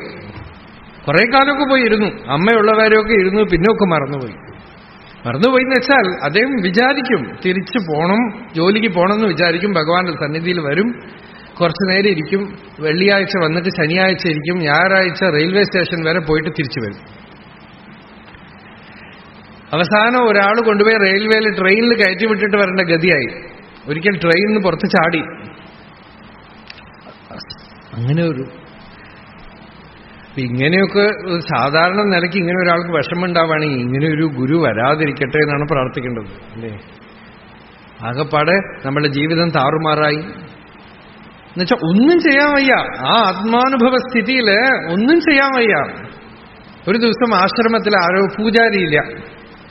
കുറെ കാലമൊക്കെ പോയി ഇരുന്നു. അമ്മയുള്ളവരൊക്കെ ഇരുന്നു. പിന്നെയൊക്കെ മറന്നുപോയി. മറന്നുപോയി എന്ന് വെച്ചാൽ അദ്ദേഹം വിചാരിക്കും തിരിച്ചു പോണം, ജോലിക്ക് പോകണം എന്ന് വിചാരിക്കും. ഭഗവാന്റെ സന്നിധിയിൽ വരും, കുറച്ചു നേരം ഇരിക്കും. വെള്ളിയാഴ്ച വന്നിട്ട് ശനിയാഴ്ച ഇരിക്കും. ഞായറാഴ്ച റെയിൽവേ സ്റ്റേഷൻ വരെ പോയിട്ട് തിരിച്ചു വരും. അവസാനം ഒരാൾ കൊണ്ടുപോയി റെയിൽവേയിൽ ട്രെയിനിൽ കയറ്റി വിട്ടിട്ട് വരേണ്ട ഗതിയായി. ഒരിക്കൽ ട്രെയിനിൽ നിന്ന് പുറത്ത് ചാടി. അങ്ങനെ ഇങ്ങനെയൊക്കെ സാധാരണ നിലയ്ക്ക് ഇങ്ങനെ ഒരാൾക്ക് വിഷമമുണ്ടാവുകയാണെങ്കിൽ ഇങ്ങനെ ഒരു ഗുരു വരാതിരിക്കട്ടെ എന്നാണ് പ്രാർത്ഥിക്കേണ്ടത്, അല്ലേ? ആകെപ്പാടെ നമ്മുടെ ജീവിതം താറുമാറായി എന്നുവെച്ചാൽ ഒന്നും ചെയ്യാൻ വയ്യ. ആ ആത്മാനുഭവ സ്ഥിതിയിൽ ഒന്നും ചെയ്യാൻ വയ്യ. ഒരു ദിവസം ആശ്രമത്തിൽ ആരോ പൂജാരിയില്ല.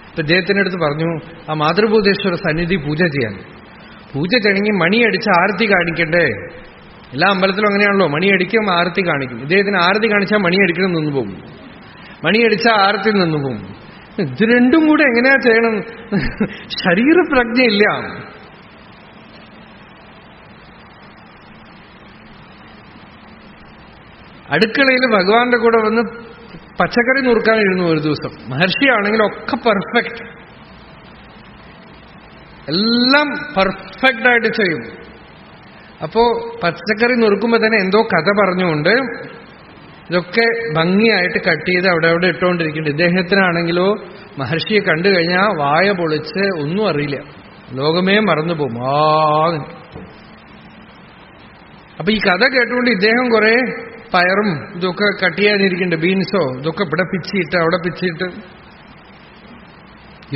അപ്പൊ അദ്ദേഹത്തിൻ്റെ അടുത്ത് പറഞ്ഞു, ആ മാതൃഭൂതേശ്വര സന്നിധി പൂജ ചെയ്യാൻ. പൂജ ചെയ്യണമെങ്കിൽ മണിയടിച്ച് ആരത്തി കാണിക്കണ്ടേ? എല്ലാ അമ്പലത്തിലും അങ്ങനെയാണല്ലോ, മണിയടിക്കും ആരത്തി കാണിക്കും. ഇദ്ദേഹത്തിന് ആരത്തി കാണിച്ചാൽ മണിയടിക്കണം നിന്ന് പോകും, മണിയടിച്ചാൽ ആരത്തി നിന്ന് പോകും. ഇത് രണ്ടും കൂടെ എങ്ങനെയാ ചെയ്യണം? ശരീരപ്രജ്ഞയില്ല. അടുക്കളയിൽ ഭഗവാന്റെ കൂടെ വന്ന് പച്ചക്കറി നുറുക്കാനിരുന്നു ഒരു ദിവസം. മഹർഷിയാണെങ്കിൽ ഒക്കെ പെർഫെക്റ്റ്, എല്ലാം പെർഫെക്റ്റായിട്ട് ചെയ്യും. അപ്പോ പച്ചക്കറി നുറുക്കുമ്പോ തന്നെ എന്തോ കഥ പറഞ്ഞുകൊണ്ട് ഇതൊക്കെ ഭംഗിയായിട്ട് കട്ട് ചെയ്ത് അവിടെ അവിടെ ഇട്ടുകൊണ്ടിരിക്കുന്നുണ്ട്. ഇദ്ദേഹത്തിനാണെങ്കിലോ മഹർഷിയെ കണ്ടു കഴിഞ്ഞാൽ വായ പൊളിച്ച് ഒന്നും അറിയില്ല, ലോകമേ മറന്നുപോകും. അപ്പൊ ഈ കഥ കേട്ടുകൊണ്ട് ഇദ്ദേഹം കുറെ പയറും ഇതൊക്കെ കട്ട് ചെയ്യാനിരിക്കുന്നുണ്ട്, ബീൻസോ ഇതൊക്കെ ഇവിടെ പിച്ചിട്ട് അവിടെ പിച്ചിട്ട്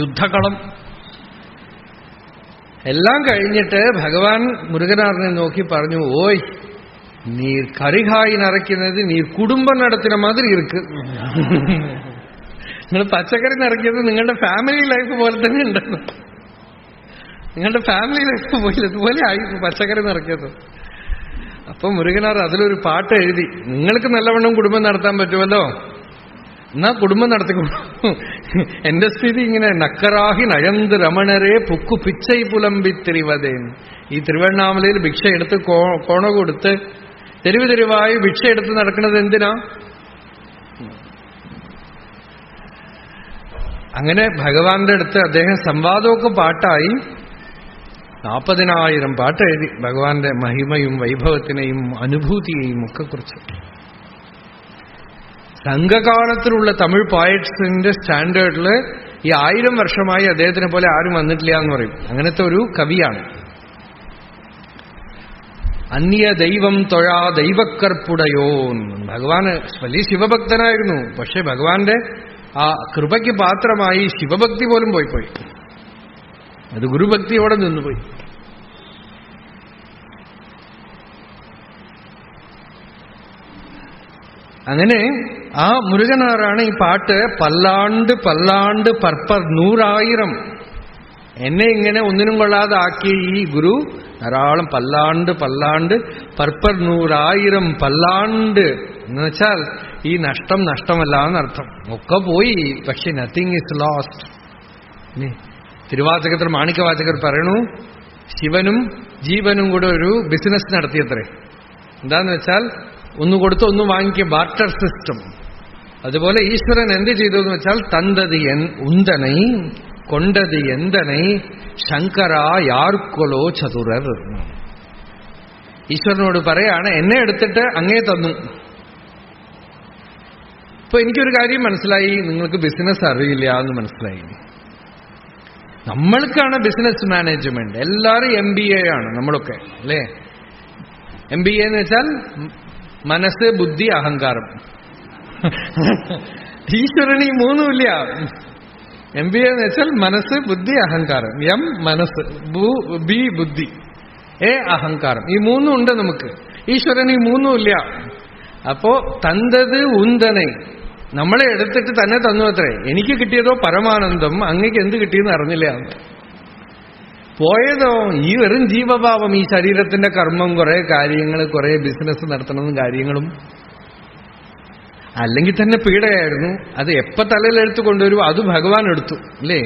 യുദ്ധകളം എല്ലാം കഴിഞ്ഞിട്ട് ഭഗവാൻ മുരുകനാഥനെ നോക്കി പറഞ്ഞു, ഓയ് നീർ കറികായി നിറയ്ക്കുന്നത് നീർ കുടുംബം നടത്തുന്ന മാതിരി ഇருக்கு. നിങ്ങൾ പച്ചക്കറി നിറയ്ക്കുന്നത് നിങ്ങളുടെ ഫാമിലി ലൈഫ് പോലെ തന്നെ ഉണ്ടെന്ന്. നിങ്ങളുടെ ഫാമിലി ലൈഫ് പോലെ ഇതുപോലെ ആയി പച്ചക്കറി നിറയ്ക്കുന്നത്. അപ്പൊ മുരുകനാർ അതിലൊരു പാട്ട് എഴുതി, നിങ്ങൾക്ക് നല്ലവണ്ണം കുടുംബം നടത്താൻ പറ്റുമല്ലോ, എന്നാ കുടുംബം നടത്തിക്കോ. എന്റെ സ്ഥിതി ഇങ്ങനെ, നക്കറാഹി നയന്ത് രമണരെ പുക്കു പിച്ചൈ പുലമ്പിത്തിരിവതേൻ. ഈ തിരുവണ്ണാമലയിൽ ഭിക്ഷ എടുത്ത് കോണ കൊടുത്ത് തെരുവ് തെരുവായി ഭിക്ഷ എടുത്ത് നടക്കുന്നത് എന്തിനാ? അങ്ങനെ ഭഗവാന്റെ അടുത്ത് അദ്ദേഹം സംവാദമൊക്കെ പാട്ടായി 40,000 പാട്ട് എഴുതി. ഭഗവാന്റെ മഹിമയും വൈഭവത്തിനെയും അനുഭൂതിയെയും ഒക്കെ കുറിച്ച്. സംഘകാലത്തിലുള്ള തമിഴ് പോയറ്റ്സിന്റെ സ്റ്റാൻഡേർഡിൽ ഈ 1000 വർഷമായി അദ്ദേഹത്തിനെ പോലെ ആരും വന്നിട്ടില്ല എന്ന് പറയും. അങ്ങനത്തെ ഒരു കവിയാണ്. അന്യ ദൈവം തൊഴാ ദൈവക്കർപ്പുടയോൻ. ഭഗവാന് വലിയ ശിവഭക്തനായിരുന്നു. പക്ഷെ ഭഗവാന്റെ ആ കൃപയ്ക്ക് പാത്രമായി ശിവഭക്തി പോലും പോയി. അത് ഗുരുഭക്തിയോടെ നിന്നുപോയി. അങ്ങനെ ആ മുരുകനാറാണ് ഈ പാട്ട് പല്ലാണ്ട് പല്ലാണ്ട് പർപ്പർ 100,000 എന്നെ ഇങ്ങനെ ഒന്നിനും കൊള്ളാതെ ആക്കിയ ഈ ഗുരു ധാരാളം പല്ലാണ്ട് പല്ലാണ്ട് പർപ്പർ 100,000 പല്ലാണ്ട് എന്ന് വെച്ചാൽ ഈ നഷ്ടം നഷ്ടമല്ല എന്നർത്ഥം. ഒക്കെ പോയി, പക്ഷെ നത്തിങ് ഇസ് ലോസ്റ്റ്. തിരുവാചകത്തിൽ മാണിക്യവാചകർ പറയണു, ശിവനും ജീവനും കൂടെ ഒരു ബിസിനസ് നടത്തിയത്രേ. എന്താന്ന് വെച്ചാൽ ഒന്ന് കൊടുത്ത് ഒന്ന് വാങ്ങിക്കുക, ബാർട്ടർ സിസ്റ്റം. അതുപോലെ ഈശ്വരൻ എന്ത് ചെയ്തു എന്ന് വെച്ചാൽ തന്തത് ഉന്തനൈ കൊണ്ടത് എന്തനൈ ശങ്കരാ യാർക്കൊലോ ചതുരർ. ഈശ്വരനോട് പറയാണ്, എന്നെ എടുത്തിട്ട് അങ്ങേ തന്നു, അപ്പൊ എനിക്കൊരു കാര്യം മനസ്സിലായി, നിങ്ങൾക്ക് ബിസിനസ് അറിയില്ല എന്ന് മനസ്സിലായി. നമ്മൾക്കാണ് ബിസിനസ് മാനേജ്മെന്റ്. എല്ലാവരും MBA ആണ് നമ്മളൊക്കെ, അല്ലേ? MBA എന്ന് വെച്ചാൽ മനസ്സ്, ബുദ്ധി, അഹങ്കാരം. ഈശ്വരന് ഈ മൂന്നുമില്ല. MBA എന്ന് വെച്ചാൽ മനസ്സ്, ബുദ്ധി, അഹങ്കാരം. M മനസ്സ്, B ബുദ്ധി, A അഹങ്കാരം. ഈ മൂന്നും ഉണ്ട് നമുക്ക്. ഈശ്വരന് ഈ മൂന്നുമില്ല. അപ്പോ തന്തത് ഉന്തനെ നമ്മളെ എടുത്തിട്ട് തന്നെ തന്നു അത്രേ. എനിക്ക് കിട്ടിയതോ പരമാനന്ദം, അങ്ങേക്ക് എന്ത് കിട്ടിയെന്ന് അറിഞ്ഞില്ല. പോയതോ ഈ വെറും ജീവഭാവം, ഈ ശരീരത്തിന്റെ കർമ്മം, കുറെ കാര്യങ്ങൾ, കുറെ ബിസിനസ് നടത്തണമെന്നും കാര്യങ്ങളും. അല്ലെങ്കിൽ തന്നെ പീഡയായിരുന്നു. അത് എപ്പ തലയിലെടുത്ത് കൊണ്ടുവരുമോ അത് ഭഗവാൻ എടുത്തു, അല്ലേ?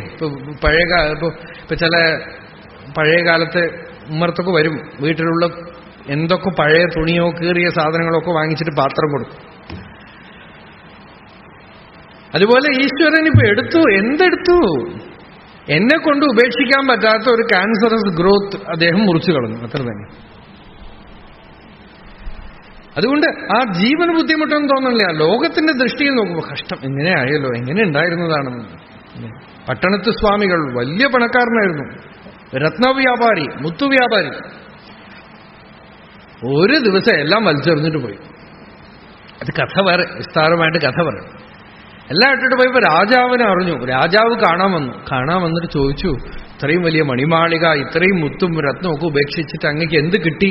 ഇപ്പൊ ചില പഴയ കാലത്തെ ഉമ്മർത്തൊക്കെ വരും, വീട്ടിലുള്ള എന്തൊക്കെ പഴയ തുണിയോ കീറിയ സാധനങ്ങളൊക്കെ വാങ്ങിച്ചിട്ട് പാത്രം കൊടുക്കും. അതുപോലെ ഈശ്വരൻ ഇപ്പൊ എടുത്തു. എന്തെടുത്തു? എന്നെ കൊണ്ട് ഉപേക്ഷിക്കാൻ പറ്റാത്ത ഒരു ക്യാൻസറസ് ഗ്രോത്ത് അദ്ദേഹം മുറിച്ചു കളഞ്ഞു, അത്ര തന്നെ. അതുകൊണ്ട് ആ ജീവന് ബുദ്ധിമുട്ടൊന്നും തോന്നുന്നില്ല. ലോകത്തിന്റെ ദൃഷ്ടിയിൽ നോക്കുമ്പോൾ കഷ്ടം, എങ്ങനെ ആയല്ലോ, എങ്ങനെ ഉണ്ടായിരുന്നതാണെന്ന്. പട്ടണത്ത് സ്വാമികൾ വലിയ പണക്കാരനായിരുന്നു, രത്നവ്യാപാരി, മുത്തുവ്യാപാരി. ഒരു ദിവസം എല്ലാം വലിച്ചെറിഞ്ഞിട്ട് പോയി. അത് കഥ വേറെ, വിസ്താരമായിട്ട് കഥ പറയും. എല്ലാം ഇട്ടിട്ട് പോയപ്പോ രാജാവിനെ അറിഞ്ഞു. രാജാവ് കാണാൻ വന്നിട്ട് ചോദിച്ചു, ഇത്രയും വലിയ മണിമാളിക, ഇത്രയും മുത്തും രത്നവും ഒക്കെ ഉപേക്ഷിച്ചിട്ട് അങ്ങക്ക് എന്ത് കിട്ടി?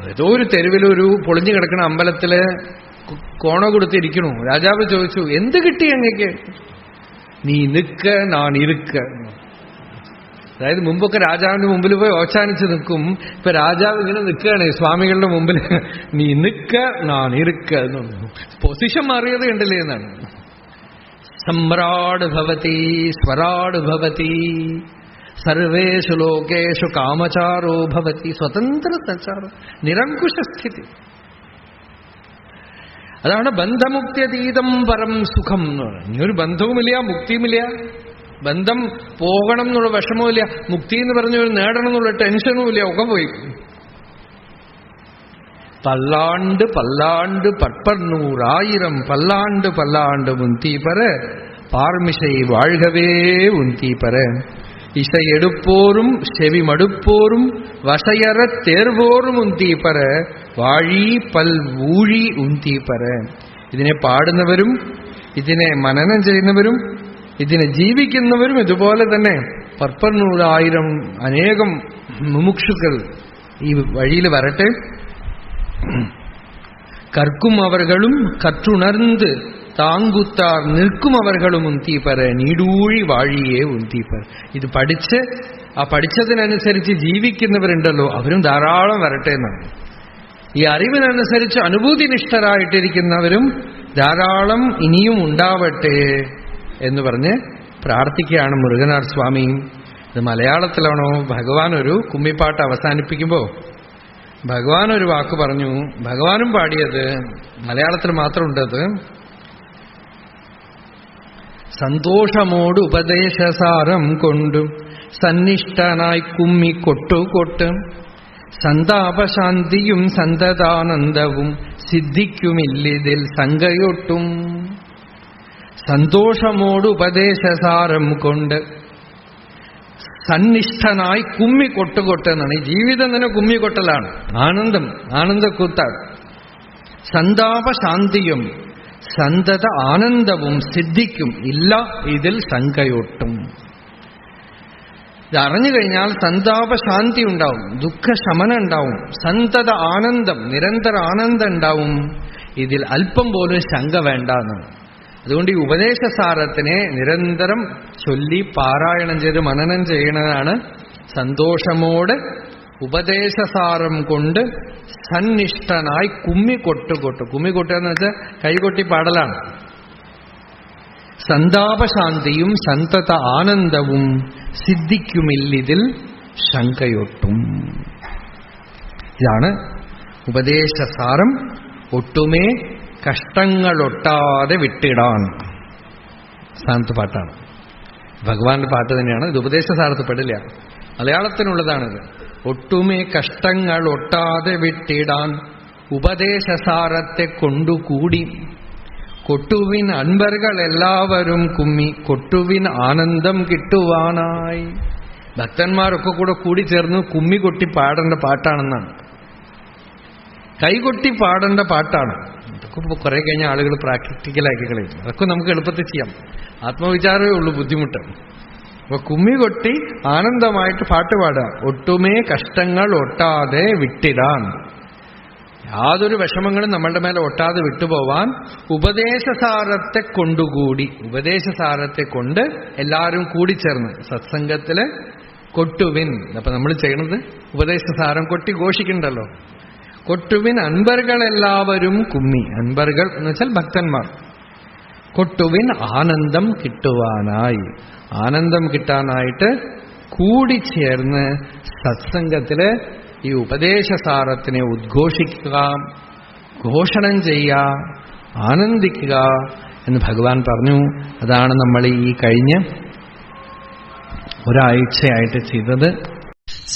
ഏതോ ഒരു തെരുവിലൊരു പൊളിഞ്ഞു കിടക്കുന്ന അമ്പലത്തില് കോണ കൊടുത്തിരിക്കണു. രാജാവ് ചോദിച്ചു, എന്ത് കിട്ടി അങ്ങക്ക്? നീ നിക്ക നാൻ ഇരുക്ക. അതായത് മുമ്പൊക്കെ രാജാവിന്റെ മുമ്പിൽ പോയി ഓച്ചാനിച്ച് നിൽക്കും. ഇപ്പൊ രാജാവ് ഇങ്ങനെ നിൽക്കുകയാണ് സ്വാമികളുടെ മുമ്പിൽ. നീ നിക്ക നാൻ ഇരുക്ക എന്ന് പറഞ്ഞു. പൊസിഷൻ മാറിയത് കണ്ടില്ലേ എന്നാണ്. സമ്രാട് ഭവതി സ്വരാട് ഭവതി സർവേഷു ലോകേഷു കാമചാരോ ഭവതി സ്വതന്ത്ര സഞ്ചാരം നിരങ്കുശസ്ഥിതി. അതാണ് ബന്ധമുക്തിയതീതം പരം സുഖം എന്ന് പറയുന്നത്. ഇനി ഒരു ബന്ധവുമില്ല, മുക്തിയുമില്ല. ബന്ധം പോകണം എന്നുള്ള വിഷമവുമില്ല, മുക്തി എന്ന് പറഞ്ഞ ഒരു നേടണം എന്നുള്ള ടെൻഷനുമില്ല, ഒക്കെ പോയി. പല്ലാണ്ട് പല്ലാണ്ട് പற்பന്നൂറായിരം പല്ലാണ്ട് പല്ലാണ്ട് മുന്തീപ്പര പാർമിഷை வாழ்கவே உந்தீப்பர இசை எடுப்போரும் செவி மடுப்போரும் வசையற தேர்வோரும் ഉന്തീപ്പര വാഴി പൽ ഊഴി ഉന്തീപ്പര. ഇതിനെ പാടുന്നവരും ഇതിനെ മനനം ചെയ്യുന്നവരും ഇതിനെ ജീവിക്കുന്നവരും ഇതുപോലെ തന്നെ 1,100,000 അനേകം മുമുക്ഷുക്കൾ ഈ വഴിയിൽ വരട്ടെ. കർക്കും അവർകളും കറ്റുണർന്ന് താങ്കുത്താർ നിൽക്കും അവർകളും ഉന്തീപ്പര നീടൂഴി വാഴിയെ ഉന്തീപ്പര. ഇത് പഠിച്ച് ആ പഠിച്ചതിനനുസരിച്ച് ജീവിക്കുന്നവരുണ്ടല്ലോ, അവരും ധാരാളം വരട്ടെ എന്നാണ്. ഈ അറിവിനനുസരിച്ച് അനുഭൂതിനിഷ്ഠരായിട്ടിരിക്കുന്നവരും ധാരാളം ഇനിയും ഉണ്ടാവട്ടെ എന്ന് പറഞ്ഞ് പ്രാർത്ഥിക്കുകയാണ് മുരുകനാഥ് സ്വാമി. ഇത് മലയാളത്തിലാണോ? ഭഗവാൻ ഒരു കുമ്മിപ്പാട്ട് അവസാനിപ്പിക്കുമ്പോൾ ഭഗവാൻ ഒരു വാക്ക് പറഞ്ഞു. ഭഗവാനും പാടിയത് മലയാളത്തിൽ മാത്രമുണ്ടത്. സന്തോഷമോട് ഉപദേശസാരം കൊണ്ടും സന്നിഷ്ഠനായി കുമ്മി കൊട്ടുകൊട്ടും സന്താപശാന്തിയും സന്തതാനന്ദവും സിദ്ധിക്കുമില്ലിതിൽ സംഗയൊട്ടും. സന്തോഷമോട് ഉപദേശസാരം കൊണ്ട് സന്നിഷ്ഠനായി കുമ്മി കൊട്ടുകൊട്ടെന്നാണ്. ഈ ജീവിതം തന്നെ കുമ്മിക്കൊട്ടലാണ്. ആനന്ദം, ആനന്ദക്കൂത്താണ്. സന്താപശാന്തിയും സന്തത ആനന്ദവും സിദ്ധിക്കും ഇല്ല ഇതിൽ സംഗയൊട്ടും. ഇത് അറിഞ്ഞു കഴിഞ്ഞാൽ സന്താപശാന്തി ഉണ്ടാവും, ദുഃഖശമനം ഉണ്ടാവും, സന്തത ആനന്ദം, നിരന്തര ആനന്ദം ഉണ്ടാവും. ഇതിൽ അല്പം പോലും ശങ്ക വേണ്ട എന്നാണ്. അതുകൊണ്ട് ഈ ഉപദേശസാരത്തിനെ നിരന്തരം ചൊല്ലി പാരായണം ചെയ്ത് മനനം ചെയ്യുന്നതാണ്. സന്തോഷമോടെ ഉപദേശസാരം കൊണ്ട് സന്നിഷ്ഠനായി കുമ്മിക്കൊട്ടുകൊട്ടു. കുമ്മിക്കൊട്ടുകയെന്ന് വെച്ചാൽ കൈകൊട്ടി പാടലാണ്. സന്താപശാന്തിയും സന്തത ആനന്ദവും സിദ്ധിക്കുമില്ലിതിൽ ശങ്കയൊട്ടും. ഇതാണ് ഉപദേശസാരം. ഒട്ടുമേ കഷ്ടങ്ങളൊട്ടാതെ വിട്ടിടാൻ. സ്ഥാനത്ത് പാട്ടാണ്, ഭഗവാന്റെ പാട്ട് തന്നെയാണ്. ഇത് ഉപദേശസാരത്ത് പെടില്ല, മലയാളത്തിനുള്ളതാണിത്. ഒട്ടുമേ കഷ്ടങ്ങൾ ഒട്ടാതെ വിട്ടിടാൻ ഉപദേശസാരത്തെ കൊണ്ടുകൂടി കൊട്ടുവിൻ അൻപർകൾ എല്ലാവരും കുമ്മി കൊട്ടുവിൻ ആനന്ദം കിട്ടുവാനായി. ഭക്തന്മാരൊക്കെ കൂടെ കൂടിച്ചേർന്ന് കുമ്മി കൊട്ടി പാടേണ്ട പാട്ടാണെന്നാണ്, കൈകൊട്ടി പാടേണ്ട പാട്ടാണ്. അതൊക്കെ കുറെ കഴിഞ്ഞ ആളുകൾ പ്രാക്ടിക്കലാക്കി കളയും. അതൊക്കെ നമുക്ക് എളുപ്പത്തിൽ ചെയ്യാം, ആത്മവിചാരമേ ഉള്ളൂ ബുദ്ധിമുട്ട്. അപ്പൊ കുമ്മി കൊട്ടി ആനന്ദമായിട്ട് പാട്ട് പാടുക. ഒട്ടുമേ കഷ്ടങ്ങൾ ഒട്ടാതെ വിട്ടിടാൻ, യാതൊരു വിഷമങ്ങളും നമ്മളുടെ മേലെ ഒട്ടാതെ വിട്ടുപോവാൻ ഉപദേശസാരത്തെ കൊണ്ടുകൂടി, ഉപദേശസാരത്തെ കൊണ്ട് എല്ലാവരും കൂടിച്ചേർന്ന് സത്സംഗത്തില് കൊട്ടുവിൻ. അപ്പൊ നമ്മൾ ചെയ്യണത് ഉപദേശസാരം കൊട്ടി ഘോഷിക്കണ്ടല്ലോ. കൊട്ടുവിൻ അൻപർകളെല്ലാവരും കുമ്മി, അൻപർകൾ എന്ന് വെച്ചാൽ ഭക്തന്മാർ. കൊട്ടുവിൻ ആനന്ദം കിട്ടുവാനായി, ആനന്ദം കിട്ടാനായിട്ട് കൂടിച്ചേർന്ന് സത്സംഗത്തില് ഈ ഉപദേശസാരത്തിനെ ഉദ്ഘോഷിക്കുക, ഘോഷണം ചെയ്യുക, ആനന്ദിക്കുക എന്ന് ഭഗവാൻ പറഞ്ഞു. അതാണ് നമ്മൾ ഈ കഴിഞ്ഞ ഒരാഴ്ചയായിട്ട് ചെയ്തത്.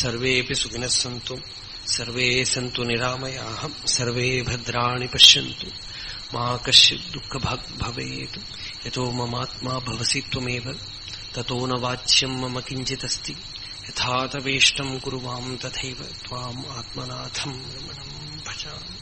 സർവേപി സുഖിനഃ സന്തു സർവേ സന്തു നിരാമയാഃ സർവേ ഭദ്രാണി പശ്യന്തു മാ കശ്ചിത് ദുഃഖഭാഗ് ഭവേത് യതോ മമാത്മാ ഭവസി ത്വമേവ തതോ ന വാച്യം മമ കിഞ്ചിദസ്തി യഥാ തവേഷ്ടം കുരു മാം തഥൈവ ത്വാം ആത്മനാഥം രമണം ഭജാമി.